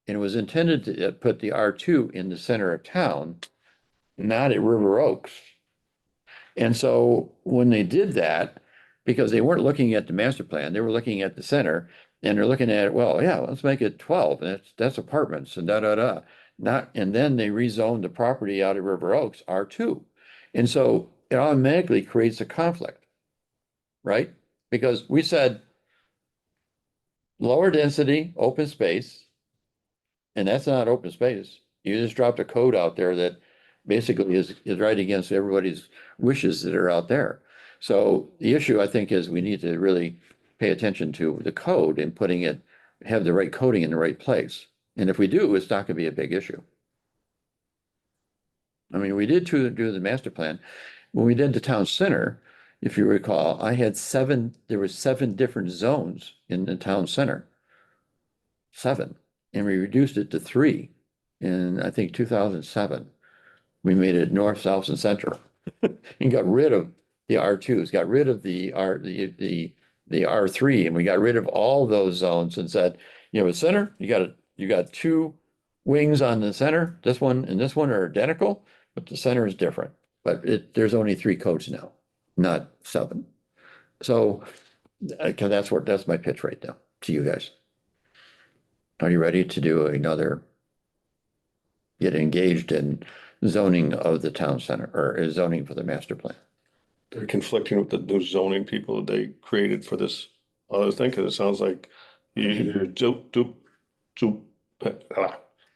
And it was intended to put the R2 in the center of town, not at River Oaks. And so when they did that, because they weren't looking at the master plan, they were looking at the center, and they're looking at, well, yeah, let's make it 12, and that's apartments and Not, and then they rezoned the property out of River Oaks R2. And so it automatically creates a conflict, right? Because we said lower density, open space, and that's not open space. You just dropped a code out there that basically is right against everybody's wishes that are out there. So the issue, I think, is we need to really pay attention to the code and have the right coding in the right place. And if we do, it's not going to be a big issue. I mean, we did do the master plan. When we did the town center, if you recall, there were 7 different zones in the town center. 7. And we reduced it to 3 in, I think, 2007. We made it north, south, and central. And got rid of the R2s, got rid of the R3, and we got rid of all those zones and said, you know, the center, you got 2 wings on the center. This one and this one are identical, but the center is different. But there's only 3 codes now, not 7. So that's my pitch right now to you guys. Are you ready to do get engaged in zoning of the town center or zoning for the master plan? They're conflicting with the new zoning people that they created for this other thing, because it sounds like you're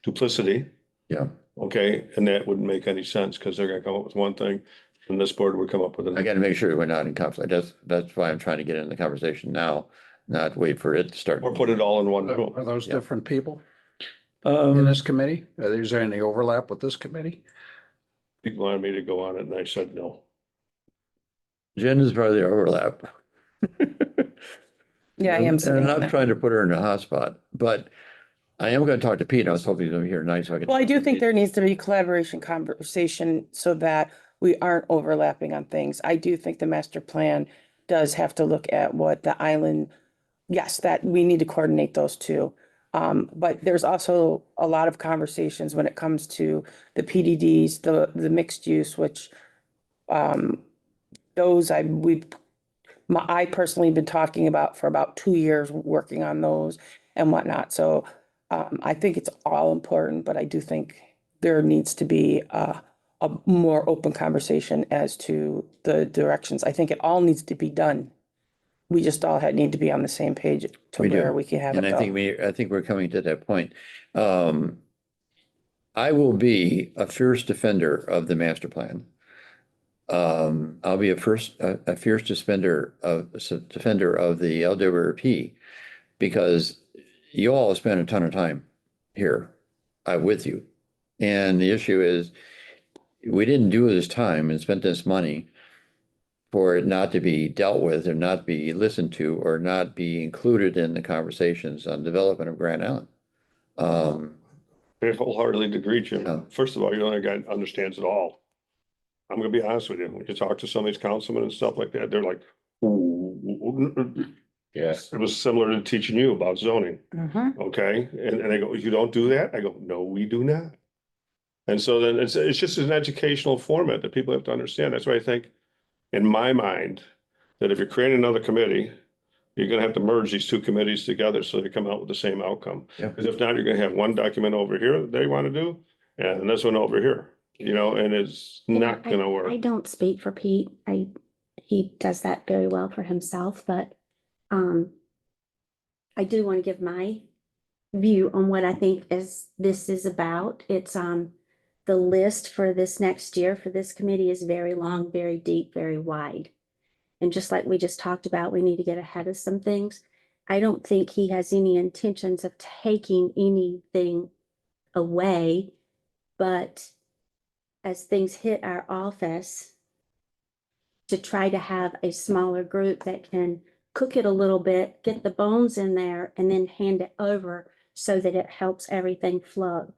duplicity. Yeah. Okay, and that wouldn't make any sense because they're gonna come up with one thing and this board would come up with I another. got to make sure we're not in conflict. That's why I'm trying to get in the conversation now, not wait for it to start. Or put it all in one room. Are those Yeah. different people in this committee? Is there any overlap with this committee? People wanted me to go on it and I said no. Jen is part of the overlap. Yeah, I am. And sitting I'm on not that. trying to put her in a hot spot, but I am going to talk to Pete. I was hoping he's going to be here tonight so I could. Well, I do think there needs to be collaboration conversation so that we aren't overlapping on things. I do think the master plan does have to look at what the island, yes, that we need to coordinate those two. But there's also a lot of conversations when it comes to the PDDs, the mixed use, which those I personally been talking about for about 2 years, working on those and whatnot. So I think it's all important, but I do think there needs to be a more open conversation as to the directions. I think it all needs to be done. We just all need to be on the same page to We do. where we can have it And I think go. I think we're coming to that point. I will be a fierce defender of the master plan. I'll be a fierce defender of the LWRP because you all spend a ton of time here with you. And the issue is we didn't do this time and spent this money for it not to be dealt with or not be listened to or not be included in the conversations on development of Grand Island. I wholeheartedly agree, Jim. Yeah. First of all, you're the only guy that understands it all. I'm gonna be honest with you, when you talk to some of these councilmen and stuff like that, they're like, ooh. Yes. It was similar to teaching you about zoning, Mhm. okay? And they go, you don't do that? I go, no, we do not. And so then it's just an educational format that people have to understand. That's why I think, in my mind, that if you're creating another committee, you're gonna have to merge these 2 committees together so they come out with the same outcome. Yeah. Because if not, you're gonna have one document over here that they wanna do, and this one over here, and it's not I- gonna I work. don't speak for Pete. He does that very well for himself, but I do want to give my view on what I think this is about. It's the list for this next year for this committee is very long, very deep, very wide. And just like we just talked about, we need to get ahead of some things. I don't think he has any intentions of taking anything away, but as things hit our office, to try to have a smaller group that can cook it a little bit, get the bones in there, and then hand it over so that it helps everything flow.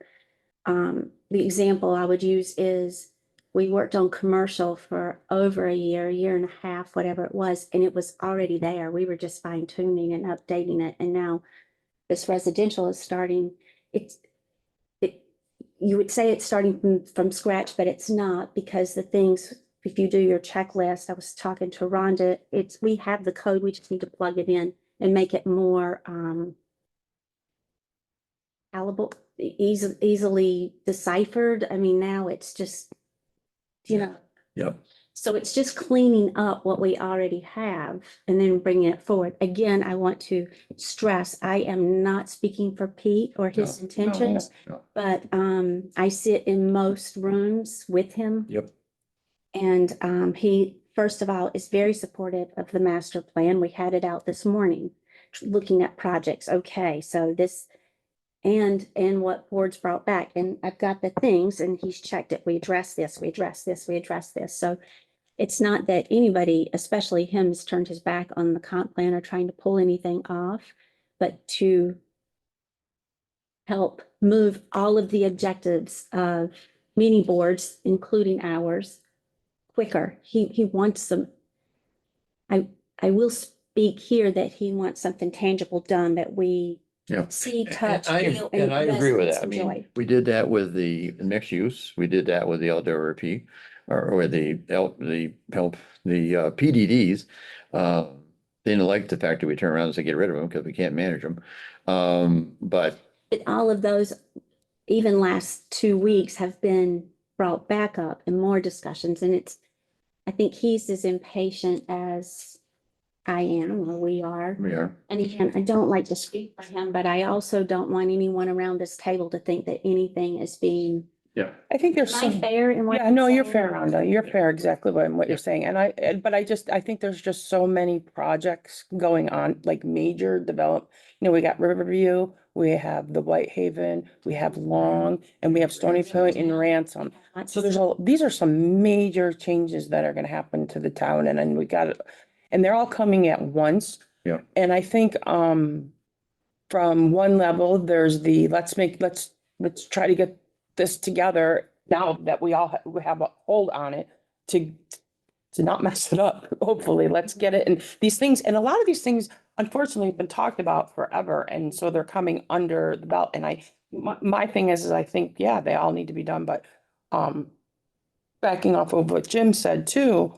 The example I would use is we worked on commercial for over a year and a half, whatever it was, and it was already there. We were just fine tuning and updating it. And now this residential is starting, you would say it's starting from scratch, but it's not, because the things, if you do your checklist, I was talking to Rhonda, we have the code, we just need to plug it in and make it more, palatable, easily deciphered. I mean, now it's just, Yep. so it's just cleaning up what we already have and then bringing it forward. Again, I want to stress, I am not speaking for Pete or his intentions, no. but I sit in most rooms with him. Yep. And he, first of all, is very supportive of the master plan. We had it out this morning, looking at projects. Okay, so this, and what boards brought back, and I've got the things, and he's checked it. We address this, we address this, we address this. So it's not that anybody, especially him, has turned his back on the comp plan or trying to pull anything off, but to help move all of the objectives of mini boards, including ours, quicker. He wants some, I will speak here that he wants something tangible done that we Yeah. see, touch, And feel, and I agree with residents that. I mean, enjoy. we did that with the mixed use. We did that with the LWRP or with the PDDs. They didn't like the fact that we turn around and say, get rid of them because we can't manage them. But But all of those, even last 2 weeks, have been brought back up and more discussions, and I think he's as impatient as I am, or we are. we are. And again, I don't like to speak for him, but I also don't want anyone around this table to think that anything is being I think there's am I some. fair in what Yeah, I'm no, you're saying? fair, Rhonda. You're fair exactly what you're saying. And but I think there's just so many projects going on, like major we got Riverview, we have the Whitehaven, we have Long, and we have Stony Point and Ransom. So these are some major changes that are gonna happen to the town, and then and they're all coming at once. Yeah. And I think, from one level, there's let's try to get this together now that we have a hold on it to not mess it up. Hopefully, let's get it. And these things, and a lot of these things, unfortunately, have been talked about forever. And so they're coming under the belt. And my thing is I think, yeah, they all need to be done. But, backing off of what Jim said too,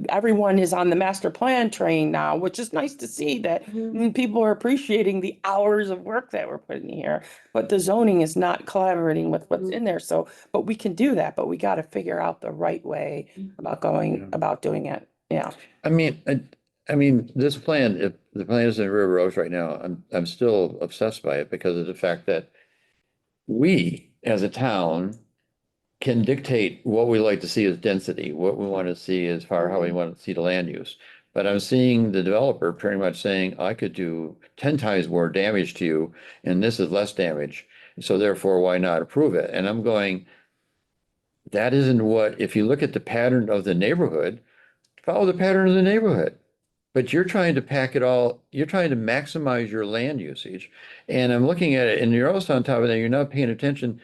everyone is on the master plan train now, which is nice to see that people are appreciating the hours of work that we're putting here. But the zoning is not collaborating with what's in there. So, but we can do that, but we got to figure out the right way about doing it. Yeah. I mean, this plan, if the plan is in River Rose right now, I'm still obsessed by it because of the fact that we, as a town, can dictate what we like to see as density, what we want to see as far how we want to see the land use. But I'm seeing the developer pretty much saying, I could do 10 times more damage to you, and this is less damage. So therefore, why not approve it? And I'm going, that isn't what, if you look at the pattern of the neighborhood, follow the pattern of the neighborhood. But you're trying to pack it all, you're trying to maximize your land usage. And I'm looking at it, and you're also on top of that, you're not paying attention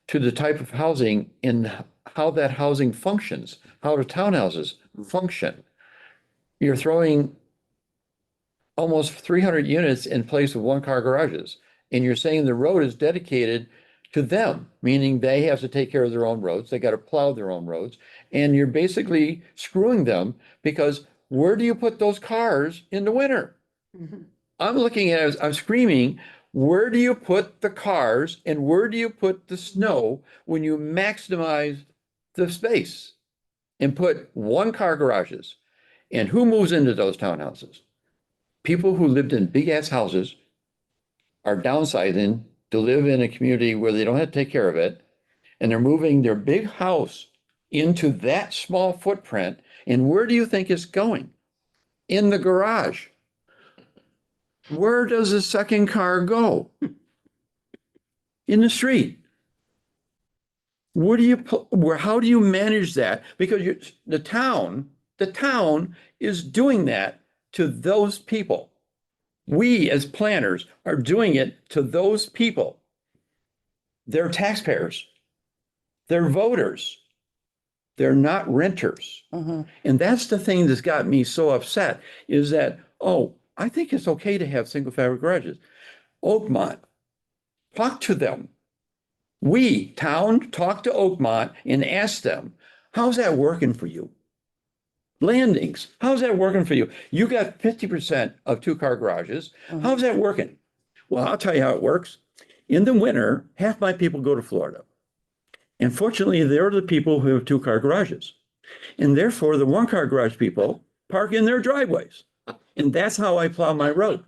to the type of housing and how that housing functions, how the townhouses function. You're throwing almost 300 units in place of one-car garages, and you're saying the road is dedicated to them, meaning they have to take care of their own roads, they got to plow their own roads, and you're basically screwing them because where do you put those cars in the winter? I'm looking at it, I'm screaming, where do you put the cars and where do you put the snow when you maximize the space and put one-car garages? And who moves into those townhouses? People who lived in big-ass houses are downsizing to live in a community where they don't have to take care of it. And they're moving their big house into that small footprint. And where do you think it's going? In the garage. Where does the second car go? In the street. Where do you, how do you manage that? Because the town is doing that to those people. We as planners are doing it to those people. They're taxpayers. They're voters. They're not renters. Mhm. And that's the thing that's got me so upset is that, oh, I think it's okay to have single family garages. Oakmont, talk to them. We, town, talk to Oakmont and ask them, how's that working for you? Landings, how's that working for you? You got 50% of two-car garages. How's that working? Well, I'll tell you how it works. In the winter, half my people go to Florida. And fortunately, they're the people who have two-car garages. And therefore, the one-car garage people park in their driveways. And that's how I plow my road.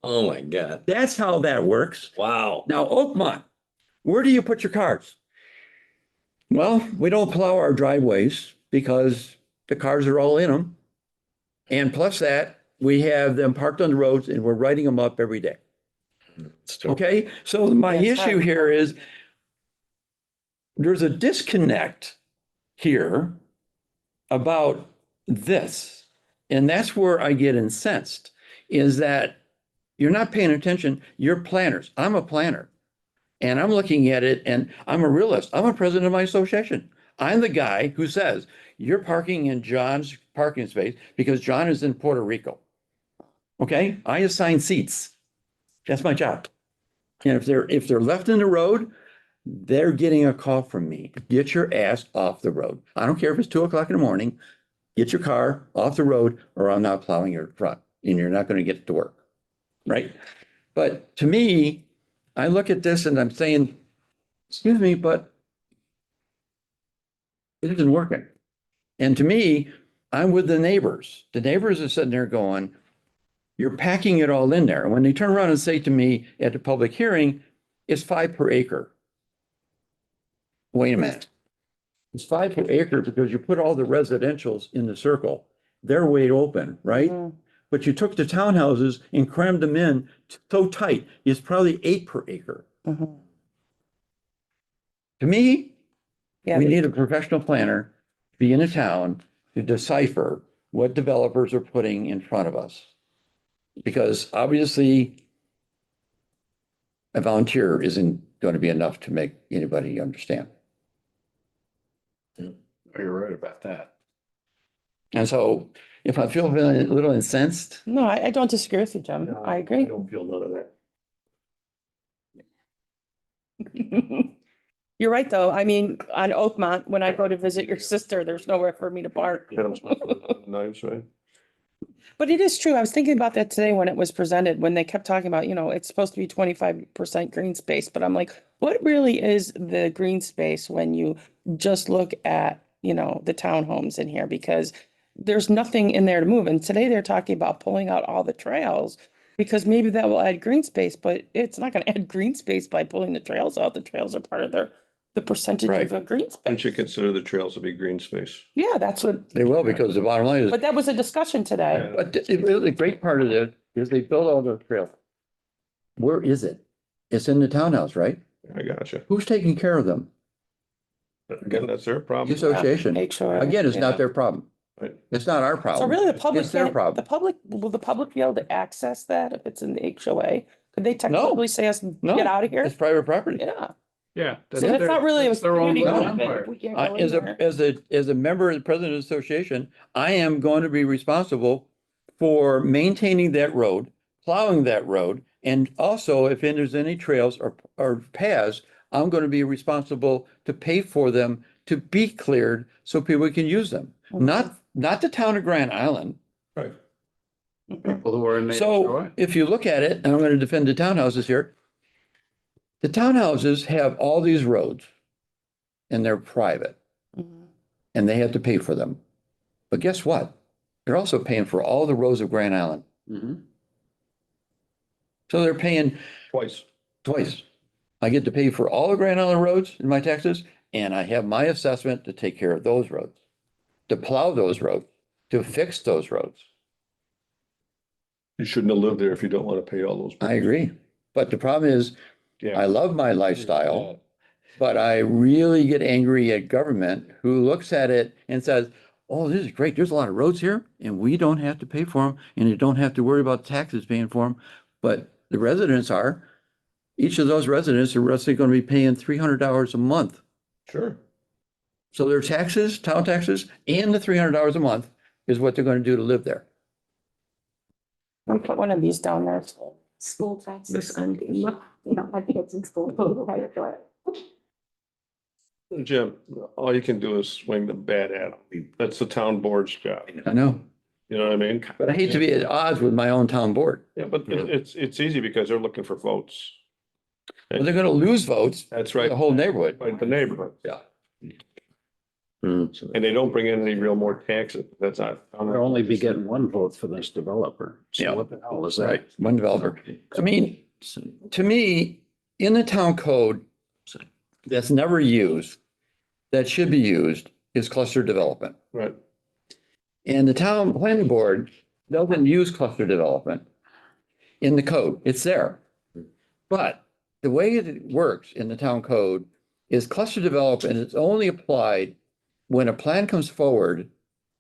Oh, my God. That's how that works. Wow. Now, Oakmont, where do you put your cars? Well, we don't plow our driveways because the cars are all in them. And plus that, we have them parked on the roads and we're writing them up every day. It's true. Okay, so my That's issue right. here is there's a disconnect here about this. And that's where I get incensed, is that you're not paying attention. You're planners. I'm a planner. And I'm looking at it and I'm a realist. I'm a president of my association. I'm the guy who says, you're parking in John's parking space because John is in Puerto Rico. Okay, I assign seats. That's my job. And if they're left in the road, they're getting a call from me. Get your ass off the road. I don't care if it's 2:00 in the morning. Get your car off the road or I'm not plowing your front and you're not going to get to work. Right? But to me, I look at this and I'm saying, excuse me, but it isn't working. And to me, I'm with the neighbors. The neighbors are sitting there going, you're packing it all in there. And when they turn around and say to me at the public hearing, it's 5 per acre. Wait a minute. It's 5 per acre because you put all the residentials in the circle. They're way open, right? Mhm. But you took the townhouses and crammed them in so tight. It's probably 8 per acre. Mhm. To me, Yeah, we need a professional planner to be in a town to decipher what developers are putting in front of us. Because obviously, a volunteer isn't going to be enough to make anybody understand. You're right about that. And so if I feel a little incensed, no, I don't disagree with you, Jim. I agree. don't feel none of that. You're right, though. I mean, on Oakmont, when I go to visit your sister, there's nowhere for me to park. Hit 'em with knives, right? But it is true. I was thinking about that today when it was presented, when they kept talking about, it's supposed to be 25% green space, but I'm like, what really is the green space when you just look at, the townhomes in here? Because there's nothing in there to move. And today they're talking about pulling out all the trails because maybe that will add green space, but it's not going to add green space by pulling the trails out. The trails are part of the percentage Right. of a green Don't space. you consider the trails to be green space? Yeah, that's what, they will, because the bottom line is, but that was a discussion today. but the great part of it is they build all the trails. Where is it? It's in the townhouse, right? I gotcha. Who's taking care of them? But again, that's their The problem. association. Make sure. Again, it's not their problem. Right. It's not our So problem. really, the public It's their can't, problem. will the public be able to access that if it's in the HOA? Could they technically say us, No. get out of here? It's private property. Yeah, Yeah. so that's not really a that's their own community little benefit empire. if we can't go in As there. as a member and president of the association, I am going to be responsible for maintaining that road, plowing that road. And also if there's any trails or paths, I'm going to be responsible to pay for them to be cleared so people can use them. Not the town of Grand Island. Right. People who are in the So HOA. if you look at it, and I'm going to defend the townhouses here. The townhouses have all these roads and they're private Mhm. and they have to pay for them. But guess what? They're also paying for all the roads of Grand Island. Mhm. So they're paying Twice. twice. I get to pay for all the Grand Island roads in my taxes and I have my assessment to take care of those roads, to plow those roads, to fix those roads. You shouldn't have lived there if you don't want to pay all those. I agree. But the problem is, Yeah. I love my lifestyle, But I really get angry at government who looks at it and says, oh, this is great. There's a lot of roads here and we don't have to pay for them and you don't have to worry about taxes paying for them. But the residents are, each of those residents are roughly going to be paying $300 a month. Sure. So their taxes, town taxes, and the $300 a month is what they're going to do to live there. I'll put one of these down there. School taxes, and you don't have kids in school. You pay for it. Jim, all you can do is swing the bat at them. That's the town board's job. I know, You know what I mean? but I hate to be at odds with my own town board. Yeah, but it's easy because they're looking for votes. But they're going to lose votes That's for right. the whole neighborhood. By the neighborhood. Yeah. And they don't bring in any real more taxes. That's not. They'll only be getting one vote for this developer. Yeah. So what the hell is that? Right, one developer. I mean, to me, in the town code that's never used, that should be used is cluster development. Right. And the town planning board doesn't use cluster development in the code. It's there. But the way it works in the town code is cluster development is only applied when a plan comes forward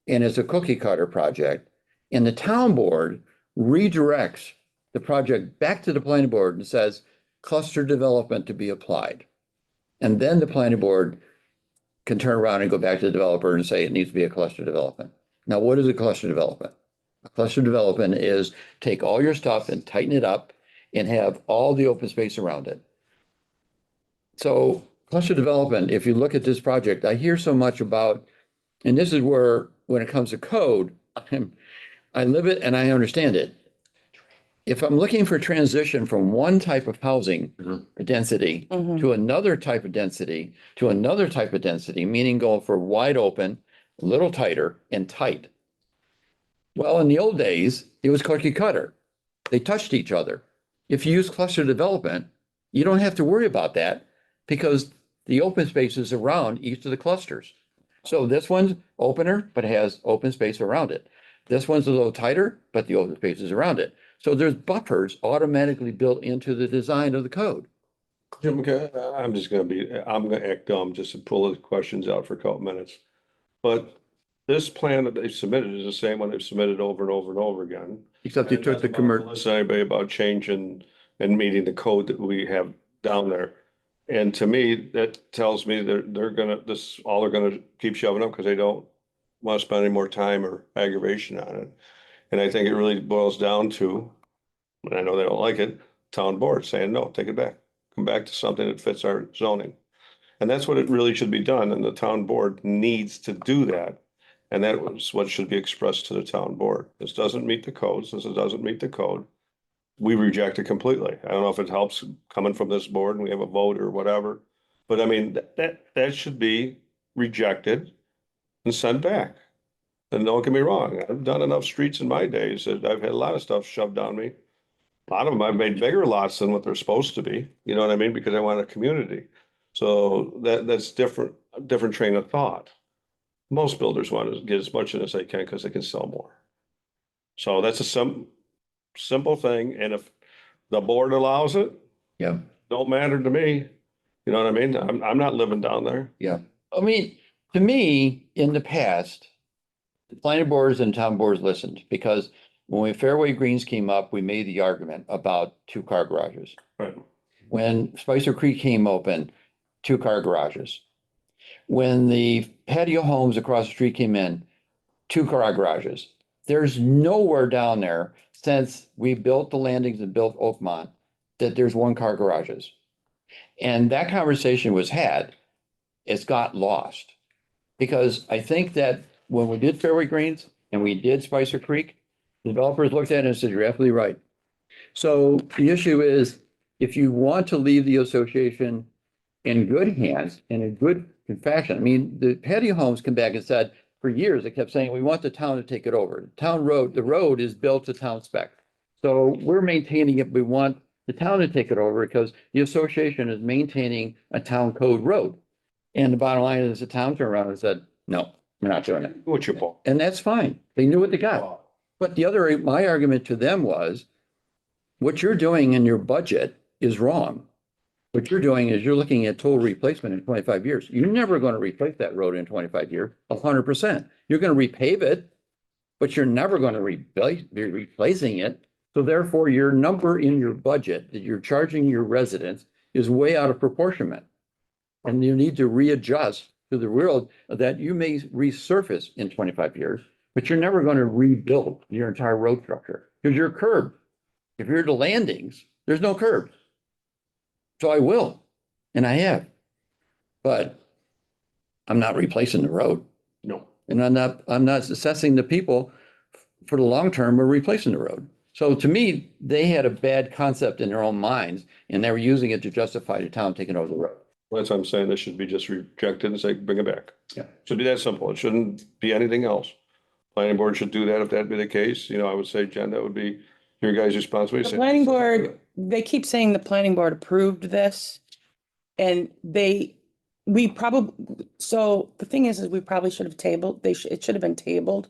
and it's a cookie cutter project, and the town board redirects the project back to the planning board and says cluster development to be applied. And then the planning board can turn around and go back to the developer and say it needs to be a cluster development. Now, what is a cluster development? A cluster development is take all your stuff and tighten it up and have all the open space around it. So cluster development, if you look at this project, I hear so much about, and this is where, when it comes to code, I live it and I understand it. If I'm looking for transition from one type of housing density to another type of density, to another type of density, meaning going for wide open, a little tighter and tight. Well, in the old days, it was cookie cutter. They touched each other. If you use cluster development, you don't have to worry about that because the open space is around each of the clusters. So this one's opener, but has open space around it. This one's a little tighter, but the open space is around it. So there's buffers automatically built into the design of the code. Jim, I'm gonna act dumb just to pull the questions out for a couple minutes. But this plan that they submitted is the same one they've submitted over and over and over again. Except you And took the that's not commercial. Listen to anybody about changing and meeting the code that we have down there. And to me, that tells me they're gonna, all they're gonna keep shoving up because they don't want to spend any more time or aggravation on it. And I think it really boils down to, and I know they don't like it, town board saying, no, take it back. Come back to something that fits our zoning. And that's what it really should be done. And the town board needs to do that. And that was what should be expressed to the town board. This doesn't meet the code. Since it doesn't meet the code, we reject it completely. I don't know if it helps coming from this board and we have a vote or whatever. But I mean, that should be rejected and sent back. And don't get me wrong, I've done enough streets in my days that I've had a lot of stuff shoved down me. A lot of them I've made bigger lots than what they're supposed to be, you know what I mean? Because I want a community. So that's different train of thought. Most builders want to get as much in as they can because they can sell more. So that's a simple thing. And if the board allows it, Yeah. don't matter to me. You know what I mean? I'm not living down there. I mean, to me, in the past, the planning boards and town boards listened because when Fairway Greens came up, we made the argument about 2-car garages. Right. When Spicer Creek came open, 2-car garages. When the patio homes across the street came in, 2-car garages. There's nowhere down there since we built the landings and built Oakmont that there's 1-car garages. And that conversation was had. It's got lost. Because I think that when we did Fairway Greens and we did Spicer Creek, developers looked at it and said, you're absolutely right. So the issue is, if you want to leave the association in good hands, in a good fashion, I mean, the patio homes come back and said, for years, they kept saying, we want the town to take it over. The road is built to town spec. So we're maintaining it. We want the town to take it over because the association is maintaining a town code road. And the bottom line is the town turned around and said, no, we're not doing it. What's your ball? And that's fine. They knew what they got. But my argument to them was, what you're doing in your budget is wrong. What you're doing is you're looking at total replacement in 25 years. You're never going to replace that road in 25 years, 100%. You're going to repave it, but you're never going to be replacing it. So therefore, your number in your budget that you're charging your residents is way out of proportionment. And you need to readjust to the world that you may resurface in 25 years, but you're never going to rebuild your entire road structure because you're curbed. If you're the landings, there's no curbs. So I will, and I have. But I'm not replacing the road. No. And I'm not assessing the people for the long term or replacing the road. So to me, they had a bad concept in their own minds and they were using it to justify the town taking over the road. That's what I'm saying. This should be just rejected and say, bring it back. Yeah. Should be that simple. It shouldn't be anything else. Planning board should do that if that'd be the case. You know, I would say, Jen, that would be your guys' responsibility. The planning board, they keep saying the planning board approved this. And we probably, so the thing is we probably should have tabled, it should have been tabled.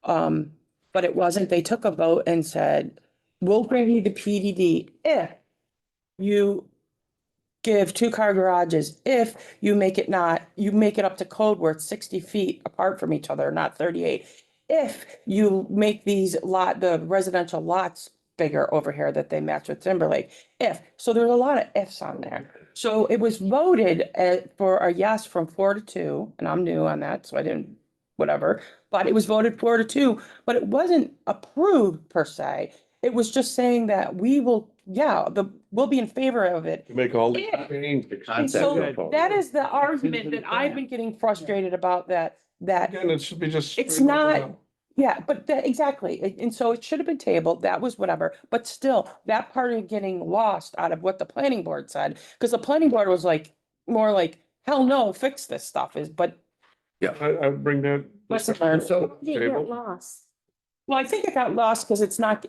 But it wasn't. They took a vote and said, we'll grant you the PDD if you give 2-car garages, if you make it up to code where it's 60 feet apart from each other, not 38. If you make the residential lots bigger over here that they match with Timberlake, so there's a lot of ifs on there. So it was voted for a yes from 4-2, and I'm new on that, so I didn't, whatever. But it was voted 4-2, but it wasn't approved per se. It was just saying that we'll be in favor of it. To make all the. And so that is the argument that I've been getting frustrated about that Again, it should be just. it's not, yeah, but exactly. And so it should have been tabled. That was whatever. But still, that part of getting lost out of what the planning board said, because the planning board was like, more like, hell no, fix this stuff but. I bring that. Lesson learned. So Did it Table. get lost? Well, I think it got lost because it's not,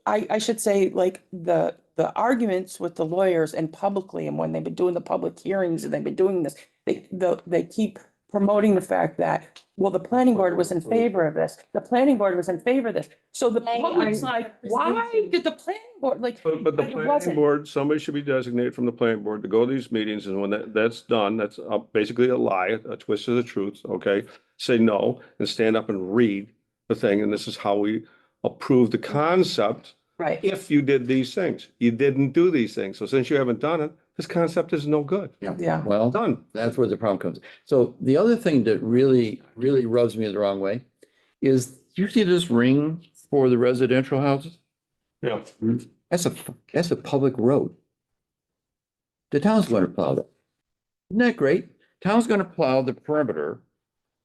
I should say, like, the arguments with the lawyers and publicly, and when they've been doing the public hearings and they've been doing this, they keep promoting the fact that, well, the planning board was in favor of this. The planning board was in favor of this. So the They public's are like, why did the planning board, like, But the It planning wasn't. board, somebody should be designated from the planning board to go to these meetings, and when that's done, that's basically a lie, a twist of the truth, okay? Say no and stand up and read the thing, and this is how we approve the concept. right? If you did these things, you didn't do these things, so since you haven't done it, this concept is no good. Yeah. well, Done. that's where the problem comes. So the other thing that really, really rubs me the wrong way is you see this ring for the residential houses? Yeah. That's a public road. The town's going to plow that. Isn't that great? Town's going to plow the perimeter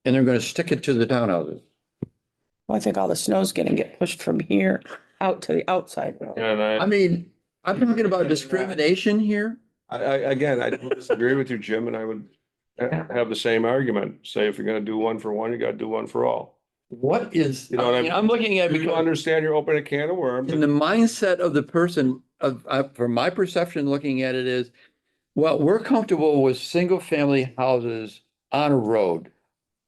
and they're going to stick it to the townhouses. Well, I think all the snow's gonna get pushed from here out to the outside. And I mean, I'm talking about discrimination here. again, I don't disagree with you, Jim, and I would have the same argument. Say if you're gonna do one for one, you gotta do one for all. What is, You know what I I mean, I'm looking at it You because understand you're opening a can of worms. in the mindset of the person from my perception, looking at it is, well, we're comfortable with single family houses on a road.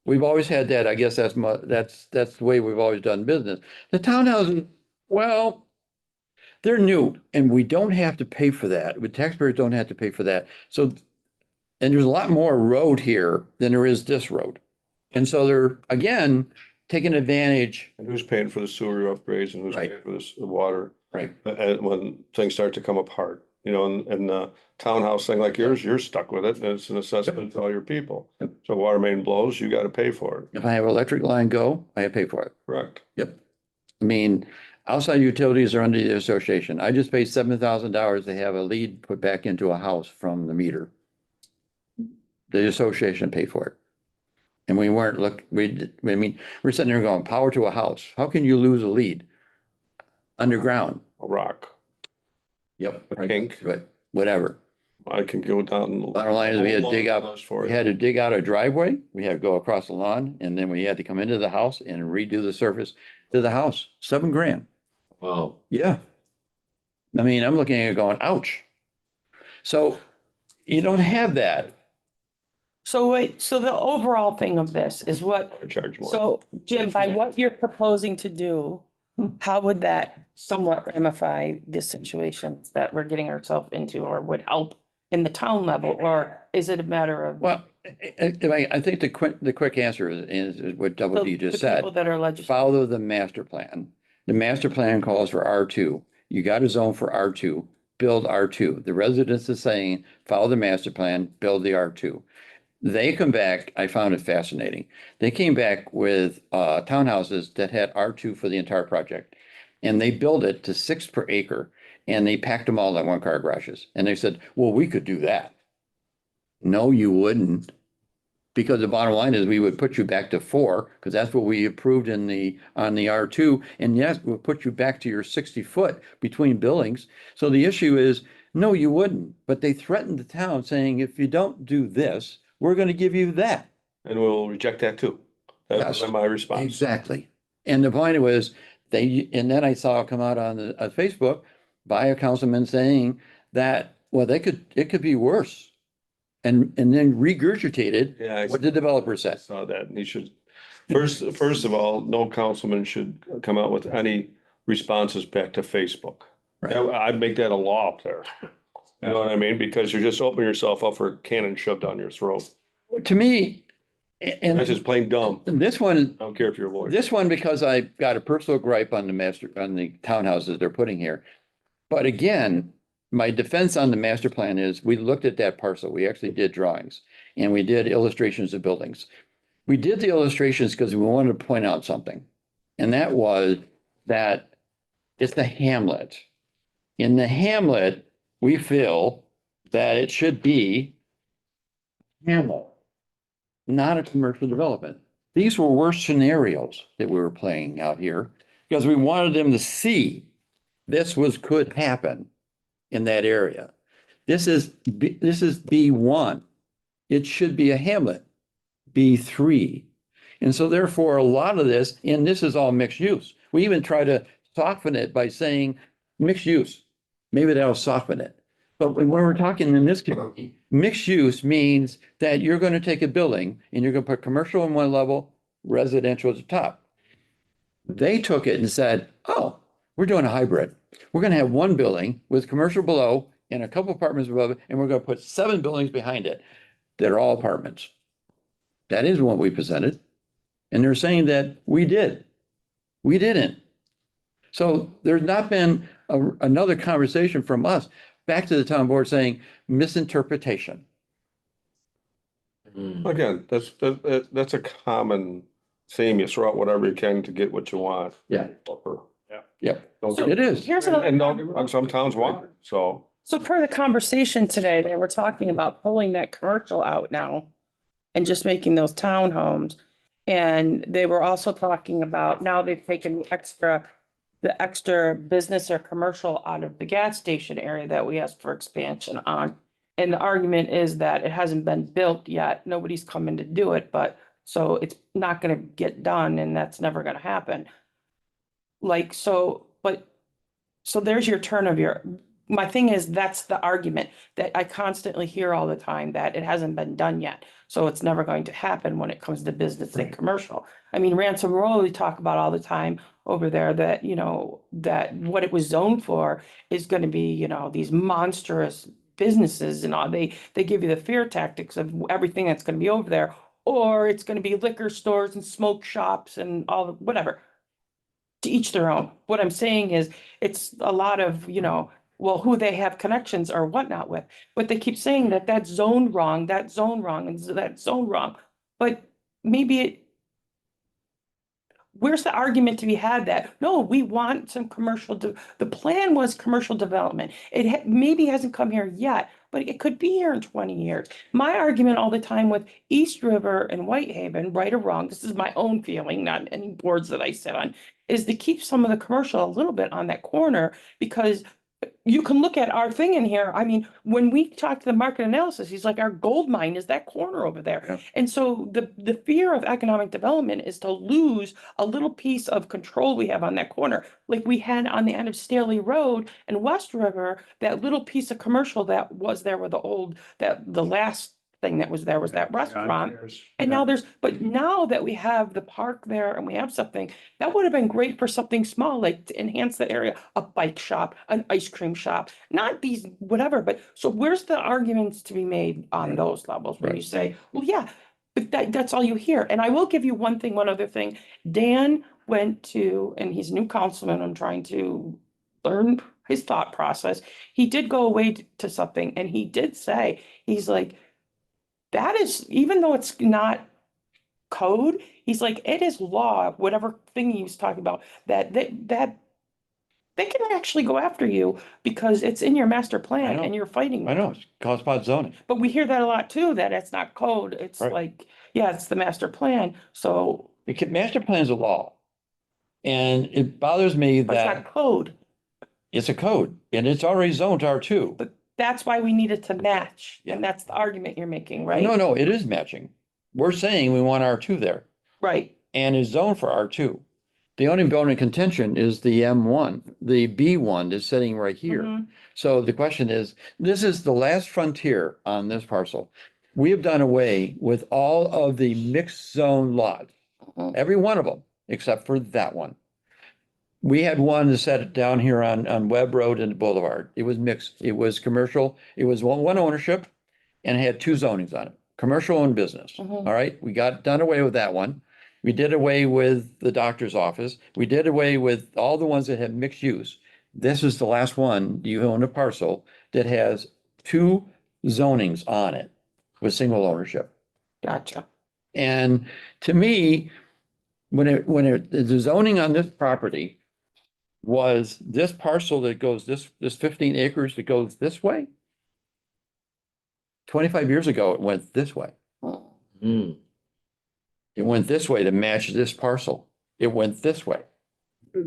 We've always had that. I guess that's the way we've always done business. The townhouses, well, they're new and we don't have to pay for that. The taxpayers don't have to pay for that. So, and there's a lot more road here than there is this road. And so they're, again, taking advantage. And who's paying for the sewer upgrades and who's Right. paying for this, the water? Right. And when things start to come apart, you know, and the townhouse thing like yours, you're stuck with it, and it's an assessment to all your people. Yep. So water main blows, you gotta pay for it, If I have electric line go, I have to pay for it. correct? Yep. I mean, outside utilities are under the association. I just paid $7,000 to have a lead put back into a house from the meter. The association paid for it. And we weren't we're sitting there going, power to a house. How can you lose a lead? Underground. A rock, Yep. a kink, But whatever. I can go down. Bottom line is we had to dig out, For we it. had to dig out a driveway. We had to go across the lawn and then we had to come into the house and redo the surface to the house. $7,000. Wow. Yeah. I mean, I'm looking at it going, ouch. So you don't have that. So wait, so the overall thing of this is what, Charge more. so Jim, by what you're proposing to do, how would that somewhat ramify this situation that we're getting ourselves into, or would help in the town level, or is it a matter of? Well, I think the quick answer is what Double D the just said. people that are legislating? Follow the master plan. The master plan calls for R2. You got a zone for R2, build R2. The residents are saying, follow the master plan, build the R2. They come back, I found it fascinating. They came back with townhouses that had R2 for the entire project. And they built it to 6 per acre, and they packed them all in 1-car garages. And they said, well, we could do that. No, you wouldn't. Because the bottom line is we would put you back to 4, because that's what we approved on the R2. And yes, we'll put you back to your 60-foot between buildings. So the issue is, no, you wouldn't. But they threatened the town saying, if you don't do this, we're going to give you that. And we'll reject that too. That's Yes. my response. Exactly. And the point was, and then I saw it come out on Facebook by a councilman saying that, well, it could be worse. And then regurgitated Yeah, I what the developer said. saw that. And he should, first of all, no councilman should come out with any responses back to Facebook. Right. I'd make that a law up there. You know what I mean? Because you're just opening yourself up for a cannon shoved down your throat. To me, and That's just plain dumb. this one, I don't care if you're a lawyer. this one, because I got a personal gripe on the townhouses they're putting here. But again, my defense on the master plan is we looked at that parcel. We actually did drawings and we did illustrations of buildings. We did the illustrations because we wanted to point out something. And that was that it's the hamlet. In the hamlet, we feel that it should be hamlet, not a commercial development. These were worse scenarios that we were playing out here because we wanted them to see could happen in that area. This is B1. It should be a hamlet, B3. And so therefore, a lot of this, and this is all mixed use. We even try to soften it by saying mixed use. Maybe that'll soften it. But when we're talking in this community, mixed use means that you're going to take a building and you're going to put commercial on one level, residential at the top. They took it and said, oh, we're doing a hybrid. We're going to have one building with commercial below and a couple apartments above it, and we're going to put 7 buildings behind it that are all apartments. That is what we presented. And they're saying that we did. We didn't. So there's not been another conversation from us back to the town board saying misinterpretation. Again, that's a common theme. You throw out whatever you can to get what you want. Yeah. Yeah. Yep, Don't it is. Here's And another, some towns want it, so. so per the conversation today, they were talking about pulling that commercial out now and just making those townhomes. And they were also talking about now they've taken the extra business or commercial out of the gas station area that we asked for expansion on. And the argument is that it hasn't been built yet. Nobody's coming to do it, but so it's not gonna get done and that's never gonna happen. Like, so there's your turn of my thing is, that's the argument that I constantly hear all the time, that it hasn't been done yet. So it's never going to happen when it comes to business and commercial. I mean, Ransom Row, we talk about all the time over there that, that what it was zoned for is gonna be, these monstrous businesses and all. They give you the fear tactics of everything that's gonna be over there. Or it's gonna be liquor stores and smoke shops and all, whatever. To each their own. What I'm saying is, it's a lot of, well, who they have connections or whatnot with. But they keep saying that that's zoned wrong, that's zoned wrong, and that's zoned wrong. But maybe where's the argument to be had that, no, we want some the plan was commercial development. It maybe hasn't come here yet, but it could be here in 20 years. My argument all the time with East River and Whitehaven, right or wrong, this is my own feeling, not any boards that I sit on, is to keep some of the commercial a little bit on that corner, because you can look at our thing in here. I mean, when we talk to the market analysis, he's like, our gold mine is that corner over there. Yeah. And so the fear of economic development is to lose a little piece of control we have on that corner. Like we had on the end of Staley Road and West River, that little piece of commercial that was there with the last thing that was there was that restaurant. And now but now that we have the park there and we have something, that would have been great for something small, like to enhance the area, a bike shop, an ice cream shop, not these, whatever, but so where's the arguments to be made on those levels where you say, well, yeah, but that's all you hear. And I will give you one other thing. Dan went to, and he's a new councilman, I'm trying to learn his thought process. He did go away to something and he did say, he's like, that is, even though it's not code, he's like, it is law, whatever thing he was talking about, that they can actually go after you because it's in your master plan know. and you're fighting. I know, it's cause spot zoning. But we hear that a lot too, that it's not code. It's Right. like, yeah, it's the master plan. So Master plan is a law. And it bothers me but it's that not code. it's a code and it's already zoned R2. But that's why we need it to match. And that's the argument you're making, right? No, it is matching. We're saying we want R2 there Right. and is zoned for R2. The only bone in contention is the M1, the B1 is sitting right here. Mhm. So the question is, this is the last frontier on this parcel. We have done away with all of the mixed zone lots, every one of them, except for that one. We had one that sat down here on Webb Road and Boulevard. It was mixed. It was commercial. It was one ownership and had two zonings on it, commercial and business. Mhm. All right, we got done away with that one. We did away with the doctor's office. We did away with all the ones that had mixed use. This is the last one. You own a parcel that has two zonings on it with single ownership. Gotcha. And to me, the zoning on this property was this parcel that goes this 15 acres that goes this way. 25 years ago, it went this way. Hmm. It went this way to match this parcel. It went this way.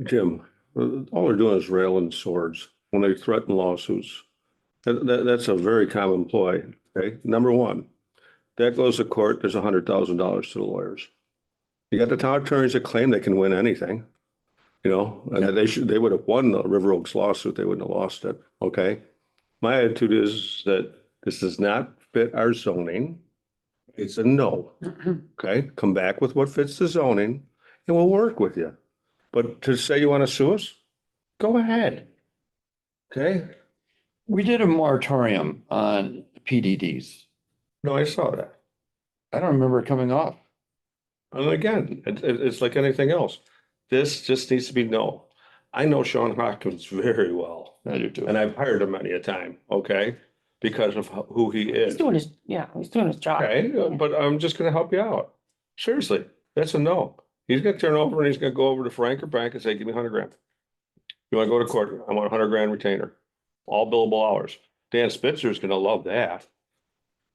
Jim, all they're doing is railing swords when they threaten lawsuits. That's a very common ploy, okay? Number one, that goes to court, there's $100,000 to the lawyers. You got the town attorneys that claim they can win anything, you know, and that they would have won the River Oaks lawsuit, they wouldn't have lost it, okay? My attitude is that this does not fit our zoning. It's a no, okay? Come back with what fits the zoning and we'll work with you. But to say you want to sue us, go ahead. Okay? We did a moratorium on PDDs. No, I saw that. I don't remember it coming off. And again, it's like anything else. This just needs to be no. I know Sean Hawkins very well, I do too. and I've hired him many a time, okay? Because of who he He's is. doing his job. Okay, but I'm just gonna help you out. Seriously, that's a no. He's gonna turn over and he's gonna go over to Frank or Bank and say, give me 100 grand. You wanna go to court? I want 100 grand retainer, all billable hours. Dan Spitzer's gonna love that.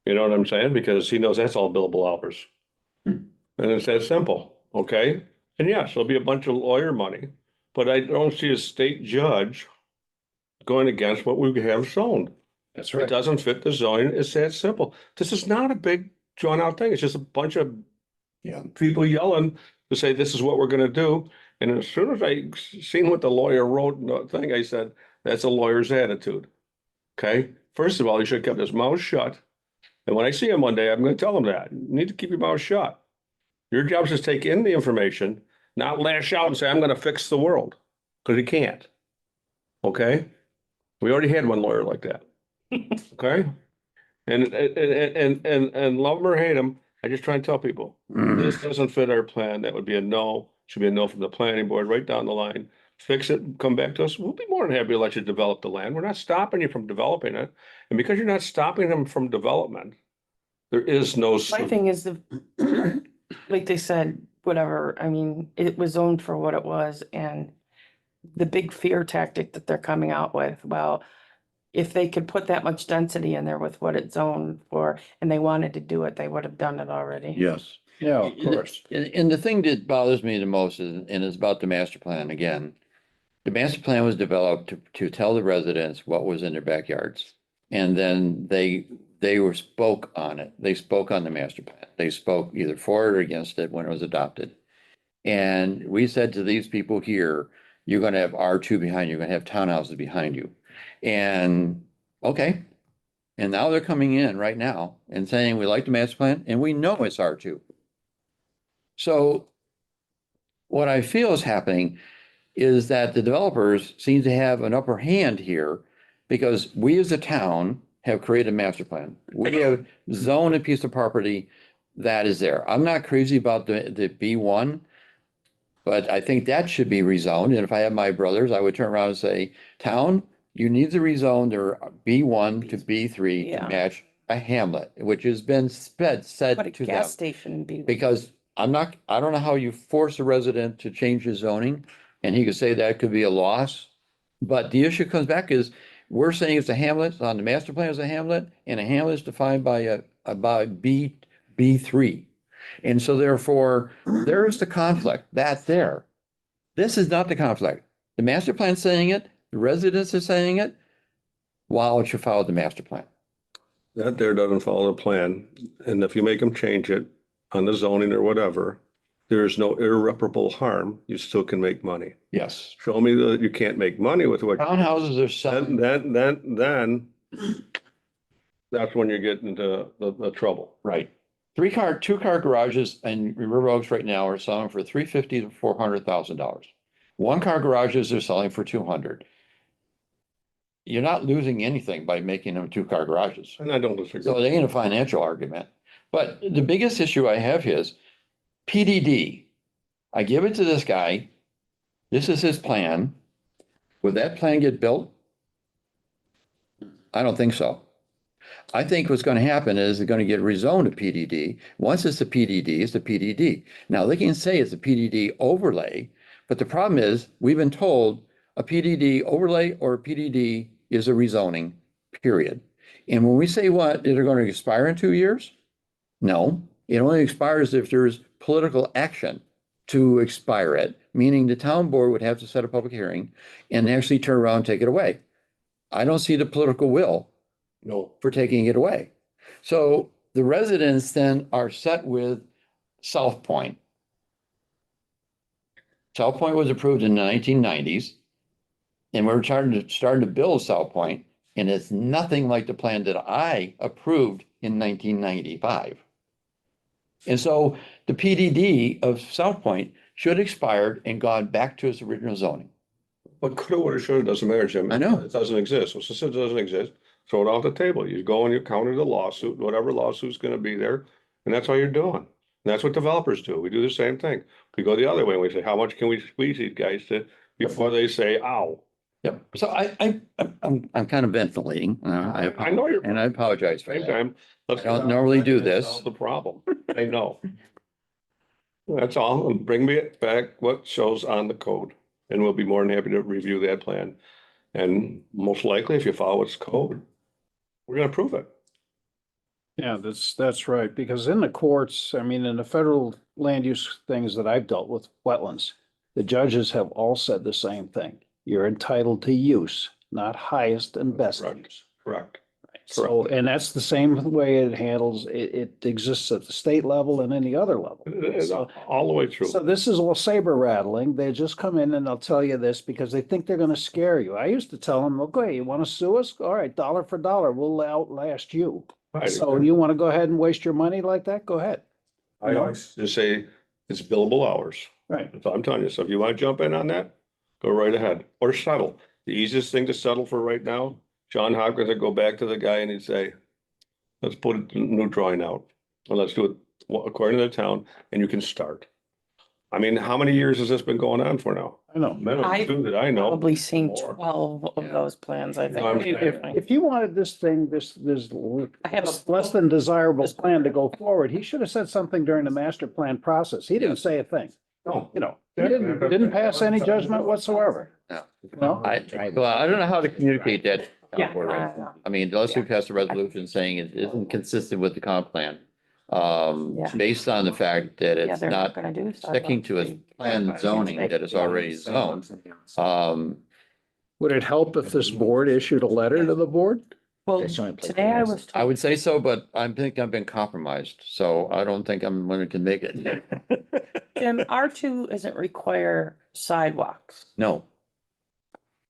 You know what I'm saying? Because he knows that's all billable hours. And it's that simple, okay? And yes, there'll be a bunch of lawyer money, but I don't see a state judge going against what we have zoned. That's It doesn't fit the zoning. It's that simple. This is not a big drawn out thing. It's just a bunch of people yelling to say, this is what we're gonna do. And as soon as I seen what the lawyer wrote in the thing, I said, that's a lawyer's attitude. Okay? First of all, he should have kept his mouth shut. And when I see him one day, I'm gonna tell him that. You need to keep your mouth shut. Your job is to take in the information, not lash out and say, I'm gonna fix the world, because he can't. Okay? We already had one lawyer like that. Okay? And love him or hate him, I just try and tell people, this doesn't fit our plan. That would be a no, should be a no from the planning board, right down the line. Fix it, come back to us. We'll be more than happy to let you develop the land. We're not stopping you from developing it. And because you're not stopping them from development, there is no. My thing is like they said, whatever, I mean, it was zoned for what it was and the big fear tactic that they're coming out with, well, if they could put that much density in there with what it's zoned for and they wanted to do it, they would have done it already. Yes. Yeah, of course. And the thing that bothers me the most is, and it's about the master plan again. The master plan was developed to tell the residents what was in their backyards. And then they spoke on it. They spoke on the master plan. They spoke either for it or against it when it was adopted. And we said to these people here, you're gonna have R2 behind you, you're gonna have townhouses behind you. And okay, And now they're coming in right now and saying, we like the master plan and we know it's R2. So what I feel is happening is that the developers seem to have an upper hand here because we as a town have created a master plan. We have zoned a piece of property that is there. I'm not crazy about the B1, but I think that should be rezoned. And if I had my brothers, I would turn around and say, town, you need to rezone their B1 to B3 to Yeah. match a hamlet, which has been said What a to them. gas station would be. Because I don't know how you force a resident to change his zoning, and he could say that could be a loss. But the issue comes back is, we're saying it's a hamlet, on the master plan is a hamlet, and a hamlet is defined by by B3. And so therefore, there is the conflict, that's there. This is not the conflict. The master plan's saying it, the residents are saying it, while it should follow the master plan. That there doesn't follow the plan, and if you make them change it on the zoning or whatever, there is no irreparable harm, you still can make money. Yes. Show me that you can't make money with what, Townhouses are selling. then that's when you get into the trouble. Right. Two-car garages in River Oaks right now are selling for $350,000 to $400,000. One-car garages are selling for $200,000. You're not losing anything by making them two-car garages. And I don't disagree. So it ain't a financial argument. But the biggest issue I have is PDD. I give it to this guy. This is his plan. Would that plan get built? I don't think so. I think what's going to happen is they're going to get rezoned to PDD. Once it's a PDD, it's a PDD. Now they can say it's a PDD overlay, but the problem is we've been told a PDD overlay or a PDD is a rezoning, period. And when we say what, they're going to expire in 2 years? No, it only expires if there's political action to expire it, meaning the town board would have to set a public hearing and actually turn around and take it away. I don't see the political will No, for taking it away. So the residents then are set with South Point. South Point was approved in the 1990s. And we're starting to build South Point, and it's nothing like the plan that I approved in 1995. And so the PDD of South Point should have expired and gone back to its original zoning. but coulda, woulda, shoulda, doesn't matter, Jim. I know. It doesn't exist. So since it doesn't exist, throw it off the table. You go and you counter the lawsuit, whatever lawsuit's gonna be there, and that's all you're doing. And that's what developers do. We do the same thing. We go the other way and we say, how much can we squeeze these guys to, before they say, ow. Yep. So I'm kind of ventilating. I know you're. And I apologize for Same that. time. let's I don't get out normally there do and this. solve The problem, I know. That's all, and bring me back what shows on the code, and we'll be more than happy to review that plan. And most likely, if you follow its code, we're gonna prove it. Yeah, that's right, because in the courts, I mean, in the federal land use things that I've dealt with, wetlands, the judges have all said the same thing. You're entitled to use, not highest and best Correct. use. Correct. So, and that's the same way it handles, it exists at the state level and any other level. It's So- all the way through. So this is all saber rattling. They just come in and they'll tell you this because they think they're gonna scare you. I used to tell them, okay, you wanna sue us? All right, dollar for dollar, we'll outlast you. Right. So you wanna go ahead and waste your money like that? Go ahead. I always just say it's billable hours. Right. That's all I'm telling you. So if you want to jump in on that, go right ahead or settle. The easiest thing to settle for right now, John Hopkins would go back to the guy and he'd say, let's put a new drawing out. And let's do it according to the town and you can start. I mean, how many years has this been going on for now? I know. Minimum two that I know. Probably seen More. 12 of Yeah. those plans, I No, I'm think. If you wanted this thing, this I have a- less than desirable plan to go forward, he should have said something during the master plan process. He didn't say a thing. No. You know, he didn't pass any judgment whatsoever. No. Well, Well, I don't know how to communicate that. Yeah. I mean, unless we pass a resolution saying it isn't consistent with the comp plan. Yeah. Based on the fact that Yeah, it's they're not gonna do sticking to its plan zoning that is already zoned. would it help if this board issued a letter to the board? Well, They show me play today I games. was. I would say so, but I think I've been compromised, so I don't think I'm one who can make it. Jim, R2 isn't require sidewalks. No,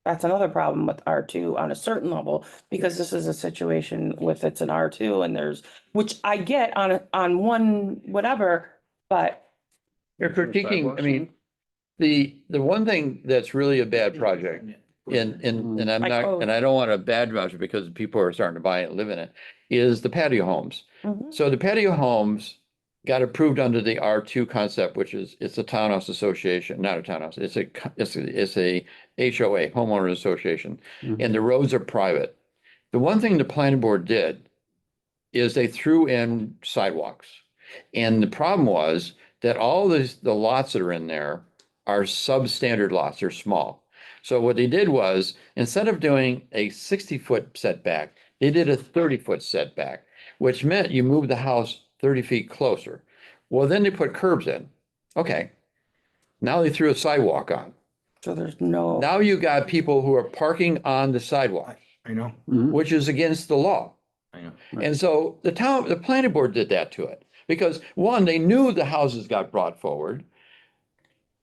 That's another problem with R2 on a certain level, because this is a situation with it's an R2 and there's, which I get on one whatever, but You're critiquing, I mean, the one thing that's really a bad project, and I'm Like not, code. and I don't want to badmouth it because people are starting to buy it and live in it, is the patio homes. Mhm. So the patio homes got approved under the R2 concept, which is, it's a townhouse association, not a townhouse, it's a HOA, homeowner association, and the roads are private. The one thing the planning board did is they threw in sidewalks. And the problem was that all the lots that are in there are substandard lots, they're small. So what they did was, instead of doing a 60-foot setback, they did a 30-foot setback, which meant you moved the house 30 feet closer. Well, then they put curbs in. Okay. Now they threw a sidewalk on. so there's no. Now you got people who are parking on the sidewalk, I know, which is against the law. I know. And so the planning board did that to it, because one, they knew the houses got brought forward.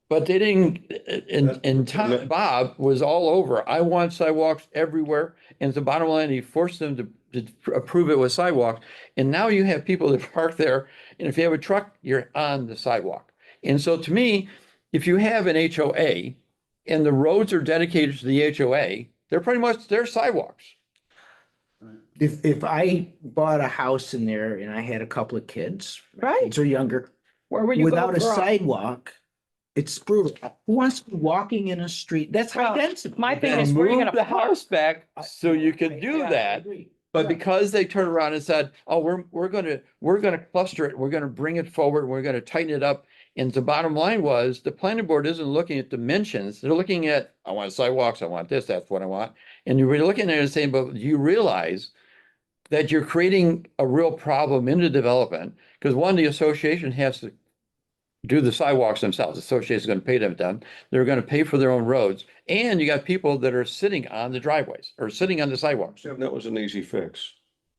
But they didn't, and Bob was all over, I want sidewalks everywhere, and the bottom line, he forced them to approve it with sidewalks. And now you have people that park there, and if you have a truck, you're on the sidewalk. And so to me, if you have an HOA and the roads are dedicated to the HOA, they're pretty much, they're sidewalks. If I bought a house in there and I had a couple of kids. Right. Kids are younger, Where would you go without a for sidewalk, it's brutal. Who wants to be walking in a street? That's high Well, density. my thing And is where you move gonna the park? house back so you can do Yeah, I that. agree. But because they turned around and said, oh, we're gonna cluster it, we're gonna bring it forward, we're gonna tighten it up. And the bottom line was, the planning board isn't looking at dimensions, they're looking at, I want sidewalks, I want this, that's what I want. And you were looking at it and saying, but you realize that you're creating a real problem in the development, because one, the association has to do the sidewalks themselves, the association's gonna pay them done, they're gonna pay for their own roads, and you got people that are sitting on the driveways, or sitting on the sidewalks. That was an easy fix.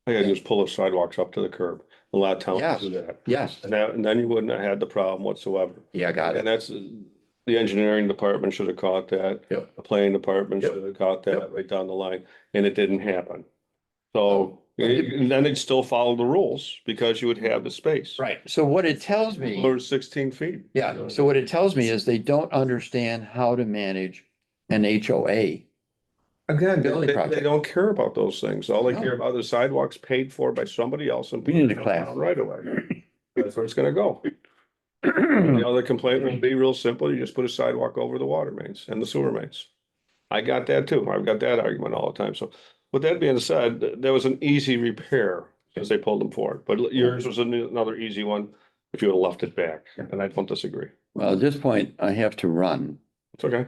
I had to just pull the sidewalks up to the curb. A lot of towns Yes. do that. Yes, And then you wouldn't have had the problem whatsoever. yeah, got it. And that's, the engineering department should have caught that. Yep. The planning department Yep. should have caught that Yep. right down the line, and it didn't happen. So, and then they'd still follow the rules because you would have the space. Right, so what it tells me, Or 16 feet. yeah, so what it tells me is they don't understand how to manage an HOA. Again, Building they project. don't care about those things. All they No. care about is sidewalks paid for by somebody else and. We need a class. Right away. That's where it's gonna go. The other complaint would be real simple. You just put a sidewalk over the water mains and the sewer mains. I got that too. I've got that argument all the time. So with that being said, there was an easy repair as they pulled them forward, but yours was another easy one if you would have left it back, and I don't disagree. Well, at this point, I have to run. It's okay.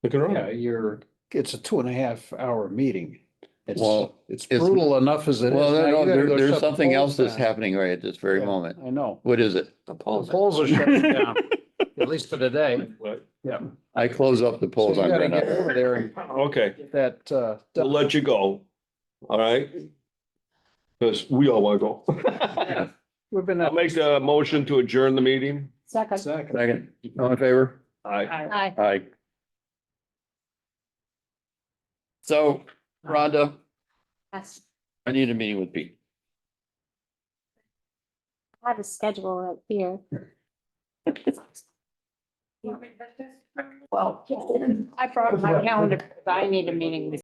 You can Yeah, run. it's a 2.5 hour meeting. It's, Well, it's it's- brutal enough as it is. Well, Now no, you gotta go there's shut the something else polls that's down. happening right at this very Yeah, moment. I know. What is it? The polls are shutting down, at least for today. But, Yeah. I close up the So polls you on gotta Granite. get over there and okay, get that, we'll done. let you go. All right? Because we all want to go. We've been. I'll make the motion to adjourn the meeting. Second. Second, all in favor? Aye. Aye. Aye. So, Rhonda, Yes. I need a meeting with Pete. I have a schedule right here. Well, I brought my calendar because I need a meeting with